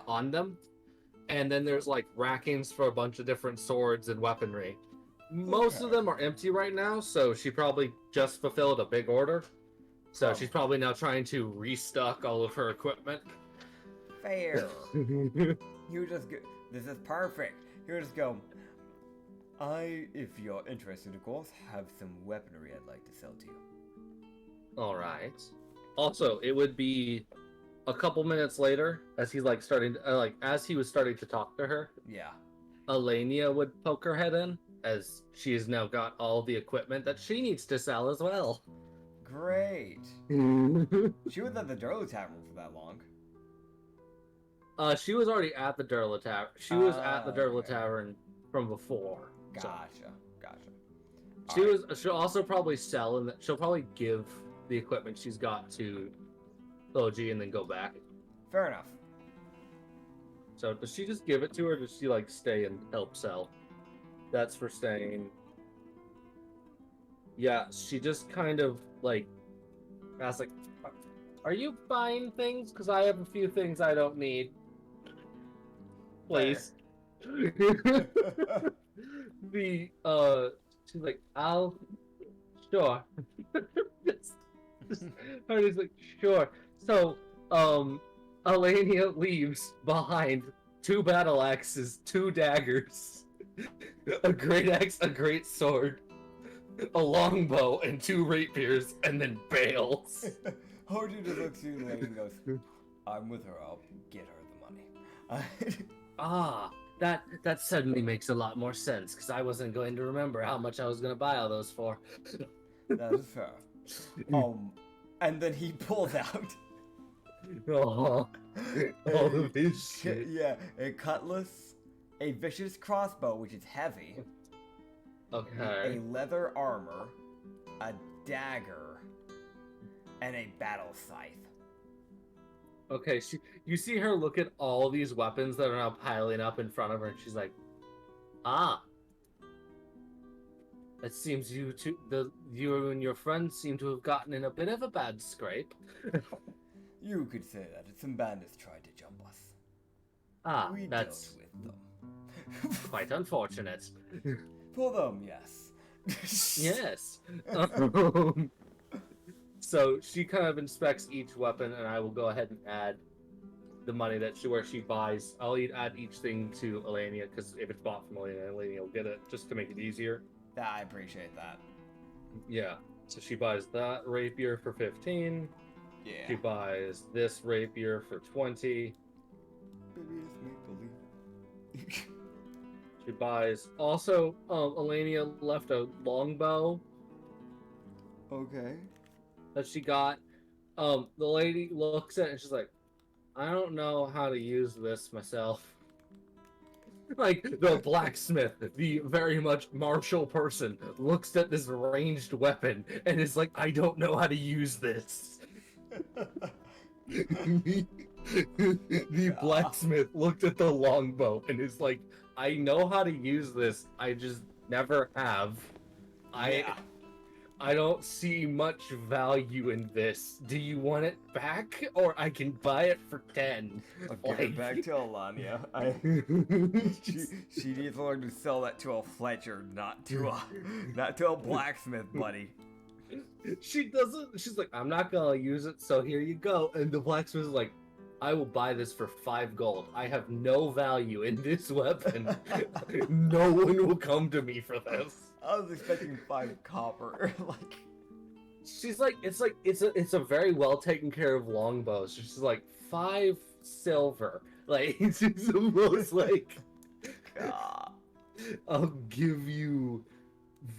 on them. And then there's like rackings for a bunch of different swords and weaponry. Most of them are empty right now, so she probably just fulfilled a big order. So she's probably now trying to restock all of her equipment.
Fair. You just go, this is perfect. You just go, if you're interested, of course, have some weaponry I'd like to sell to you.
Alright. Also, it would be a couple minutes later, as he's like starting to, as he was starting to talk to her.
Yeah.
Alania would poke her head in, as she has now got all the equipment that she needs to sell as well.
Great. She was at the Durla Tavern for that long.
She was already at the Durla Tavern. She was at the Durla Tavern from before.
Gotcha.
She'll also probably sell, and she'll probably give the equipment she's got to Hoji and then go back.
Fair enough.
So does she just give it to her, or does she like stay and help sell? That's for staying. Yeah, she just kind of like asks like, "Are you buying things? Because I have a few things I don't need. Please." She's like, sure. Hardy's like, sure. So, Alania leaves behind 2 battle axes, 2 daggers, a great axe, a great sword, a longbow, and 2 rapiers, and then bails.
Hoji just looks at you and goes, I'm with her, I'll get her the money.
That suddenly makes a lot more sense, because I wasn't going to remember how much I was going to buy all those for.
That is fair. And then he pulls out
all of his shit.
Yeah, a cutlass, a vicious crossbow, which is heavy.
Okay.
A leather armor, a dagger, and a battle scythe.
Okay, you see her look at all these weapons that are now piling up in front of her, and she's like, it seems you and your friends seem to have gotten in a bit of a bad scrape.
You could say that. Some bandits tried to jump us. We
that's
dealt with them.
Quite unfortunate.
For them, yes.
Yes. So she kind of inspects each weapon, and I will go ahead and add the money where she buys. I'll add each thing to Alania, because if it's bought from Alania will get it, just to make it easier.
I appreciate that.
Yeah. So she buys that rapier for 15.
Yeah.
She buys this rapier for 20.
Baby, it's make-believe.
She buys also. Alania left a longbow.
Okay.
That she got. The lady looks at it and she's like, I don't know how to use this myself. Like, the blacksmith, the very much martial person, looks at this ranged weapon and is like, I don't know how to use this. The blacksmith looked at the longbow and is like, I know how to use this, I just never have. I don't see much value in this. Do you want it back? Or I can buy it for 10.
I'll give it back to Alania. She needs to learn to sell that to a Fletcher, not to a blacksmith, buddy.
She doesn't. She's like, I'm not gonna use it, so here you go. And the blacksmith is like, I will buy this for 5 gold. I have no value in this weapon. No one will come to me for this.
I was expecting 5 copper.
She's like, it's a very well taken care of longbow. So she's like, 5 silver. Like, it's the most like,
God.
I'll give you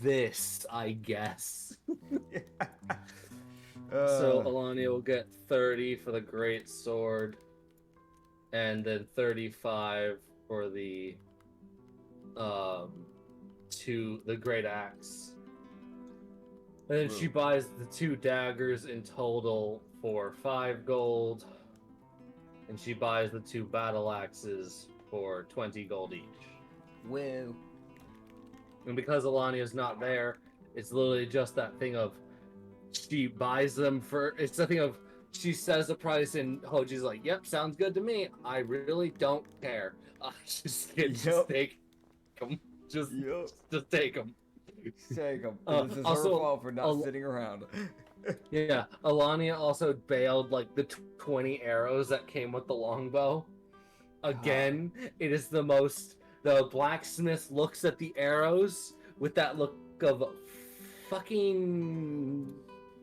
this, I guess. So Alania will get 30 for the great sword, and then 35 for the the great axe. And then she buys the 2 daggers in total for 5 gold. and she buys the 2 battle axes for 20 gold each.
Woo.
And because Alania's not there, it's literally just that thing of she buys them for. It's the thing of she says the price, and Hoji's like, "Yep, sounds good to me. I really don't care. Just take them. Just take them.
Take them. This is
also,
her fault for not sitting around.
Yeah, Alania also bailed like the 20 arrows that came with the longbow. Again, it is the most. The blacksmith looks at the arrows with that look of fucking.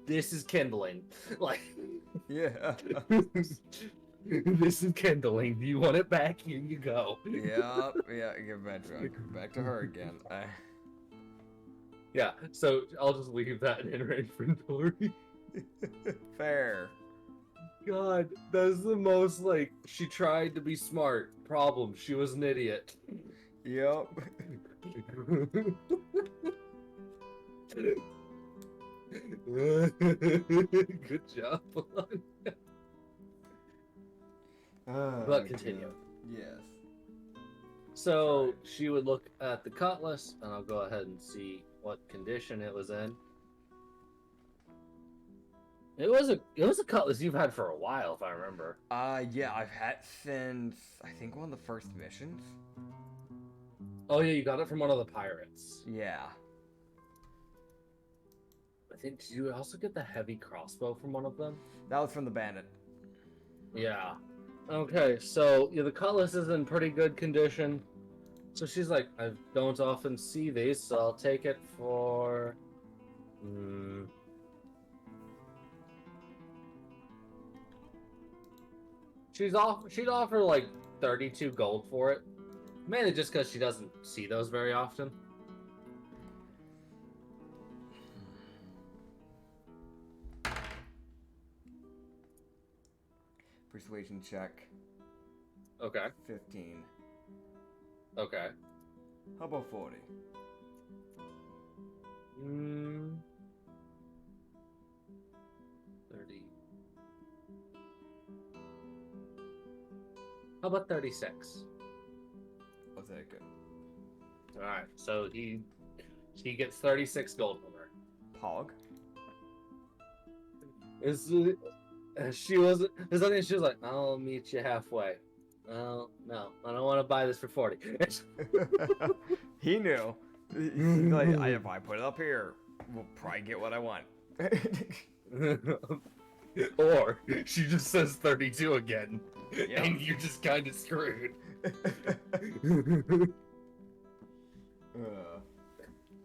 This is kindling. Like.
Yeah.
This is kindling. Do you want it back? Here you go.
Yeah. Give back to her again.
Yeah, so I'll just leave that in her inventory.
Fair.
God, that's the most, like, she tried to be smart. Problem, she was an idiot.
Yep.
Good job. But continue.
Yes.
So she would look at the cutlass, and I'll go ahead and see what condition it was in. It was a cutlass you've had for a while, if I remember.
Yeah, I've had since I think one of the first missions.
Oh yeah, you got it from one of the pirates.
Yeah.
I think, did you also get the heavy crossbow from one of them?
That was from the bandit.
Yeah. Okay, so yeah, the cutlass is in pretty good condition. So she's like, I don't often see these, so I'll take it for. She'd offer like 32 gold for it, mainly just because she doesn't see those very often.
Persuasion check.
Okay.
15.
Okay.
How about 40?
30. How about 36?
I'll take it.
Alright, so he gets 36 gold from her.
Pog.
She was like, I'll meet you halfway. Oh, no, I don't want to buy this for 40.
He knew. He's like, if I put it up here, we'll probably get what I want.
Or she just says 32 again, and you're just kind of screwed.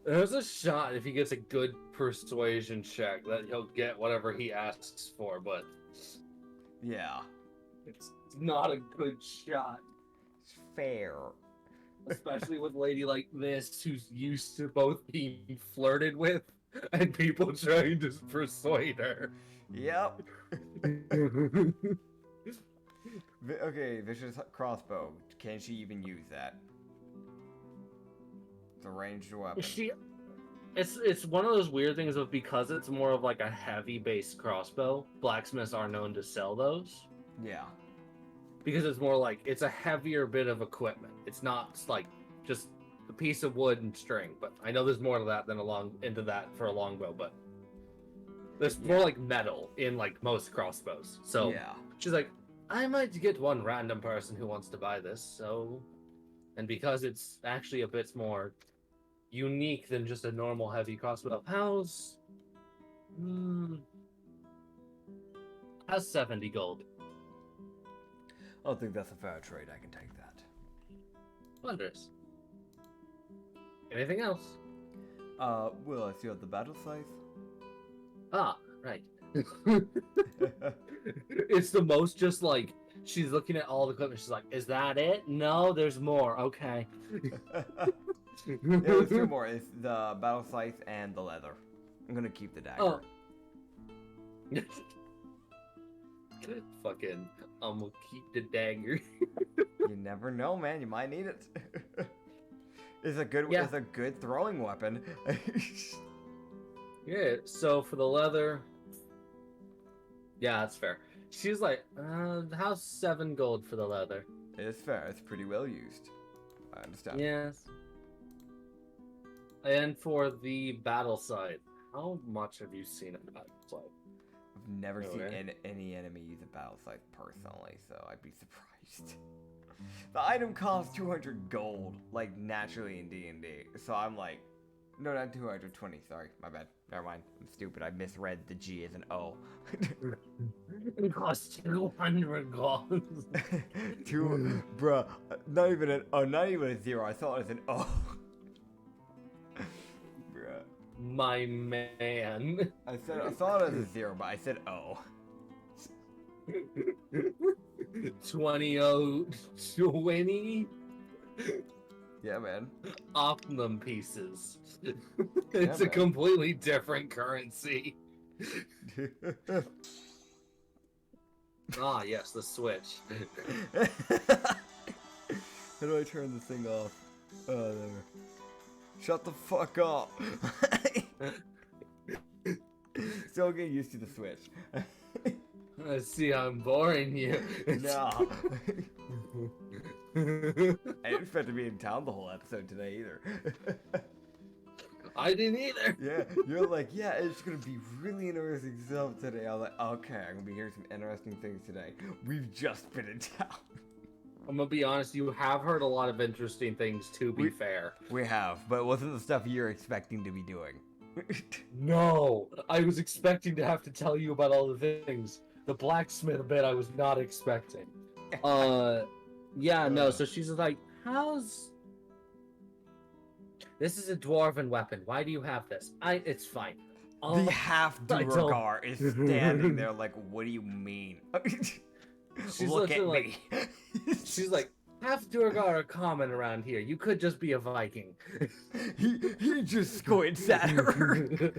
There's a shot if he gets a good persuasion check that he'll get whatever he asks for, but
yeah,
it's not a good shot.
It's fair.
Especially with a lady like this who's used to both being flirted with and people trying to persuade her.
Yep. Okay, vicious crossbow. Can she even use that? It's a ranged weapon.
It's one of those weird things of, because it's more of like a heavy based crossbow, blacksmiths are known to sell those.
Yeah.
Because it's more like, it's a heavier bit of equipment. It's not like just a piece of wood and string, but I know there's more to that than into that for a longbow, but there's more like metal in like most crossbows. So
yeah.
She's like, I might get one random person who wants to buy this, so, and because it's actually a bit more unique than just a normal heavy crossbow, how's 70 gold.
I don't think that's a fair trade. I can take that.
Wondrous. Anything else?
Will I see what the battle scythe?
Ah, right. It's the most just like, she's looking at all the equipment, she's like, is that it? No, there's more. Okay.
Yeah, there's two more. It's the battle scythe and the leather. I'm gonna keep the dagger.
Oh. Fucking, I'm gonna keep the dagger.
You never know, man. You might need it. It's a good throwing weapon.
Yeah, so for the leather, yeah, that's fair. She's like, how's 7 gold for the leather?
It's fair. It's pretty well used. I understand.
Yes. And for the battle side, how much have you seen of the battle side?
I've never seen
Okay.
any enemy use a battle scythe personally, so I'd be surprised. The item costs 200 gold, like naturally in D&D. So I'm like, no, not 220. Sorry, my bad. Never mind. I'm stupid. I misread the G as an O.
It costs 200 gold.
Bruh, not even a 0. I thought it was an O. Bruh.
My man.
I thought it was a 0, but I said O.
20.
Yeah, man.
Optimum pieces. It's a
man.
completely different currency. Ah, yes, the Switch.
How do I turn this thing off? Oh, there. Shut the fuck up. Still getting used to the Switch.
I see I'm boring you.
No. I didn't expect to be in town the whole episode today either.
I didn't either.
Yeah, you're like, yeah, it's gonna be really interesting stuff today. I was like, okay, I'm gonna be hearing some interesting things today. We've just been in town.
I'm gonna be honest, you have heard a lot of interesting things, to be fair.
We have, but it wasn't the stuff you're expecting to be doing.
No, I was expecting to have to tell you about all the things. The blacksmith bit I was not expecting. Yeah, no, so she's like, This is a dwarven weapon. Why do you have this? It's fine.
The half Duergar is standing there like, what do you mean?
She's
Look at
literally
me.
She's like, half Duergar are common around here. You could just be a Viking.
he just squints at her.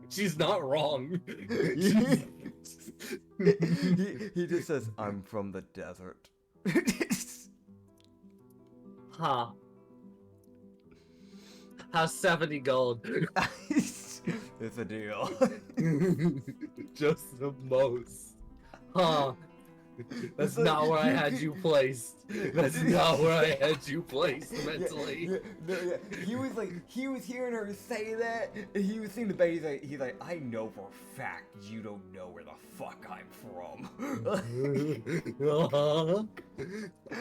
She's not wrong.
he just says, I'm from the desert.
Huh. How's 70 gold?
It's a deal.
Just the most. Huh. That's not where I had you placed. That's not where I had you placed mentally.
He was hearing her say that, and he was seeing the bait. He's like, I know for a fact you don't know where the fuck I'm from.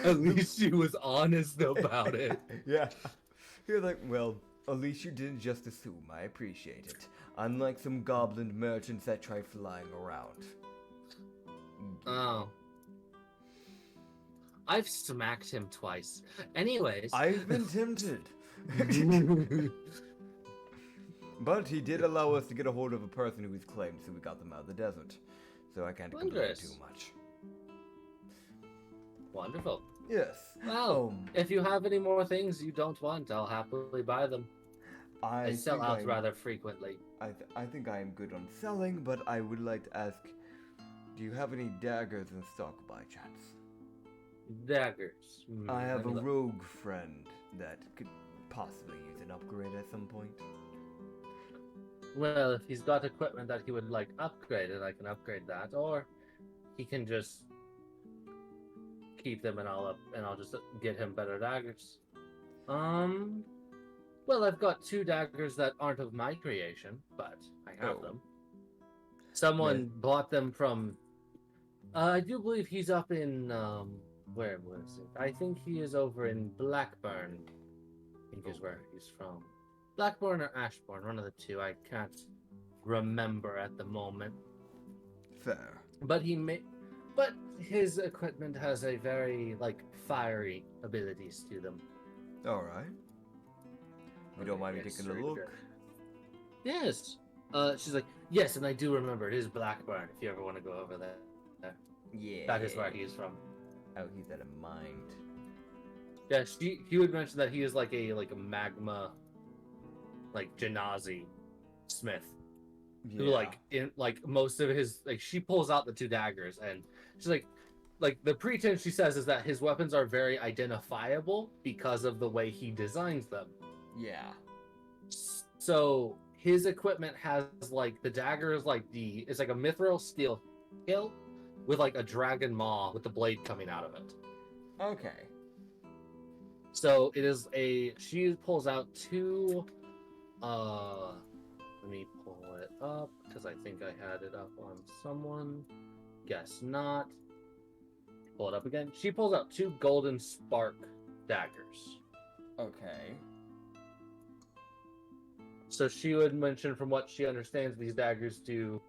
At least she was honest about it.
Yeah. He was like, well, at least you didn't just assume. I appreciate it. Unlike some goblin merchants that try flying around.
Oh. I've smacked him twice. Anyways.
I've been tempted. But he did allow us to get a hold of a person who was claimed, so we got them out of the desert. So I can't complain
Wondrous.
too much.
Wonderful.
Yes.
Well, if you have any more things you don't want, I'll happily buy them. I sell out rather frequently.
I think I am good on selling, but I would like to ask, do you have any daggers in stock by chance?
Daggers.
I have a
let me look.
rogue friend that could possibly use an upgrade at some point.
Well, if he's got equipment that he would like upgraded, I can upgrade that, or he can just keep them and I'll just get him better daggers. Well, I've got 2 daggers that aren't of my creation, but I have them. Someone bought them from. I do believe he's up in where was it? I think he is over in Blackburn. I think is where he's from. Blackburn or Ashbourne, one of the two. I can't remember at the moment.
Fair.
But his equipment has a very fiery abilities to them.
All right. You don't mind me taking a look?
Yes. She's like, yes, and I do remember it is Blackburn. If you ever want to go over there,
Yeah.
that is where he is from.
Oh, he's out of mind.
Yeah, he would mention that he is like a magma, Genasi smith.
Yeah.
Who in most of his she pulls out the 2 daggers and she's like the pretense she says is that his weapons are very identifiable because of the way he designs them.
Yeah.
So his equipment has the dagger is it's like a mithril steel hilt, with like a dragon maw with the blade coming out of it.
Okay.
So it is she pulls out two, let me pull it up, because I think I had it up on someone. Guess not. Pull it up again. She pulls out two golden spark daggers.
Okay.
So she would mention, from what she understands, these daggers do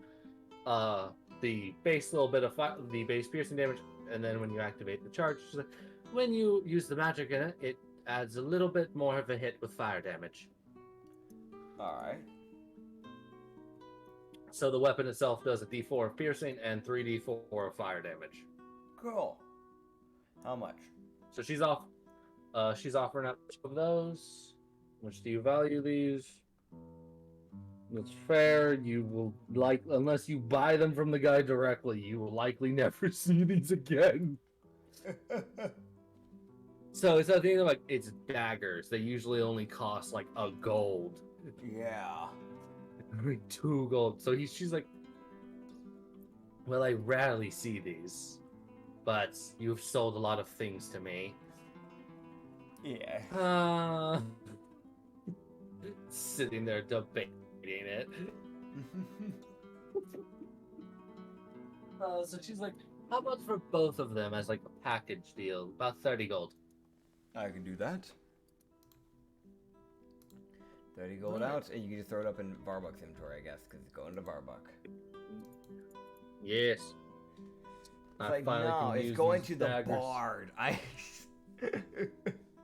the base little bit of the base piercing damage, and then when you activate the charge, when you use the magic in it, it adds a little bit more of a hit with fire damage.
Alright.
So the weapon itself does a d4 of piercing and 3d4 of fire damage.
Cool. How much?
So she's offering up two of those. How much do you value these? That's fair. You will unless you buy them from the guy directly, you will likely never see these again. So it's a thing of like, it's daggers. They usually only cost like a gold.
Yeah.
2 gold. So she's like, well, I rarely see these, but you've sold a lot of things to me.
Yeah.
Sitting there debating it. So she's like, how about for both of them as like a package deal? About 30 gold.
I can do that. 30 gold
Right.
out, and you can just throw it up in Varbuck's inventory, I guess, because it's going to Varbuck.
Yes.
It's like, no, it's going to the bard.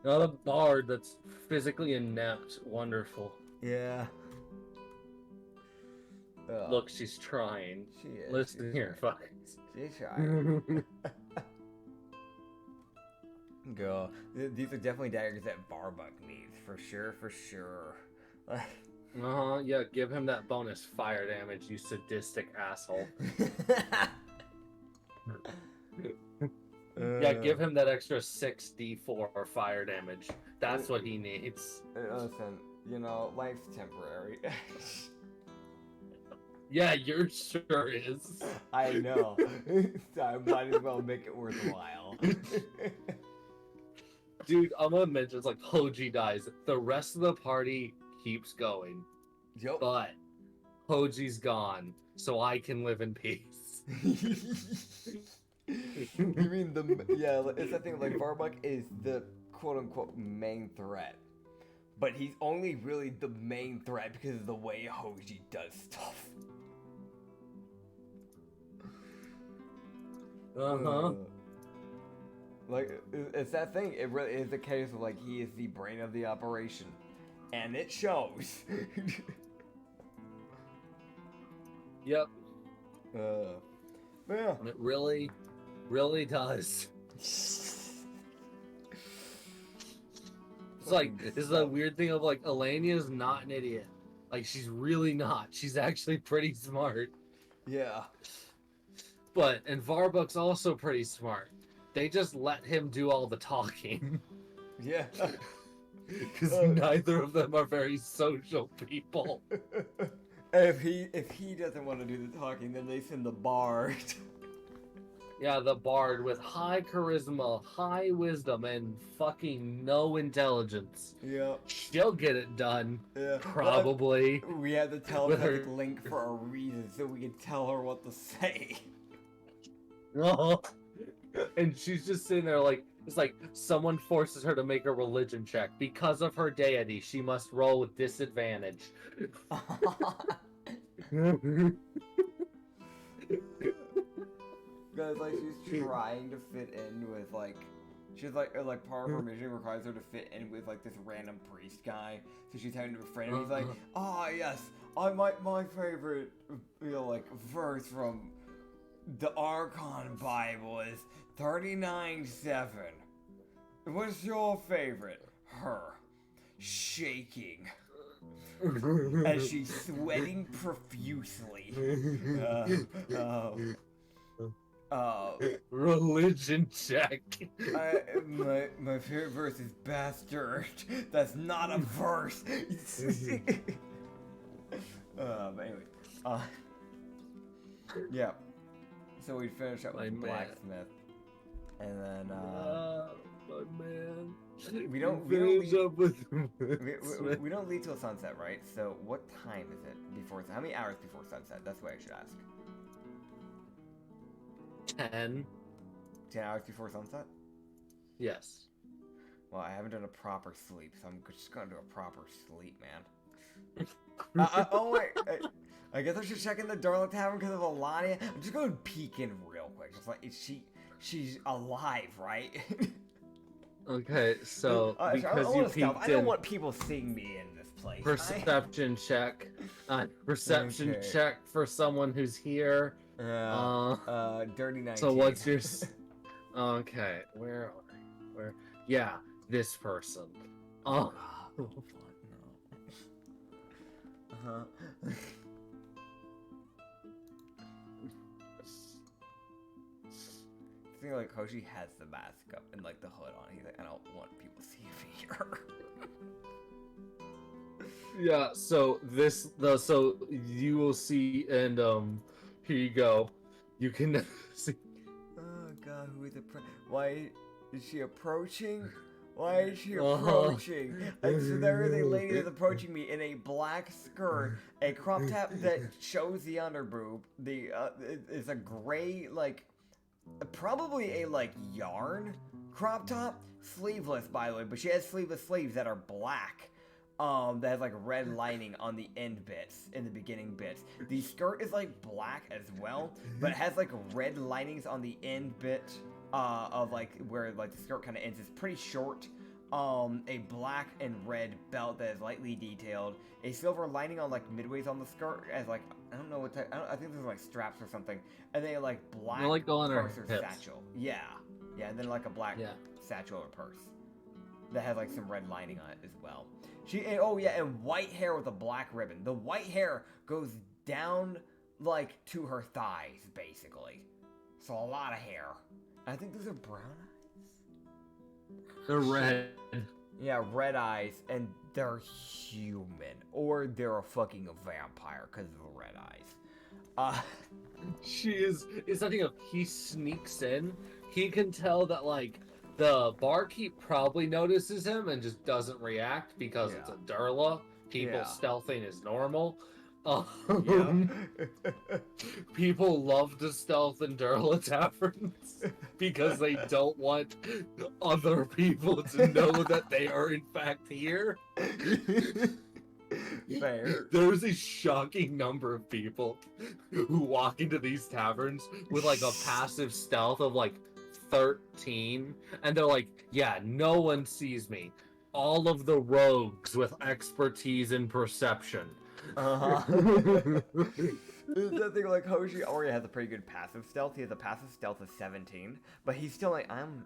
Not a bard that's physically inept. Wonderful.
Yeah.
Look, she's trying.
She is.
Listen here, fuck.
She's trying. Go. These are definitely daggers that Varbuck needs, for sure.
Yeah, give him that bonus fire damage, you sadistic asshole. Yeah, give him that extra 6d4 fire damage. That's what he needs.
Listen, life's temporary.
Yeah, yours sure is.
I know. So I might as well make it worthwhile.
Dude, I'm gonna mention, it's like Hoji dies. The rest of the party keeps going.
Yep.
But Hoji's gone, so I can live in peace.
You mean it's that thing, like, Varbuck is the quote-unquote main threat. But he's only really the main threat because of the way Hoji does stuff. Like, it's that thing. It really is the case of, like, he is the brain of the operation. And it shows.
Yep.
Yeah.
And it really, really does. It's like, this is a weird thing of like, Elenia's not an idiot. Like, she's really not. She's actually pretty smart.
Yeah.
And Varbuck's also pretty smart. They just let him do all the talking.
Yeah.
Because neither of them are very social people.
If he doesn't want to do the talking, then they send the bard.
Yeah, the bard with high charisma, high wisdom, and fucking no intelligence.
Yeah.
She'll get it done.
Yeah.
Probably.
We had the telepathic link for a reason, so we could tell her what to say.
And she's just sitting there like, it's like someone forces her to make a religion check. Because of her deity, she must roll with disadvantage.
Because, like, she's trying to fit in with, like, she's like part of her mission requires her to fit in with, like, this random priest guy. So she's having to befriend him. He's like, yes, my favorite, verse from the Archon Bible is 39:7. What's your favorite? Her. Shaking. As she's sweating profusely.
Religion check.
My favorite verse is bastard. That's not a verse. But anyway, yeah. So we finish up
My
with
man.
blacksmith, and then
My man.
we don't
Finish
leave,
up with
we don't leave till sunset, right? So what time is it before? How many hours before sunset? That's what I should ask.
10.
10 hours before sunset?
Yes.
Well, I haven't done a proper sleep, so I'm just gonna do a proper sleep, man. Oh wait, I guess I should check in the Darla Tavern because of Alania. I'm just going to peek in real quick. Just like, she's alive, right?
Okay, so
I
because
wanna
you
stealth. I
peeked
don't
in,
want people seeing me in this place.
perception check. Perception
Okay.
check for someone who's here.
Dirty 19.
So what's your? Okay, where? Yeah, this person. Oh.
Oh, fuck, no. I think like Hoji has the mask up and like the hood on. He's like, I don't want people seeing me here.
Yeah, so so you will see, and here you go. You can see.
Oh god, who is why is she approaching? Why is she approaching? And so there is a lady that's approaching me in a black skirt, a crop top that shows the underboob. The is a gray, like, probably a like yarn crop top, sleeveless by the way, but she has sleeveless sleeves that are black. That has like red lining on the end bits, in the beginning bits. The skirt is like black as well, but it has like red linings on the end bit, of like where like the skirt kind of ends. It's pretty short. A black and red belt that is lightly detailed. A silver lining on like midways on the skirt as like, I don't know what type, I think there's like straps or something. And then like black
They're, like, go on her
purse or
hips.
satchel. Yeah, and then like a black satchel or purse that has like some red lining on it as well. And white hair with a black ribbon. The white hair goes down like to her thighs, basically. So a lot of hair. I think those are brown eyes.
The red.
Yeah, red eyes, and they're human, or they're a fucking vampire because of the red eyes.
She is something of, he sneaks in. He can tell that like the barkeep probably notices him and just doesn't react because it's a Durla. People stealthing is normal. People love to stealth in Durla taverns because they don't want other people to know that they are in fact here.
Fair.
There's a shocking number of people who walk into these taverns with like a passive stealth of like 13, and they're like, yeah, no one sees me. All of the rogues with expertise in perception.
The thing like Hoji already has a pretty good passive stealth. He has a passive stealth of 17, but he's still like, I'm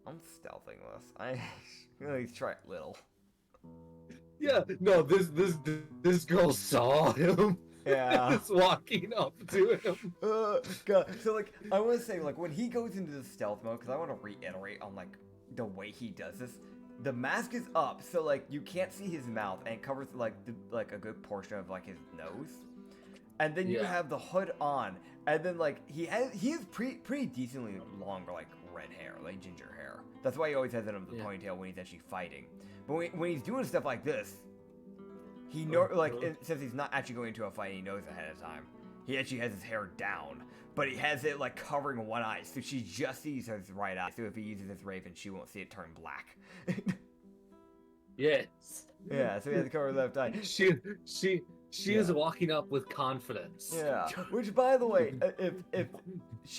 stealthing this. He's trying little.
Yeah, no, this girl saw him.
Yeah.
Just walking up to him.
God. So like, I want to say like when he goes into the stealth mode, because I want to reiterate on like the way he does this. The mask is up, so like you can't see his mouth, and it covers like a good portion of like his nose. And then you have the hood on, and then like he has pretty decently long like red hair, like ginger hair. That's why he always has it on the ponytail when he's actually fighting. But when he's doing stuff like this, he since he's not actually going into a fight, he knows ahead of time. He actually has his hair down, but he has it like covering one eye, so she just sees his right eye. So if he uses his raven, she won't see it turn black.
Yes.
Yeah, so he has to cover her left eye.
She is walking up with confidence.
Yeah. Which, by the way, if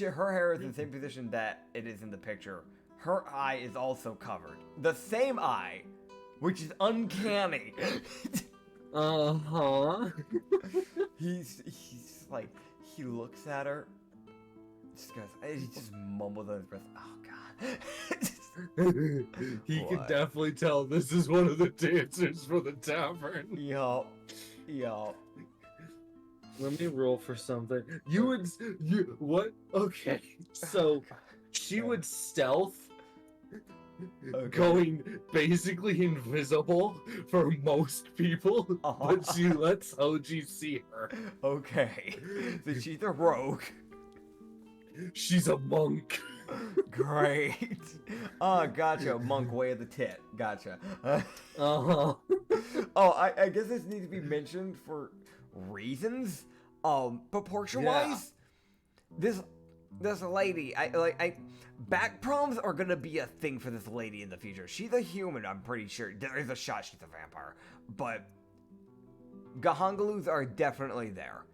her hair is in the same position that it is in the picture, her eye is also covered. The same eye, which is uncanny. He's like, he looks at her, just goes, he just mumbles under his breath, oh god.
He can definitely tell this is one of the dancers for the tavern.
Yup.
Let me roll for something. What? Okay, so she would stealth going basically invisible for most people, but she lets Hoji see her.
Okay. So she's a rogue.
She's a monk.
Great. Oh, gotcha. Monk way of the tit. Gotcha.
Uh-huh.
Oh, I guess this needs to be mentioned for reasons. Proportion-wise, this lady, back proms are gonna be a thing for this lady in the future. She's a human, I'm pretty sure. There is a shot she's a vampire, but Gahangalus are definitely there.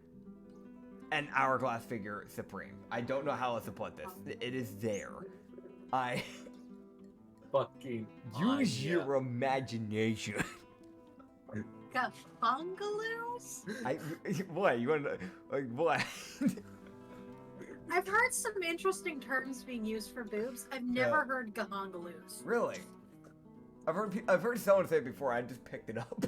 An hourglass figure supreme. I don't know how else to put this. It is there.
Fucking
Use your imagination.
Got bungalows?
What? You want to, like, what?
I've heard some interesting terms being used for boobs. I've never heard gahongaloos.
Really? I've heard someone say it before. I just picked it up.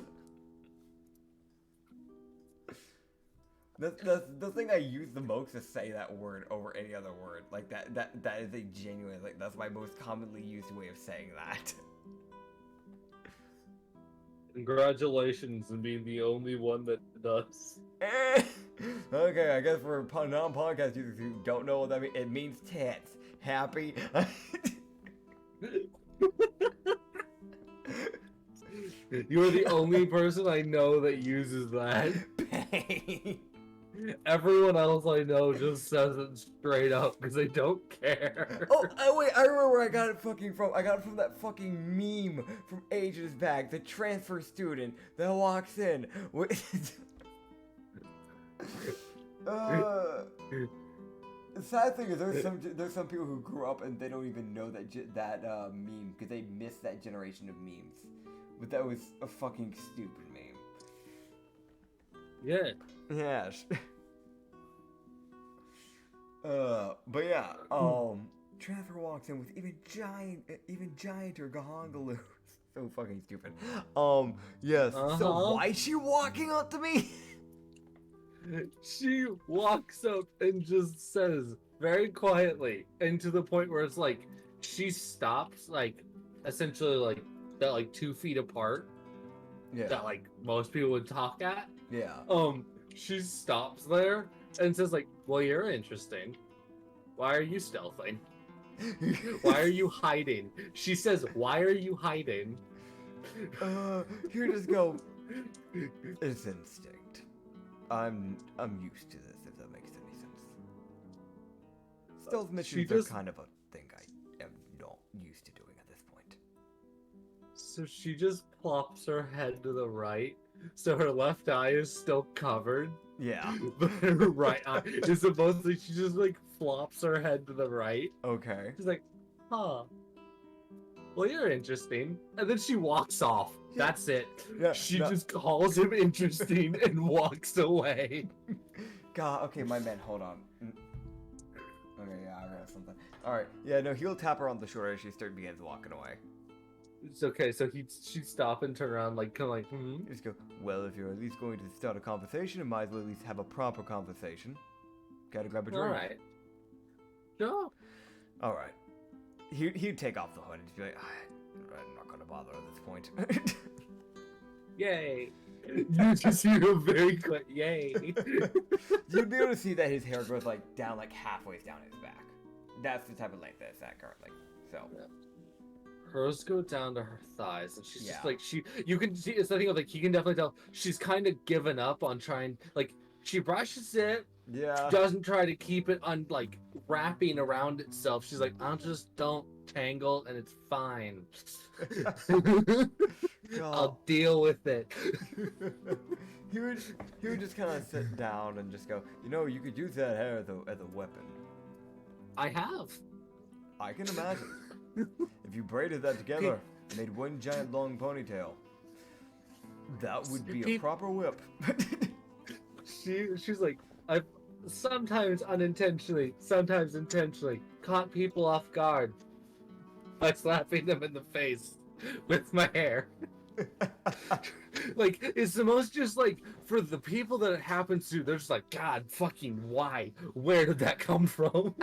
The thing I use the most to say that word over any other word. Like that is a genuine, like, that's my most commonly used way of saying that.
Congratulations on being the only one that does.
Okay, I guess for non-podcast users who don't know what that means, it means tits. Happy?
You're the only person I know that uses that.
Pain.
Everyone else I know just says it straight up because they don't care.
Oh, wait, I remember where I got it fucking from. I got it from that fucking meme from ages back. The transfer student that walks in with... The sad thing is there's some people who grew up and they don't even know that meme because they missed that generation of memes. But that was a fucking stupid meme.
Yeah.
Yes. But yeah, Transfer walks in with even gianter Gahongaloos. So fucking stupid. Yes. So why is she walking up to me?
She walks up and just says very quietly, and to the point where it's like she stops, like essentially like that, like 2 feet apart.
Yeah.
That like most people would talk at.
Yeah.
She stops there and says like, "Well, you're interesting. Why are you stealthing? Why are you hiding?" She says, "Why are you hiding?"
Here, just go. It's instinct. I'm used to this, if that makes any sense. Stealth missions are kind of a thing I am not used to doing at this point.
So she just plops her head to the right, so her left eye is still covered.
Yeah.
But her right eye is supposed to, she just like flops her head to the right.
Okay.
She's like, "Huh. Well, you're interesting." And then she walks off. Yeah. That's it. Yeah, she just calls him interesting and walks away.
God, okay, my man, hold on. Okay, yeah, I read something. Alright, yeah, no, he'll tap her on the shoulder as she begins walking away.
It's okay, so she'd stop and turn around, like, kind of like,
You just go, well, if you're at least going to start a conversation, you might as well at least have a proper conversation. Gotta grab a drink.
Alright. Sure.
Alright. He'd take off the hood and just be like, I'm not gonna bother at this point.
Yay. You just hear a very quick yay.
You'd be able to see that his hair goes like down like halfway down his back. That's the type of length that it's at currently. So
yeah. Hers go down to her thighs, and she's just like you can see it's the thing of like you can definitely tell she's kind of given up on trying, like she brushes it.
Yeah.
Doesn't try to keep it on like wrapping around itself. She's like, I'll just don't tangle and it's fine. I'll deal with it.
he would just kind of sit down and just go, you could use that hair as a weapon.
I have.
I can imagine. If you braided that together, made one giant long ponytail, that would be a proper whip.
She's like, I've sometimes unintentionally, sometimes intentionally caught people off guard by slapping them in the face with my hair. Like, it's the most just like, for the people that it happens to, they're just like, God fucking why? Where did that come from?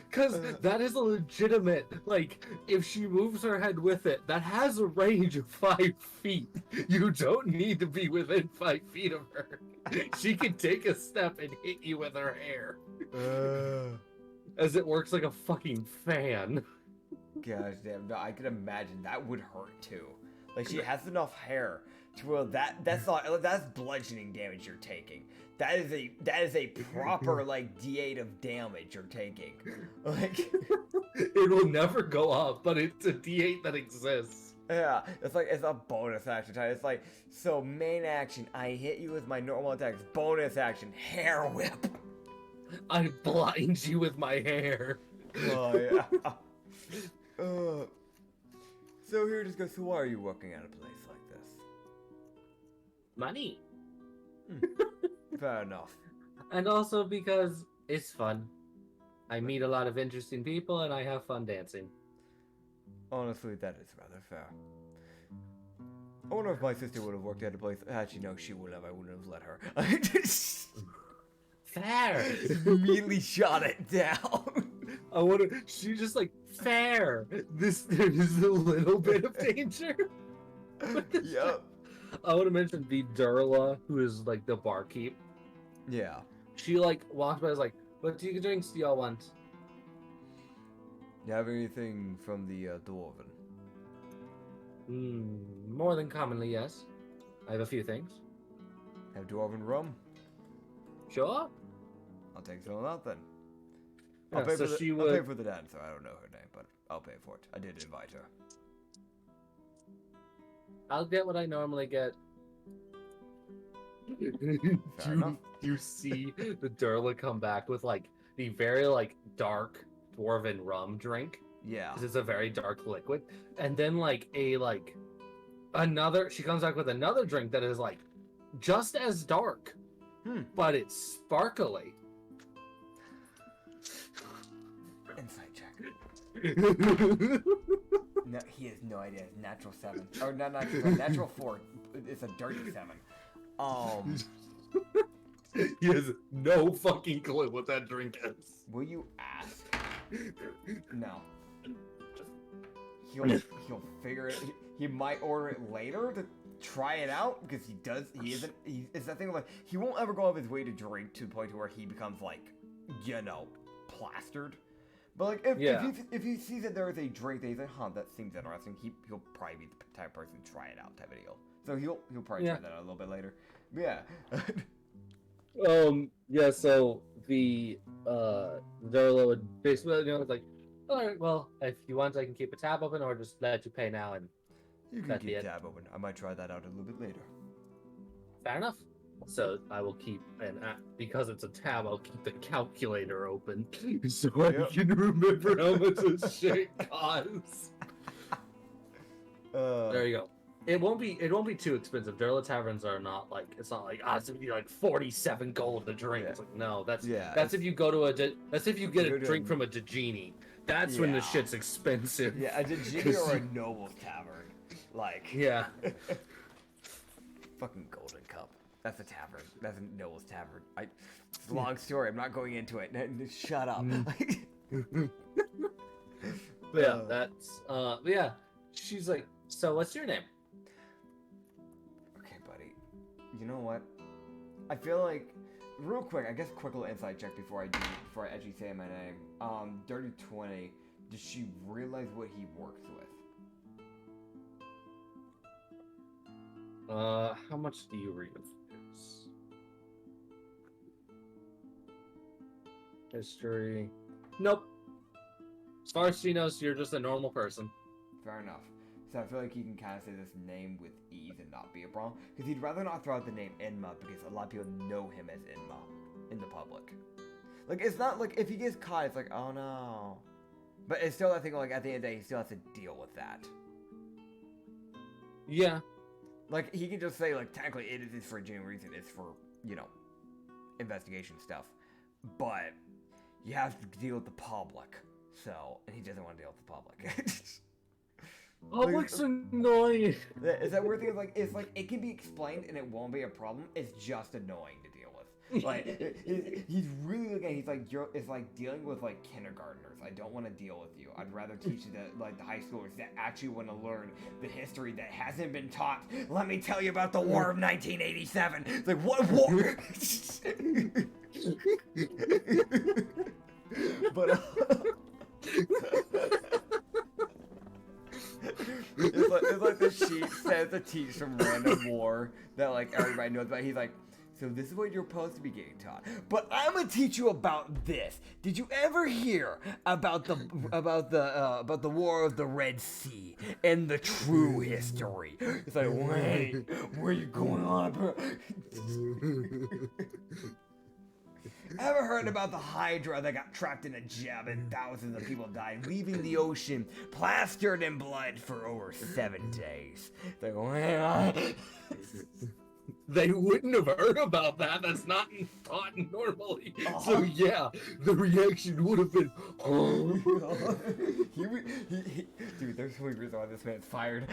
Because that is a legitimate, like, if she moves her head with it, that has a range of 5 feet. You don't need to be within 5 feet of her. She can take a step and hit you with her hair. As it works like a fucking fan.
Gosh damn, no, I can imagine that would hurt too. Like, she has enough hair to where that's bludgeoning damage you're taking. That is a proper like D8 of damage you're taking. Like,
it will never go up, but it's a D8 that exists.
yeah, it's a bonus action type. It's like, so main action, I hit you with my normal attacks. Bonus action, hair whip.
I blind you with my hair.
Oh yeah. So here just goes. So why are you working at a place like this?
Money.
Fair enough.
And also because it's fun. I meet a lot of interesting people and I have fun dancing.
Honestly, that is rather fair. I wonder if my sister would have worked at a place. Actually, no, she wouldn't have. I wouldn't have let her. I just
Fair.
immediately shot it down.
I wonder. She just like fair. There's a little bit of danger.
Yep.
I would have mentioned the Durla, who is like the barkeep.
Yeah.
She like walks by, is like, "What drinks do y'all want?"
You have anything from the dwarven?
More than commonly, yes. I have a few things.
Have dwarven rum?
Sure.
I'll take some of that then.
Yeah,
I'll pay
so
for
she
I'll
would.
pay for the dancer. I don't know her name, but I'll pay for it. I did invite her.
I'll get what I normally get.
Fair enough.
You see the Durla come back with like the very like dark dwarven rum drink,
Yeah.
because it's a very dark liquid, and then like another. She comes back with another drink that is like just as dark, but it's sparkly.
Insight check. No, he has no idea. It's natural 7. Or not natural 7, natural 4. It's a dirty 7.
He has no fucking clue what that drink is.
Will you ask? No. He'll figure it. He might order it later to try it out, because it's that thing of like, he won't ever go out of his way to drink to the point where he becomes like, plastered. But like, if he sees that there is a drink that he's like, that seems interesting, he'll probably be the type of person to try it out, type of deal. So he'll probably try that out a little bit later. But yeah.
So the Durla would basically, it's like, all right, well, if you want, I can keep a tab open, or just let you pay now, and
You can keep tab open. I might try that out a little bit later.
fair enough. So I will keep, and because it's a tab, I'll keep the calculator open so I can remember how much this shit costs. There you go. It won't be too expensive. Durla taverns are not like, it's not like, it's gonna be like 47 gold a drink. It's like, no, that's if you go to that's if you get a drink from a Dejini. That's when the shit's expensive.
Yeah, a Dejini or a Noble's Tavern. Like,
yeah.
Fucking Golden Cup. That's a tavern. That's a Noble's Tavern. It's a long story. I'm not going into it. Shut up.
But yeah, that's yeah. She's like, so what's your name?
Okay, buddy. You know what? I feel like, real quick, I guess quick little inside check before I actually say my name. Dirty 20. Does she realize what he works with?
How much do you read of this? History. Nope. As far as she knows, you're just a normal person.
Fair enough. So I feel like he can kind of say this name with ease and not be a problem. Because he'd rather not throw out the name Enma, because a lot of people know him as Enma in the public. Like, it's not like, if he gets caught, it's like, oh no. But it's still that thing, like, at the end of the day, he still has to deal with that.
Yeah.
Like, he can just say, like, technically it is for a genuine reason. It's for, investigation stuff. But you have to deal with the public. So, and he doesn't want to deal with the public.
Public's annoying.
Is that weird thing? It's like it can be explained and it won't be a problem. It's just annoying to deal with. Like he's really looking. He's like it's like dealing with like kindergartners. I don't want to deal with you. I'd rather teach you that like the high schoolers that actually want to learn the history that hasn't been taught. Let me tell you about the War of 1987. It's like what war? But it's like the sheet says to teach some random war that like everybody knows about. He's like, so this is what you're supposed to be getting taught. But I'm gonna teach you about this. Did you ever hear about the War of the Red Sea and the true history? It's like, wait, where are you going on, bro? Ever heard about the Hydra that got trapped in a gem and thousands of people died, leaving the ocean plastered in blood for over 7 days? Like, well,
they wouldn't have heard about that. That's not taught normally. So yeah, the reaction would have been,
dude, there's so many reasons why this man's fired.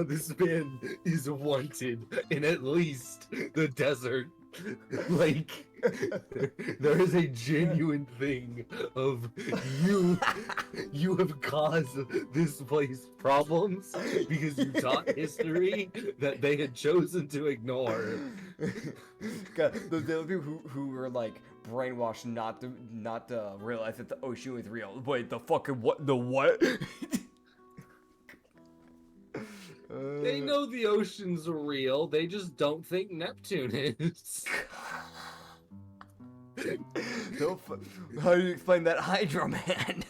This man is wanted in at least the desert. Like, there is a genuine thing of you have caused this place problems because you taught history that they had chosen to ignore.
God, those people who were like brainwashed not to realize that the ocean was real. Wait, the fucking what? The what?
They know the ocean's real, they just don't think Neptune is.
How do you explain that Hydra man?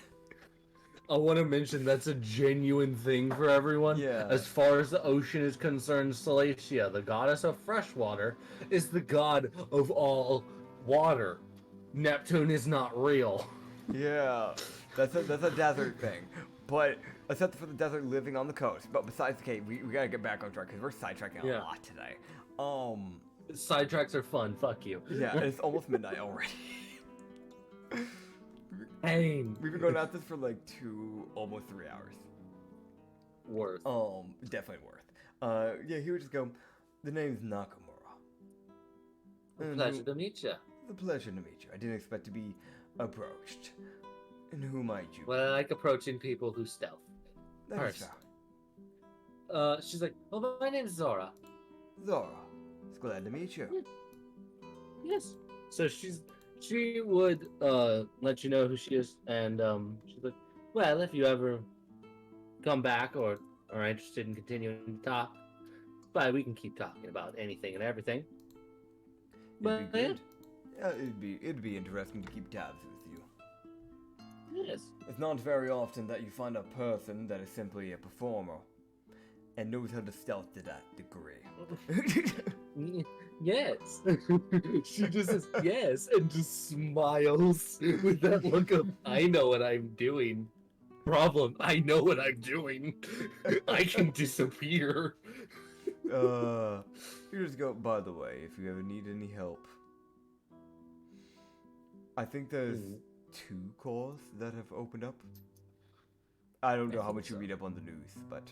I want to mention that's a genuine thing for everyone.
Yeah.
As far as the ocean is concerned, Salacia, the goddess of freshwater, is the god of all water. Neptune is not real.
Yeah, that's a desert thing. But except for the desert living on the coast. But besides, okay, we gotta get back on track because we're sidetracking a lot today.
Sidetracks are fun. Fuck you.
Yeah, it's almost midnight already.
Pain.
We've been going at this for like almost 3 hours.
Worth.
Definitely worth. Yeah, he would just go, the name's Nakamura.
Pleasure to meet you.
The pleasure to meet you. I didn't expect to be approached. And who might you be?
Well, I like approaching people who stealth.
That is
First.
so.
She's like, oh, my name's Zora.
Zora, it's glad to meet you.
Yes. So she would let you know who she is, and she's like, well, if you ever come back or are interested in continuing to talk, but we can keep talking about anything and everything.
It'd be good. Yeah, it'd be interesting to keep tabs with you.
Yes.
It's not very often that you find a person that is simply a performer and knows how to stealth to that degree.
Yes. She just says yes and just smiles with that look of, I know what I'm doing. Problem, I know what I'm doing. I can disappear.
You just go, by the way, if you ever need any help. I think there's 2 cores that have opened up. I don't know how much you read up on the news, but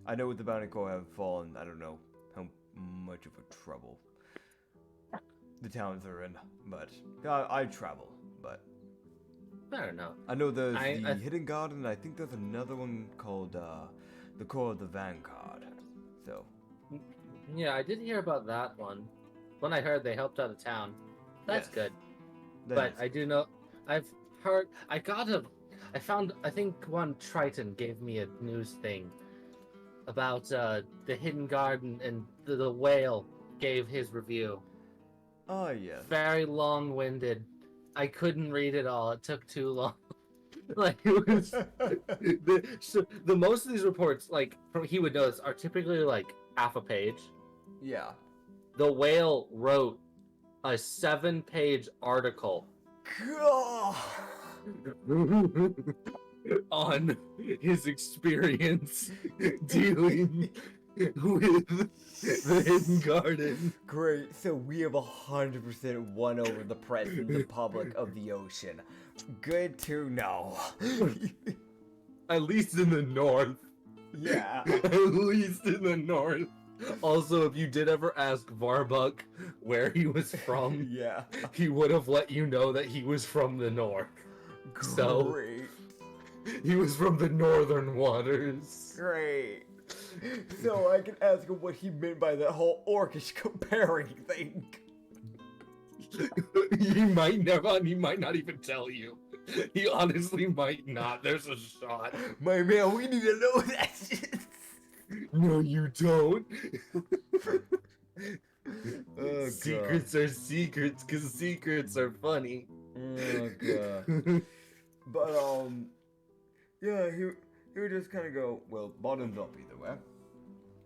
I know with the Bounty Corps have fallen. I don't know how much of a trouble the towns are in, but I travel, but
I don't know.
I know there's the Hidden Garden, and I think there's another one called the Core of the Vanguard. So
yeah, I did hear about that one. When I heard they helped out a town, that's good. But I do know, I've heard, I think one Triton gave me a news thing about the Hidden Garden, and the whale gave his review.
Oh, yes.
Very long-winded. I couldn't read it all. It took too long. Like, it was... the most of these reports, like, he would know this, are typically, like, half a page.
Yeah.
The whale wrote a 7-page article on his experience dealing with the Hidden Garden.
Great. So we have 100% won over the press and the public of the ocean. Good to know.
At least in the north.
Yeah.
At least in the north. Also, if you did ever ask Varbuck where he was from,
Yeah.
he would have let you know that he was from the north. So-
Great.
He was from the northern waters.
Great. So I can ask him what he meant by that whole orcish comparing thing.
He might not even tell you. He honestly might not. There's a shot.
My man, we need to know that shit.
No, you don't.
Oh,
Secrets are secrets, because secrets are funny.
Oh god. But yeah, he would just kind of go, well, bottoms up either way.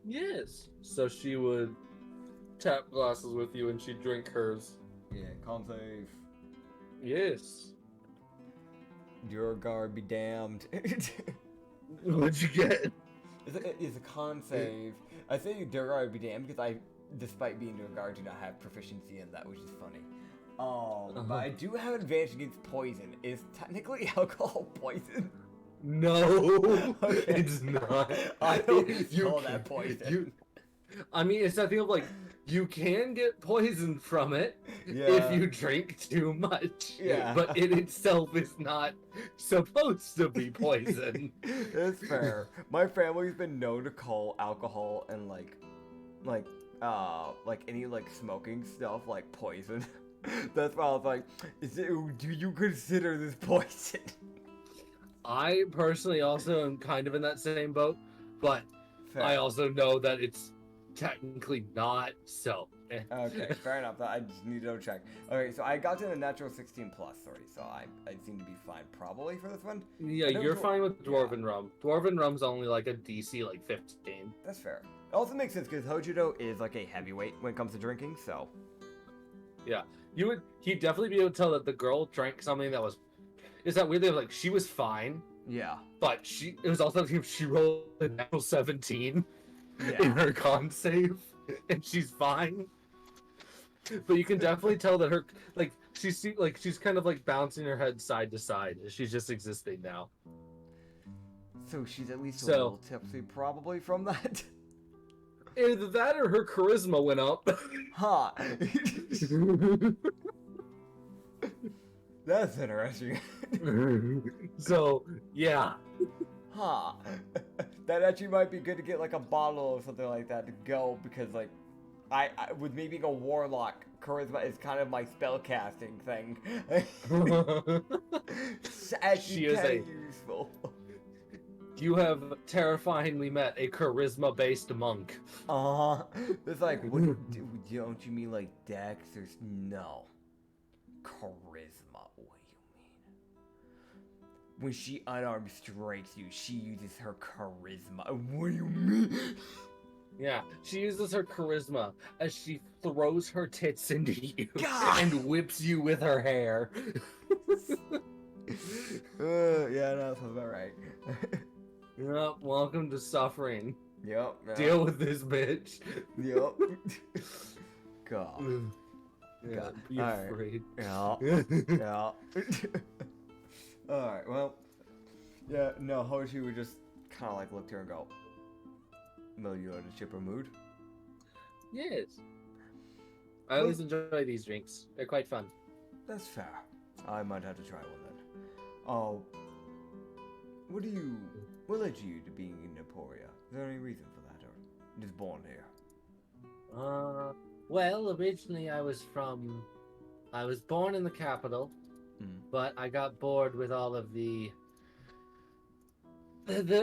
Yes. So she would tap glasses with you and she'd drink hers.
Yeah, con save.
Yes.
Your guard be damned.
What'd you get?
It's a con save. I say your guard be damned because I, despite being your guard, do not have proficiency in that, which is funny. But I do have an advantage against poison. Is technically alcohol poison?
No,
Okay.
it's not.
I always
You
call
can-
that poison.
I mean, it's that thing of like, you can get poisoned from it
Yeah.
if you drink too much.
Yeah.
But it itself is not supposed to be poison.
That's fair. My family's been known to call alcohol and like any like smoking stuff like poison. That's why I was like, do you consider this poison?
I personally also am kind of in that same boat, but
Fair.
I also know that it's technically not, so.
Okay, fair enough. I just need to check. Okay, so I got to the natural 16 plus, sorry, so I seem to be fine probably for this one.
Yeah,
I know
you're
dwar-
fine with
yeah.
Dwarven Rum. Dwarven Rum's only like a DC like 15.
That's fair. It also makes sense because Hojiro is like a heavyweight when it comes to drinking, so.
He'd definitely be able to tell that the girl drank something that was. Is that weird? Like she was fine,
Yeah.
but it was also she rolled a natural 17 in
Yeah.
her con save, and she's fine. But you can definitely tell that her she's kind of like bouncing her head side to side. She's just existing now.
So she's at least a
So-
little tipsy probably from that.
Either that or her charisma went up.
Huh. That's interesting.
So yeah.
Huh. That actually might be good to get like a bottle or something like that to go because like I with me being a warlock, charisma is kind of my spell casting thing. It's actually
She is
kind of useful.
You have terrifyingly met a charisma-based monk.
It's like, don't you mean like Dex or no? Charisma. What do you mean? When she unarmed strikes you, she uses her charisma. What do you mean?
Yeah, she uses her charisma as she throws her tits into you
God!
and whips you with her hair.
Yeah, no, that's about right.
Yep, welcome to suffering.
Yep.
Deal with this bitch.
Yep. God.
Yeah,
God.
be
Alright.
afraid.
Yeah. Yeah. Alright, well. Yeah, no, Hoji would just kind of like look to her and go, Will you in a chipper mood?
Yes. I always enjoy these drinks. They're quite fun.
That's fair. I might have to try one then. Oh. What led you to being in Emporia? Is there any reason for that, or just born here?
Well, originally I was born in the capital, but I got bored with all of the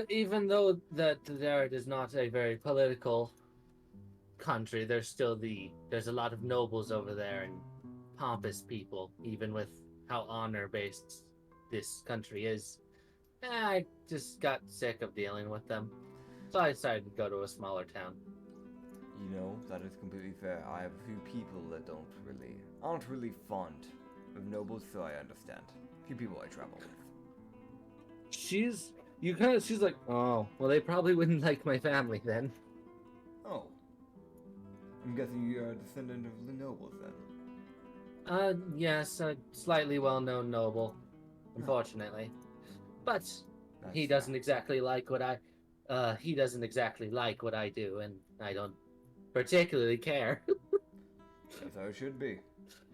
even though that there is not a very political country, there's a lot of nobles over there and pompous people, even with how honor-based this country is. I just got sick of dealing with them, so I decided to go to a smaller town.
You know, that is completely fair. I have a few people that aren't really fond of nobles, so I understand. A few people I travel with.
She's like, oh, well, they probably wouldn't like my family then.
Oh. I'm guessing you're a descendant of the nobles then.
Yes, a slightly well-known noble, unfortunately. But he
That's
doesn't exactly like what I do, and I don't particularly care.
That's how it should be.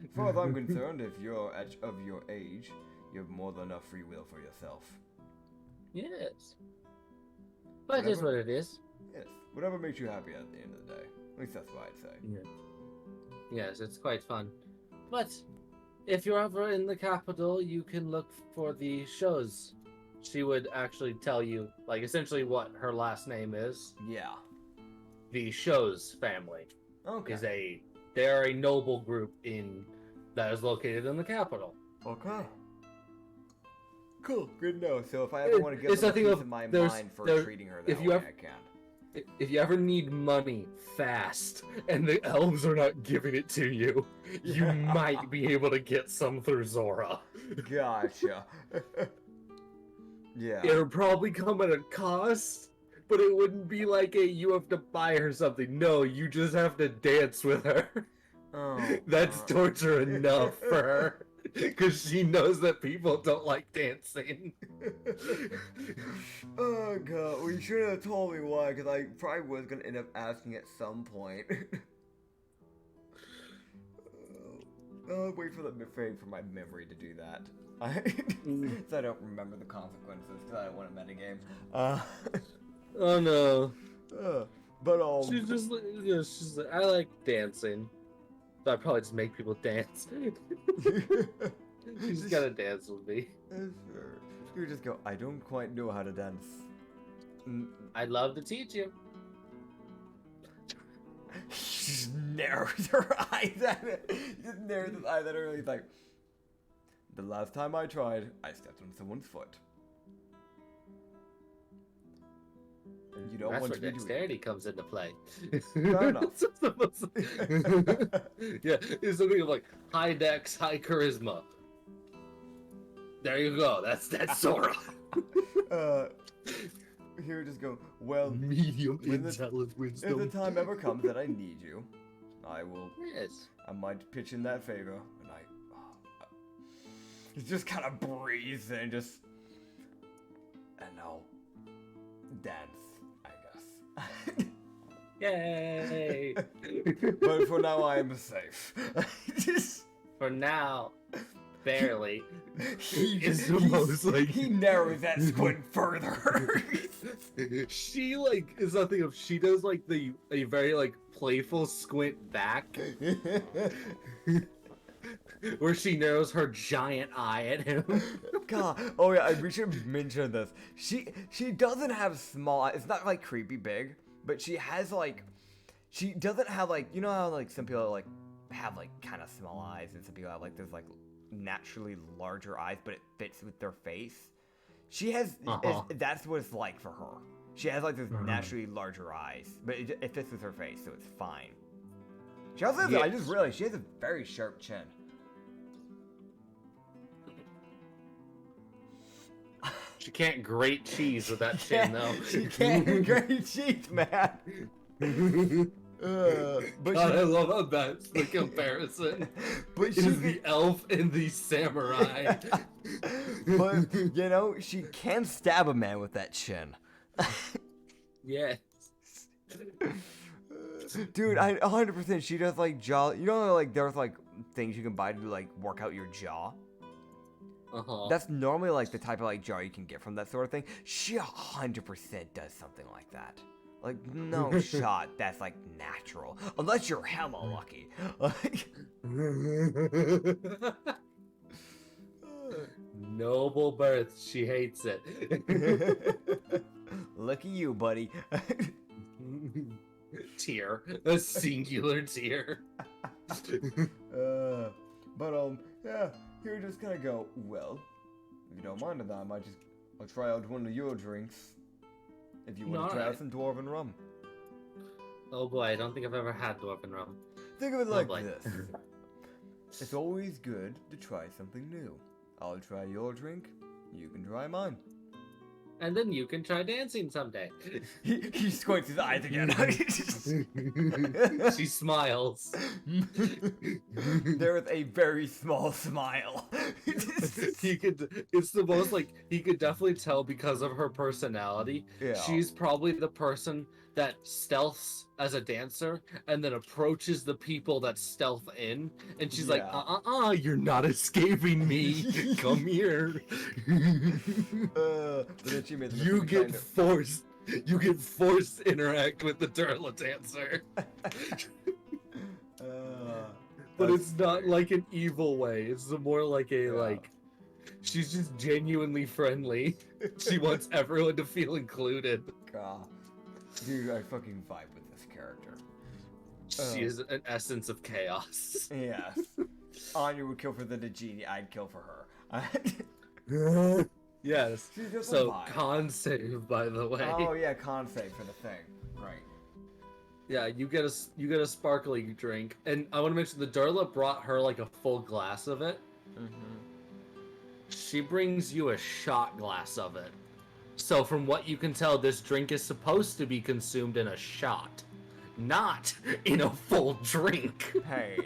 As far as I'm concerned, if you're of your age, you have more than enough free will for yourself.
Yes. But it is what it is.
Yes, whatever makes you happy at the end of the day. At least that's what I'd say.
Yeah. Yes, it's quite fun. But if you're ever in the capital, you can look for the shows. She would actually tell you, like, essentially what her last name is.
Yeah.
The Shows family
Okay.
they're a noble group that is located in the capital.
Okay. Cool. Good to know. So if I ever want to get
It's
a
nothing
piece
of-
of my
there's-
mind for
there-
treating her
if
that
you
way,
ever-
I can.
If you ever need money fast and the elves are not giving it to you, you might be able to get some through Zora.
Gotcha. Yeah.
It'll probably come at a cost, but it wouldn't be like you have to buy her something. No, you just have to dance with her.
Oh,
That's torture enough for her. Because she knows that people don't like dancing.
Oh god, well you should have told me why, because I probably was going to end up asking at some point. I'll wait for my memory to do that. So I don't remember the consequences, because I don't want to metagame.
Oh no.
But
She's just like, she's like, I like dancing. So I probably just make people dance. She's gotta dance with me.
Sure. You just go, I don't quite know how to dance.
I'd love to teach you.
She just narrows her eyes at it. Just narrows his eyes at her and he's like, the last time I tried, I stepped on someone's foot. You don't
That's
want
where
to be
dexterity comes into play.
Fair enough.
Yeah, it's something of like high dex, high charisma. There you go. That's Sora.
Here, just go. Well,
Medium
when
intelligent
if the
wisdom.
time ever comes that I need you, I will.
Yes.
I might pitch in that favor, and he just kind of breathes and just, and I'll dance, I guess.
Yay!
But for now, I am safe.
For now, barely.
He
He
narrows that squint further.
She like is nothing of she does like a very like playful squint back where she narrows her giant eye at him.
God, oh yeah, we should mention this. She doesn't have small eyes. It's not like creepy big, but she has like, she doesn't have like, you know how like some people like have like kind of small eyes and some people have like those like naturally larger eyes, but it fits with their face. She has, that's what it's like for her. She has like those naturally larger eyes, but it fits with her face, so it's fine. She also has, I just realized she has a very sharp chin.
She can't grate cheese with that chin though.
She can't grate cheese, man. But
God, I love how that's the comparison.
But
Is the elf and the samurai.
But you know, she can stab a man with that chin.
Yes.
Dude, 100%. She does like jaw. You know, like there's like things you can buy to like work out your jaw. That's normally like the type of like jaw you can get from that sort of thing. She 100% does something like that. Like, no shot that's like natural. Unless you're hella lucky. Like,
noble birth, she hates it.
lucky you, buddy.
Tear. A singular tear.
But yeah, here just kind of go, well, if you don't mind that, I'll try out one of your drinks. If you want to try out some dwarven rum.
Oh boy, I don't think I've ever had dwarven rum.
Think of it like this. It's always good to try something new. I'll try your drink, you can try mine.
And then you can try dancing someday.
He squints his eyes again.
She smiles.
There is a very small smile.
It's the most like, he could definitely tell because of her personality.
Yeah.
She's probably the person that stealths as a dancer and then approaches the people that stealth in, and she's like, you're not escaping me. Come here.
But then she made the
You
mistake
get
kind of-
forced. You get forced to interact with the Durla dancer. But
that's
it's not
great.
like an evil way. It's more like a like. She's just genuinely friendly. She wants everyone to feel included.
God. Dude, I fucking vibe with this character.
She is an essence of chaos.
Yes. Anya would kill for the Nagini, I'd kill for her.
Yes.
She's just a
So
vibe.
con save, by the way.
Oh yeah, con save for the thing. Right.
Yeah, you get a sparkly drink, and I want to mention the Durla brought her like a full glass of it.
Mm-hmm.
She brings you a shot glass of it. So from what you can tell, this drink is supposed to be consumed in a shot, not in a full drink.
Pain.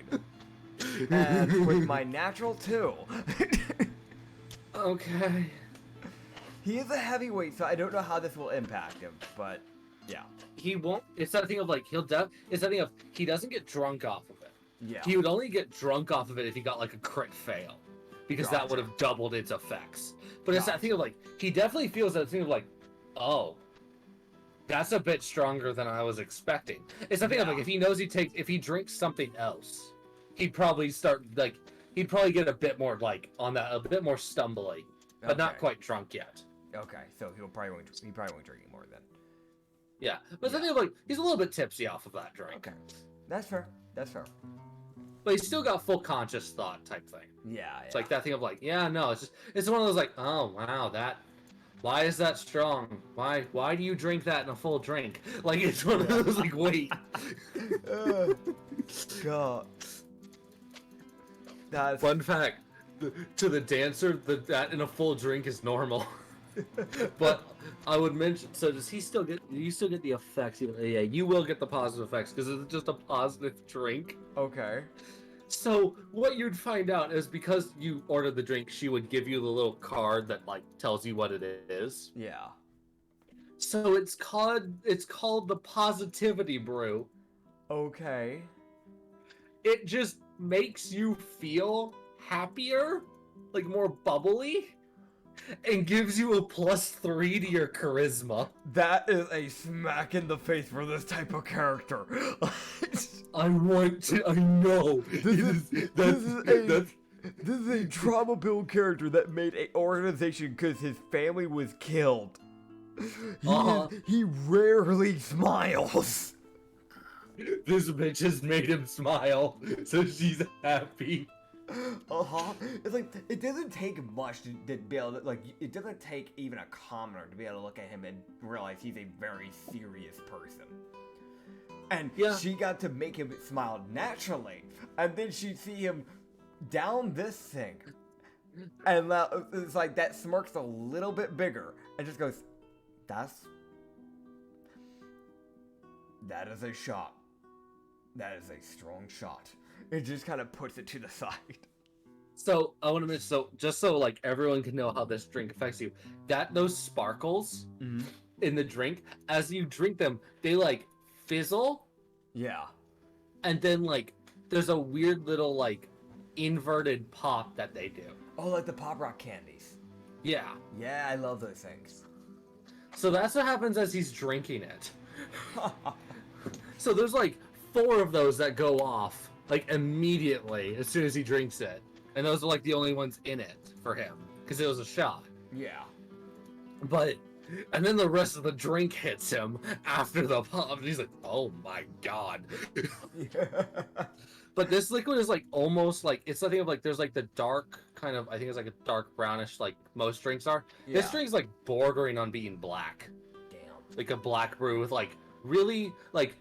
And with my natural 2.
Okay.
He is a heavyweight, so I don't know how this will impact him, but yeah.
He won't. It's that thing of like it's that thing of he doesn't get drunk off of it.
Yeah.
He would only get drunk off of it if he got like a crit fail, because that
Gotcha.
would have doubled its effects. But it's that
Gotcha.
thing of like he definitely feels that thing of like, oh, that's a bit stronger than I was expecting. It's the thing of like if he knows if he drinks something else, he'd probably get a bit more like on that, a bit more stumbly, but not
Okay.
quite drunk yet.
Okay, so he probably won't drink anymore then.
Yeah, but the thing of like he's a little bit tipsy off of that drink.
Okay. That's fair. That's fair.
But he's still got full conscious thought type thing.
Yeah,
It's like that thing of like, yeah, no, it's one of those like, oh wow, why is that strong? Why do you drink that in a full drink? Like it's one of those like, wait.
God. That's
Fun fact, to the dancer, that in a full drink is normal. But I would mention, so does he still get? You still get the effects? Yeah, you will get the positive effects because it's just a positive drink.
okay.
So what you'd find out is because you ordered the drink, she would give you the little card that like tells you what it is.
Yeah.
So it's called the positivity brew.
Okay.
It just makes you feel happier, like more bubbly, and gives you a +3 to your charisma.
That is a smack in the face for this type of character.
I know.
This is a trauma build character that made an organization because his family was killed. He rarely smiles.
This bitch has made him smile, so she's happy.
It's like it doesn't take much to be able to, like, it doesn't take even a commoner to be able to look at him and realize he's a very serious person. And she got to make him smile naturally, and then she'd see him down this thing, and it's like that smirk's a little bit bigger, and just goes, that is a shot. That is a strong shot. It just kind of puts it to the side.
So I want to mention, just so like everyone can know how this drink affects you, those sparkles in the drink, as you drink them, they like fizzle.
Yeah.
And then like there's a weird little like inverted pop that they do.
Oh, like the Pop Rock candies.
Yeah.
Yeah, I love those things.
So that's what happens as he's drinking it. So there's like 4 of those that go off like immediately as soon as he drinks it. And those are like the only ones in it for him because it was a shot.
Yeah.
And then the rest of the drink hits him after the pop, and he's like, "Oh my god!" But this liquid is like almost like it's something of like there's like the dark kind of, I think it's like a dark brownish like most drinks are.
Yeah.
This drink's like bordering on being black,
Damn.
like a black brew with like really like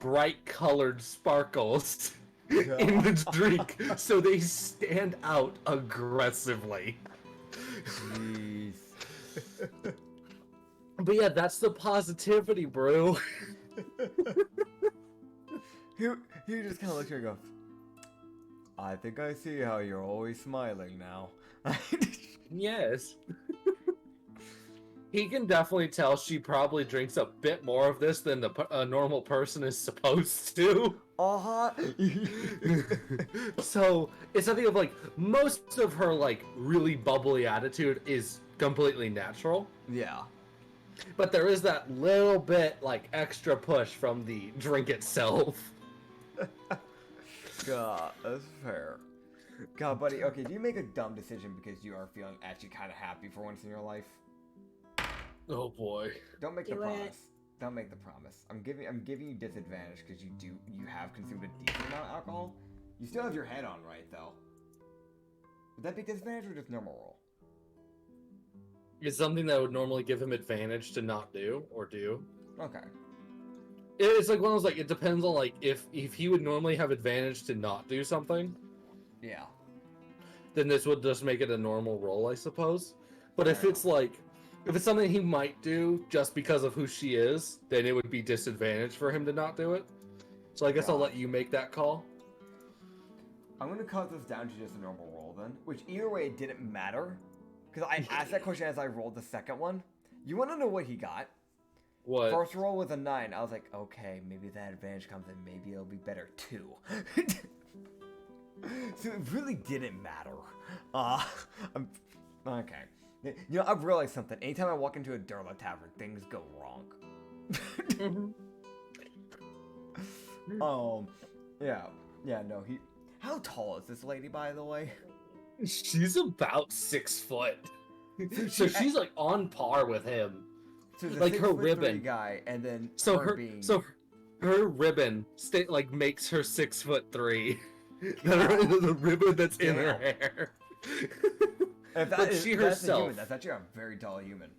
bright colored sparkles in the drink, so they stand out aggressively.
Jeez.
But yeah, that's the positivity brew.
He just kind of looks at her and goes, I think I see how you're always smiling now.
Yes. He can definitely tell she probably drinks a bit more of this than a normal person is supposed to.
Uh-huh.
So it's something of like most of her like really bubbly attitude is completely natural,
Yeah.
but there is that little bit like extra push from the drink itself.
God, that's fair. God, buddy, okay, do you make a dumb decision because you are feeling actually kind of happy for once in your life?
Oh boy.
Don't make the
Do it.
promise. Don't make the promise. I'm giving you disadvantage because you have consumed a decent amount of alcohol. You still have your head on right though. Would that be disadvantage or just normal roll?
It's something that would normally give him advantage to not do or do.
Okay.
It's like one of those like it depends on like if he would normally have advantage to not do something,
Yeah.
then this would just make it a normal roll, I suppose. But if
Fair
it's like if it's something he might do just because of who she is, then it would be disadvantage for him to not do it. So I guess I'll let you make that call.
I'm gonna cut this down to just a normal roll then, which either way it didn't matter, because I asked that question as I rolled the second one. You want to know what he got?
What?
First roll was a 9. I was like, okay, maybe that advantage comes in. Maybe it'll be better too. So it really didn't matter. Okay. You know, I've realized something. Anytime I walk into a Durla tavern, things go wrong. Yeah, no, How tall is this lady, by the way?
She's about 6 foot. So she's like on par with him.
So the
Like her
6'3"
ribbon
guy, and then
So
being...
her ribbon makes her 6'3". The ribbon that's in her hair.
If that
But
is,
she
that's a
herself.
human. That's actually a very tall human.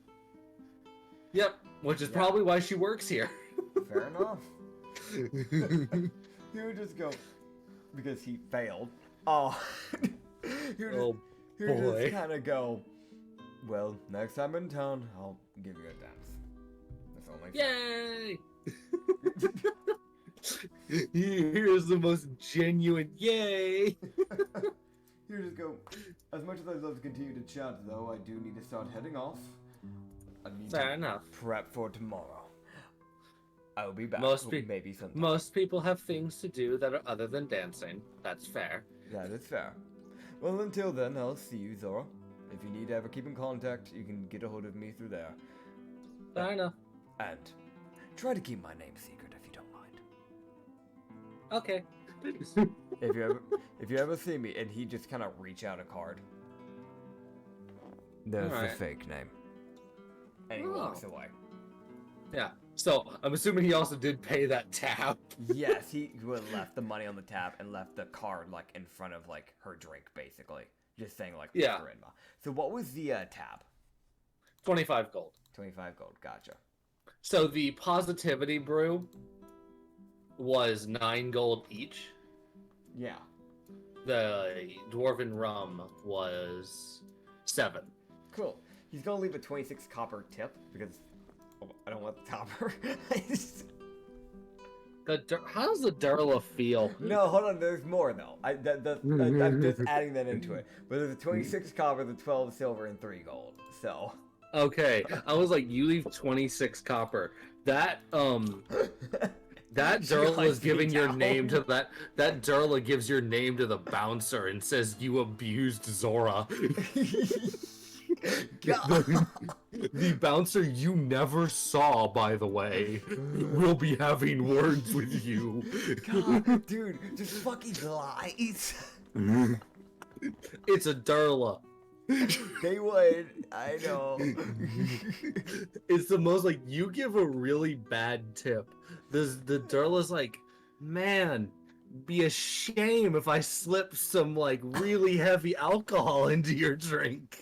Yep, which is probably why she works here.
Fair enough. He would just go because he failed. Oh, he would
Oh,
he would
boy.
just kind of go. Well, next time in town, I'll give you a dance. That's only fair.
Yay! Here's the most genuine yay!
You just go. As much as I'd love to continue to chat, though, I do need to start heading off. I need
Fair
to
enough.
prep for tomorrow. I'll be back. Maybe sometime.
Most people have things to do that are other than dancing. That's fair.
That is fair. Well, until then, I'll see you, Zora. If you need to ever keep in contact, you can get a hold of me through there.
Fair enough.
And try to keep my name secret if you don't mind.
Okay.
If you ever see me and he just kind of reach out a card, that's the
Alright.
fake name. And he
Oh.
walks away.
Yeah. So I'm assuming he also did pay that tab.
Yes, he would have left the money on the tab and left the card like in front of like her drink, basically, just saying like
Yeah.
Mr. Inma. So what was the tab?
25 gold.
25 gold. Gotcha.
So the positivity brew was 9 gold each.
Yeah.
The dwarven rum was 7.
Cool. He's gonna leave a 26 copper tip because I don't want the topper.
How does the Durla feel?
No, hold on. There's more though. I'm just adding that into it. But there's a 26 copper, the 12 silver, and 3 gold. So.
Okay, I was like, you leave 26 copper. That that
She
Durla
likes
is
to be
giving your
down.
name to that Durla gives your name to the bouncer and says you abused Zora.
God.
The bouncer you never saw, by the way, will be having words with you.
God, dude, just fucking lies.
It's a Durla.
They would. I know.
It's the most like you give a really bad tip. The Durla's like, man, be a shame if I slip some like really heavy alcohol into your drink.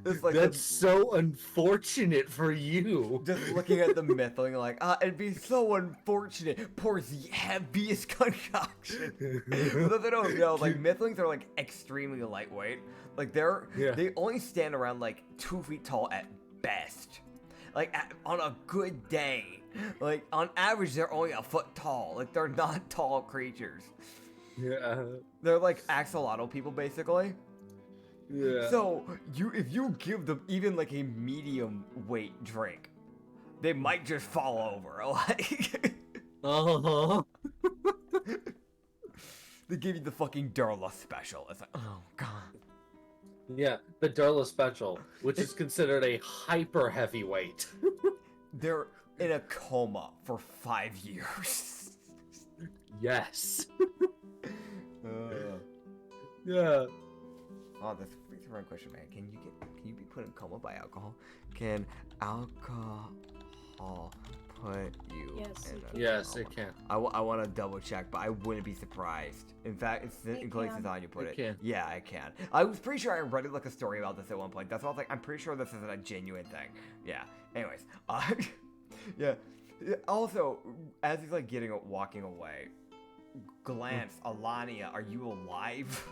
It's like
That's so unfortunate for you.
just looking at the mythling, like, it'd be so unfortunate. Pours the heaviest concoction. So they don't know, like, mythlings are, like, extremely lightweight. Like, they only stand around, like, 2 feet tall at best. Like, on a good day. Like, on average, they're only a foot tall. Like, they're not tall creatures.
Yeah.
They're, like, axolotl people, basically.
Yeah.
So if you give them even like a medium weight drink, they might just fall over. Like
Uh-huh.
they give you the fucking Darla special. It's like, oh god.
Yeah, the Darla Special, which is considered a hyper heavyweight.
They're in a coma for 5 years.
Yes.
Uh,
Yeah.
oh, that's a wrong question, man. Can you be put in coma by alcohol? Can alcohol put you
Yes,
in
it
a
can.
Yes,
coma?
it can.
I want to double check, but I wouldn't be surprised. In fact, it's in places
can.
on you put
It
it.
can.
Yeah, I can. I was pretty sure I read like a story about this at one point. That's why I was like, I'm pretty sure this isn't a genuine thing. Yeah. Anyways, yeah. Also, as he's like walking away, glance, Alania, are you alive?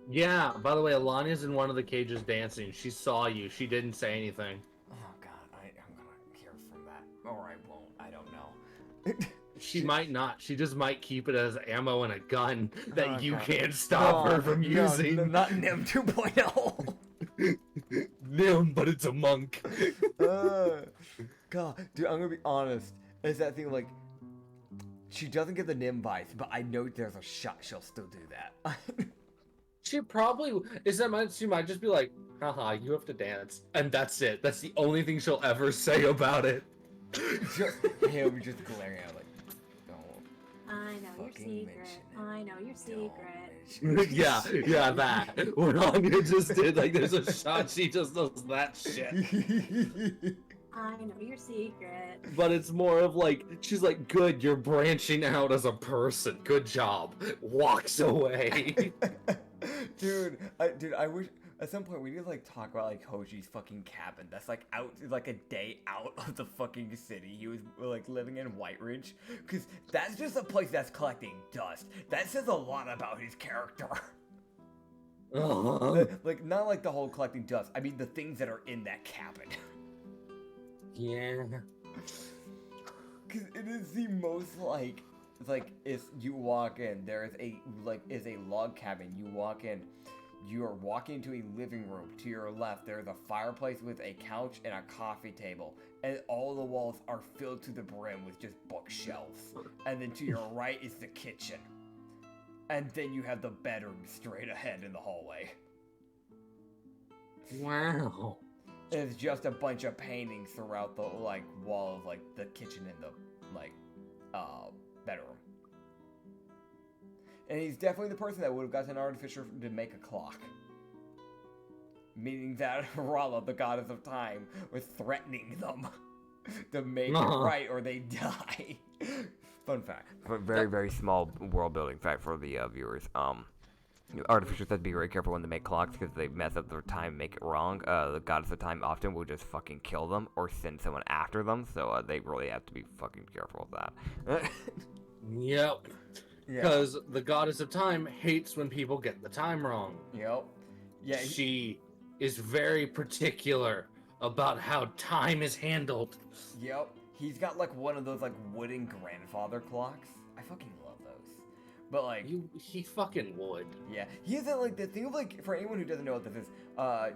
Yeah, by the way, Alania's in one of the cages dancing. She saw you. She didn't say anything.
Oh god, I'm gonna hear from that. Or I won't. I don't know.
She might not. She just might keep it as ammo and a gun that
Oh,
you
God.
can't stop her from using.
No, not NIM 2.0.
Nim, but it's a monk.
God, dude, I'm gonna be honest. Is that thing like she doesn't get the NIM vibes, but I know there's a shot she'll still do that.
She probably she might just be like, haha, you have to dance. And that's it. That's the only thing she'll ever say about it.
Just him just glaring at her like, don't
I know your
fucking
secret.
mention it.
I know your
Don't
secret.
mention it.
yeah, that. What Anya just did, like, there's a shot, she just does that shit.
I know your secret.
But it's more of like, she's like, good, you're branching out as a person. Good job. Walks away.
Dude, I wish at some point we need to like talk about like Hoji's fucking cabin. That's like out, like a day out of the fucking city. He was like living in White Ridge, because that's just a place that's collecting dust. That says a lot about his character. Like not like the whole collecting dust. I mean the things that are in that cabin.
Yeah.
Because it is the most like, it's like if you walk in, there is a log cabin. You walk in, you are walking into a living room. To your left, there is a fireplace with a couch and a coffee table, and all the walls are filled to the brim with just bookshelves. And then to your right is the kitchen, and then you have the bedroom straight ahead in the hallway.
Wow.
And it's just a bunch of paintings throughout the like wall of like the kitchen and the like bedroom. And he's definitely the person that would have gotten an artificer to make a clock. Meaning that Rala, the goddess of time, was threatening them to make it right or they die. Fun fact. Very, very small world building fact for the viewers. Artificers have to be very careful when they make clocks because they mess up their time and make it wrong. The goddess of time often will just fucking kill them or send someone after them, so they really have to be fucking careful of that.
Yep. Because the goddess of time hates when people get the time wrong.
Yep. Yeah.
She is very particular about how time is handled.
Yep. He's got like one of those like wooden grandfather clocks. I fucking love those. But like
He fucking would.
yeah, he has that like the thing of like, for anyone who doesn't know what this is,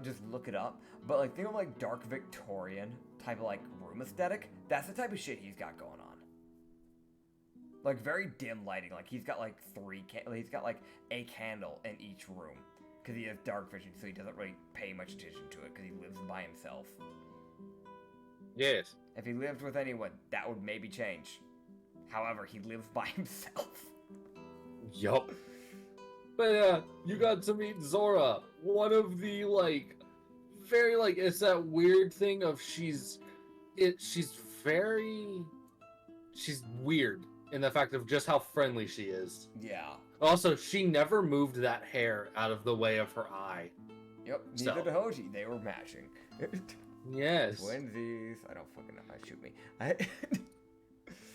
just look it up. But like think of like dark Victorian type of like room aesthetic. That's the type of shit he's got going on. Like very dim lighting. Like he's got like he's got like a candle in each room because he has dark vision, so he doesn't really pay much attention to it because he lives by himself.
Yes.
If he lived with anyone, that would maybe change. However, he lives by himself.
Yup. But you got to meet Zora. One of the like very like it's that weird thing of she's weird in the fact of just how friendly she is.
Yeah.
Also, she never moved that hair out of the way of her eye.
Yep. Neither did Hoji. They were matching.
Yes.
Twinsies. I don't fucking know. Shoot me.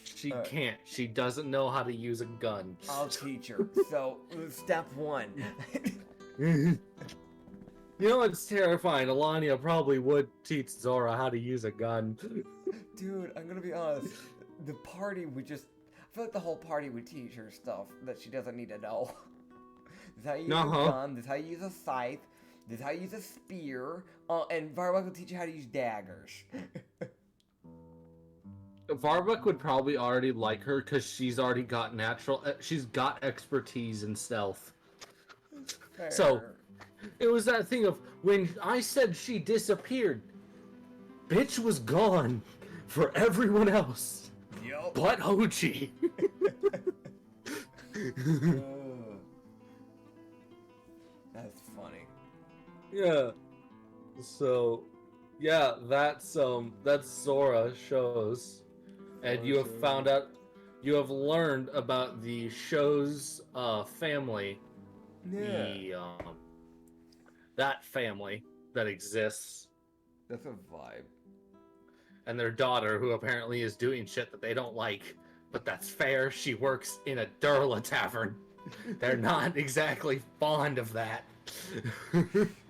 She can't. She doesn't know how to use a gun.
I'll teach her. So, step one.
You know what's terrifying? Alania probably would teach Zora how to use a gun.
Dude, I'm gonna be honest. The party would just... I feel like the whole party would teach her stuff that she doesn't need to know. This is how you use a gun. This is how you use a scythe. This is how you use a spear. And Varbuck will teach you how to use daggers.
Varbuck would probably already like her because she's already got she's got expertise in stealth.
Fair.
So, it was that thing of when I said she disappeared, bitch was gone for everyone else.
Yup.
But Hoji.
That's funny.
Yeah. So, yeah, that's Zora shows, and you have learned about the show's family, that family that exists,
That's a vibe.
and their daughter, who apparently is doing shit that they don't like, but that's fair. She works in a Durla tavern. They're not exactly fond of that.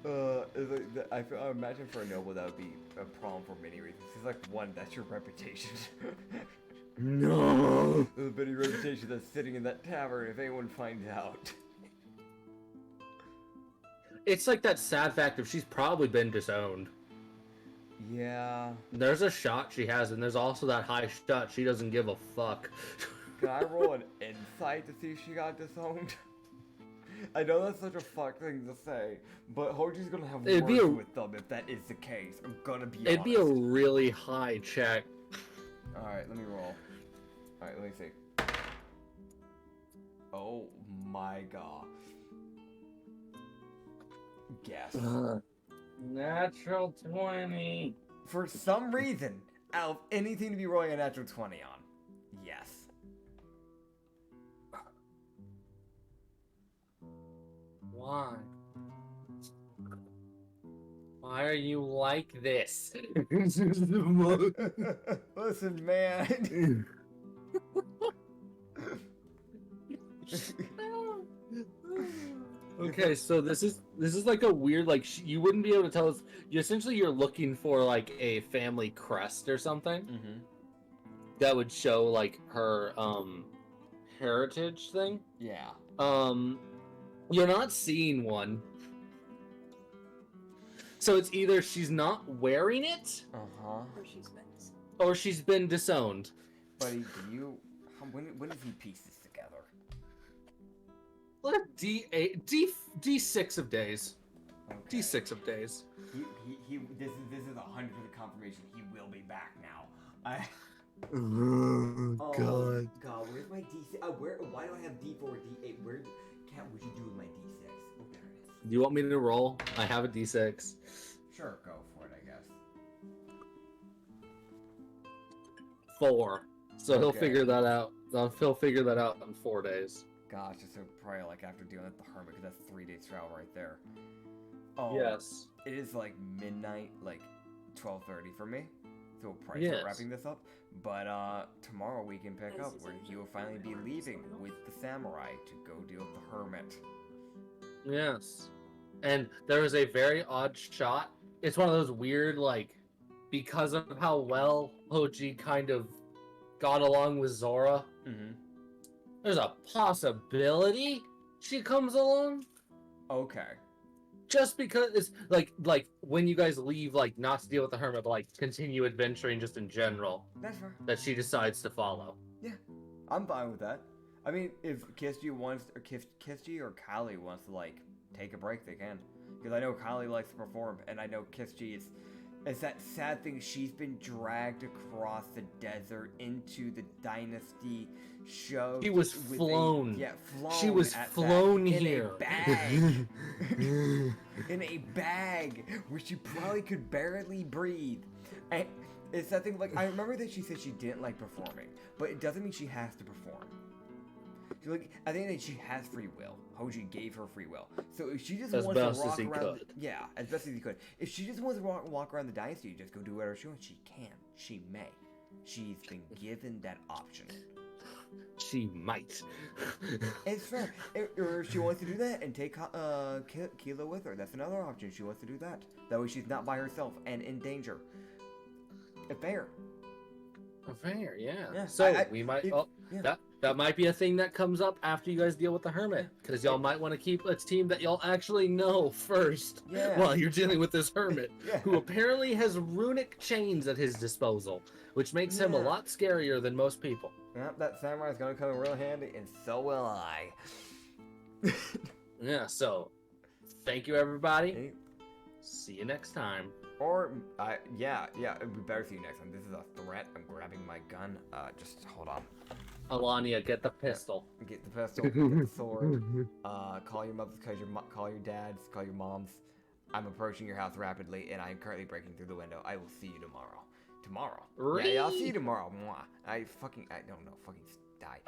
I imagine for a noble that would be a problem for many reasons. It's like, one, that's your reputation.
No.
There's a bit of your reputation that's sitting in that tavern if anyone finds out.
It's like that sad fact of she's probably been disowned.
Yeah.
There's a shot she has, and there's also that high shot she doesn't give a fuck.
Can I roll an insight to see if she got disowned? I know that's such a fuck thing to say, but Hoji's gonna have words with them if that is the case. I'm gonna be honest.
It'd be a really high check.
Alright, let me roll. Alright, let me see. Oh my god. Guess.
Natural 20.
For some reason, out of anything to be rolling a natural 20 on, yes.
Why? Why are you like this?
Listen, man.
Okay, so this is like a weird, like, you wouldn't be able to tell us. You're looking for like a family crest or something that would show like her heritage thing.
Yeah.
You're not seeing one. So it's either she's not wearing it, or she's been disowned.
Buddy, when did you piece this together?
What a D6 of days.
Okay.
D6 of days.
This is 100% confirmation. He will be back now.
God.
God, where's my D6? Why do I have D4 or D8? Would you do with my D6? Oh, there it is.
Do you want me to roll? I have a D6.
Sure, go for it, I guess.
4. So he'll
Okay.
figure that out. He'll figure that out in 4 days.
Gosh, so probably like after dealing with the hermit, because that's 3 days travel right there.
Yes.
It is like midnight, like 12:30 for me. So we'll probably
Yes.
start wrapping this up. But tomorrow we can pick up where he will finally be leaving with the samurai to go deal with the hermit.
Yes. And there was a very odd shot. It's one of those weird, like, because of how well Hoji kind of got along with Zora, there's a possibility she comes along.
Okay.
Just because it's like when you guys leave, like, not to deal with the hermit, but like continue adventuring just in general,
That's fair.
that she decides to follow.
Yeah, I'm fine with that. I mean, if Kisti or Kylie wants to like take a break, they can. Because I know Kylie likes to perform, and I know Kisti is. It's that sad thing. She's been dragged across the desert into the Dynasty show.
She was flown.
Flown.
She was flown here.
In a bag. In a bag where she probably could barely breathe. And it's that thing. Like, I remember that she said she didn't like performing, but it doesn't mean she has to perform. Like, I think that she has free will. Hoji gave her free will. So if she just
As
wants to
best as
walk
he
around,
could.
yeah, as best as he could. If she just wants to walk around the dynasty, just go do whatever she wants. She can. She may. She's been given that option.
She might.
It's fair. Or if she wants to do that and take Kilo with her, that's another option. She wants to do that. That way she's not by herself and in danger. Fair.
Fair, yeah.
Yeah,
So we might.
yeah.
That might be a thing that comes up after you guys deal with the hermit, because y'all might want to keep a team that y'all actually know first while you're dealing with this hermit, who apparently has runic chains at his disposal, which makes him a lot scarier than most people.
Yep, that samurai is gonna come in real handy, and so will I.
Yeah, so thank you, everybody. See you next time.
Or, yeah, we better see you next time. This is a threat. I'm grabbing my gun. Just hold on.
Alania, get the pistol.
Get the pistol, get the sword. Call your mothers, call your dads, call your moms. I'm approaching your house rapidly, and I am currently breaking through the window. I will see you tomorrow. Tomorrow? Yeah, I'll see you tomorrow. Mwah. I don't know. Fucking die.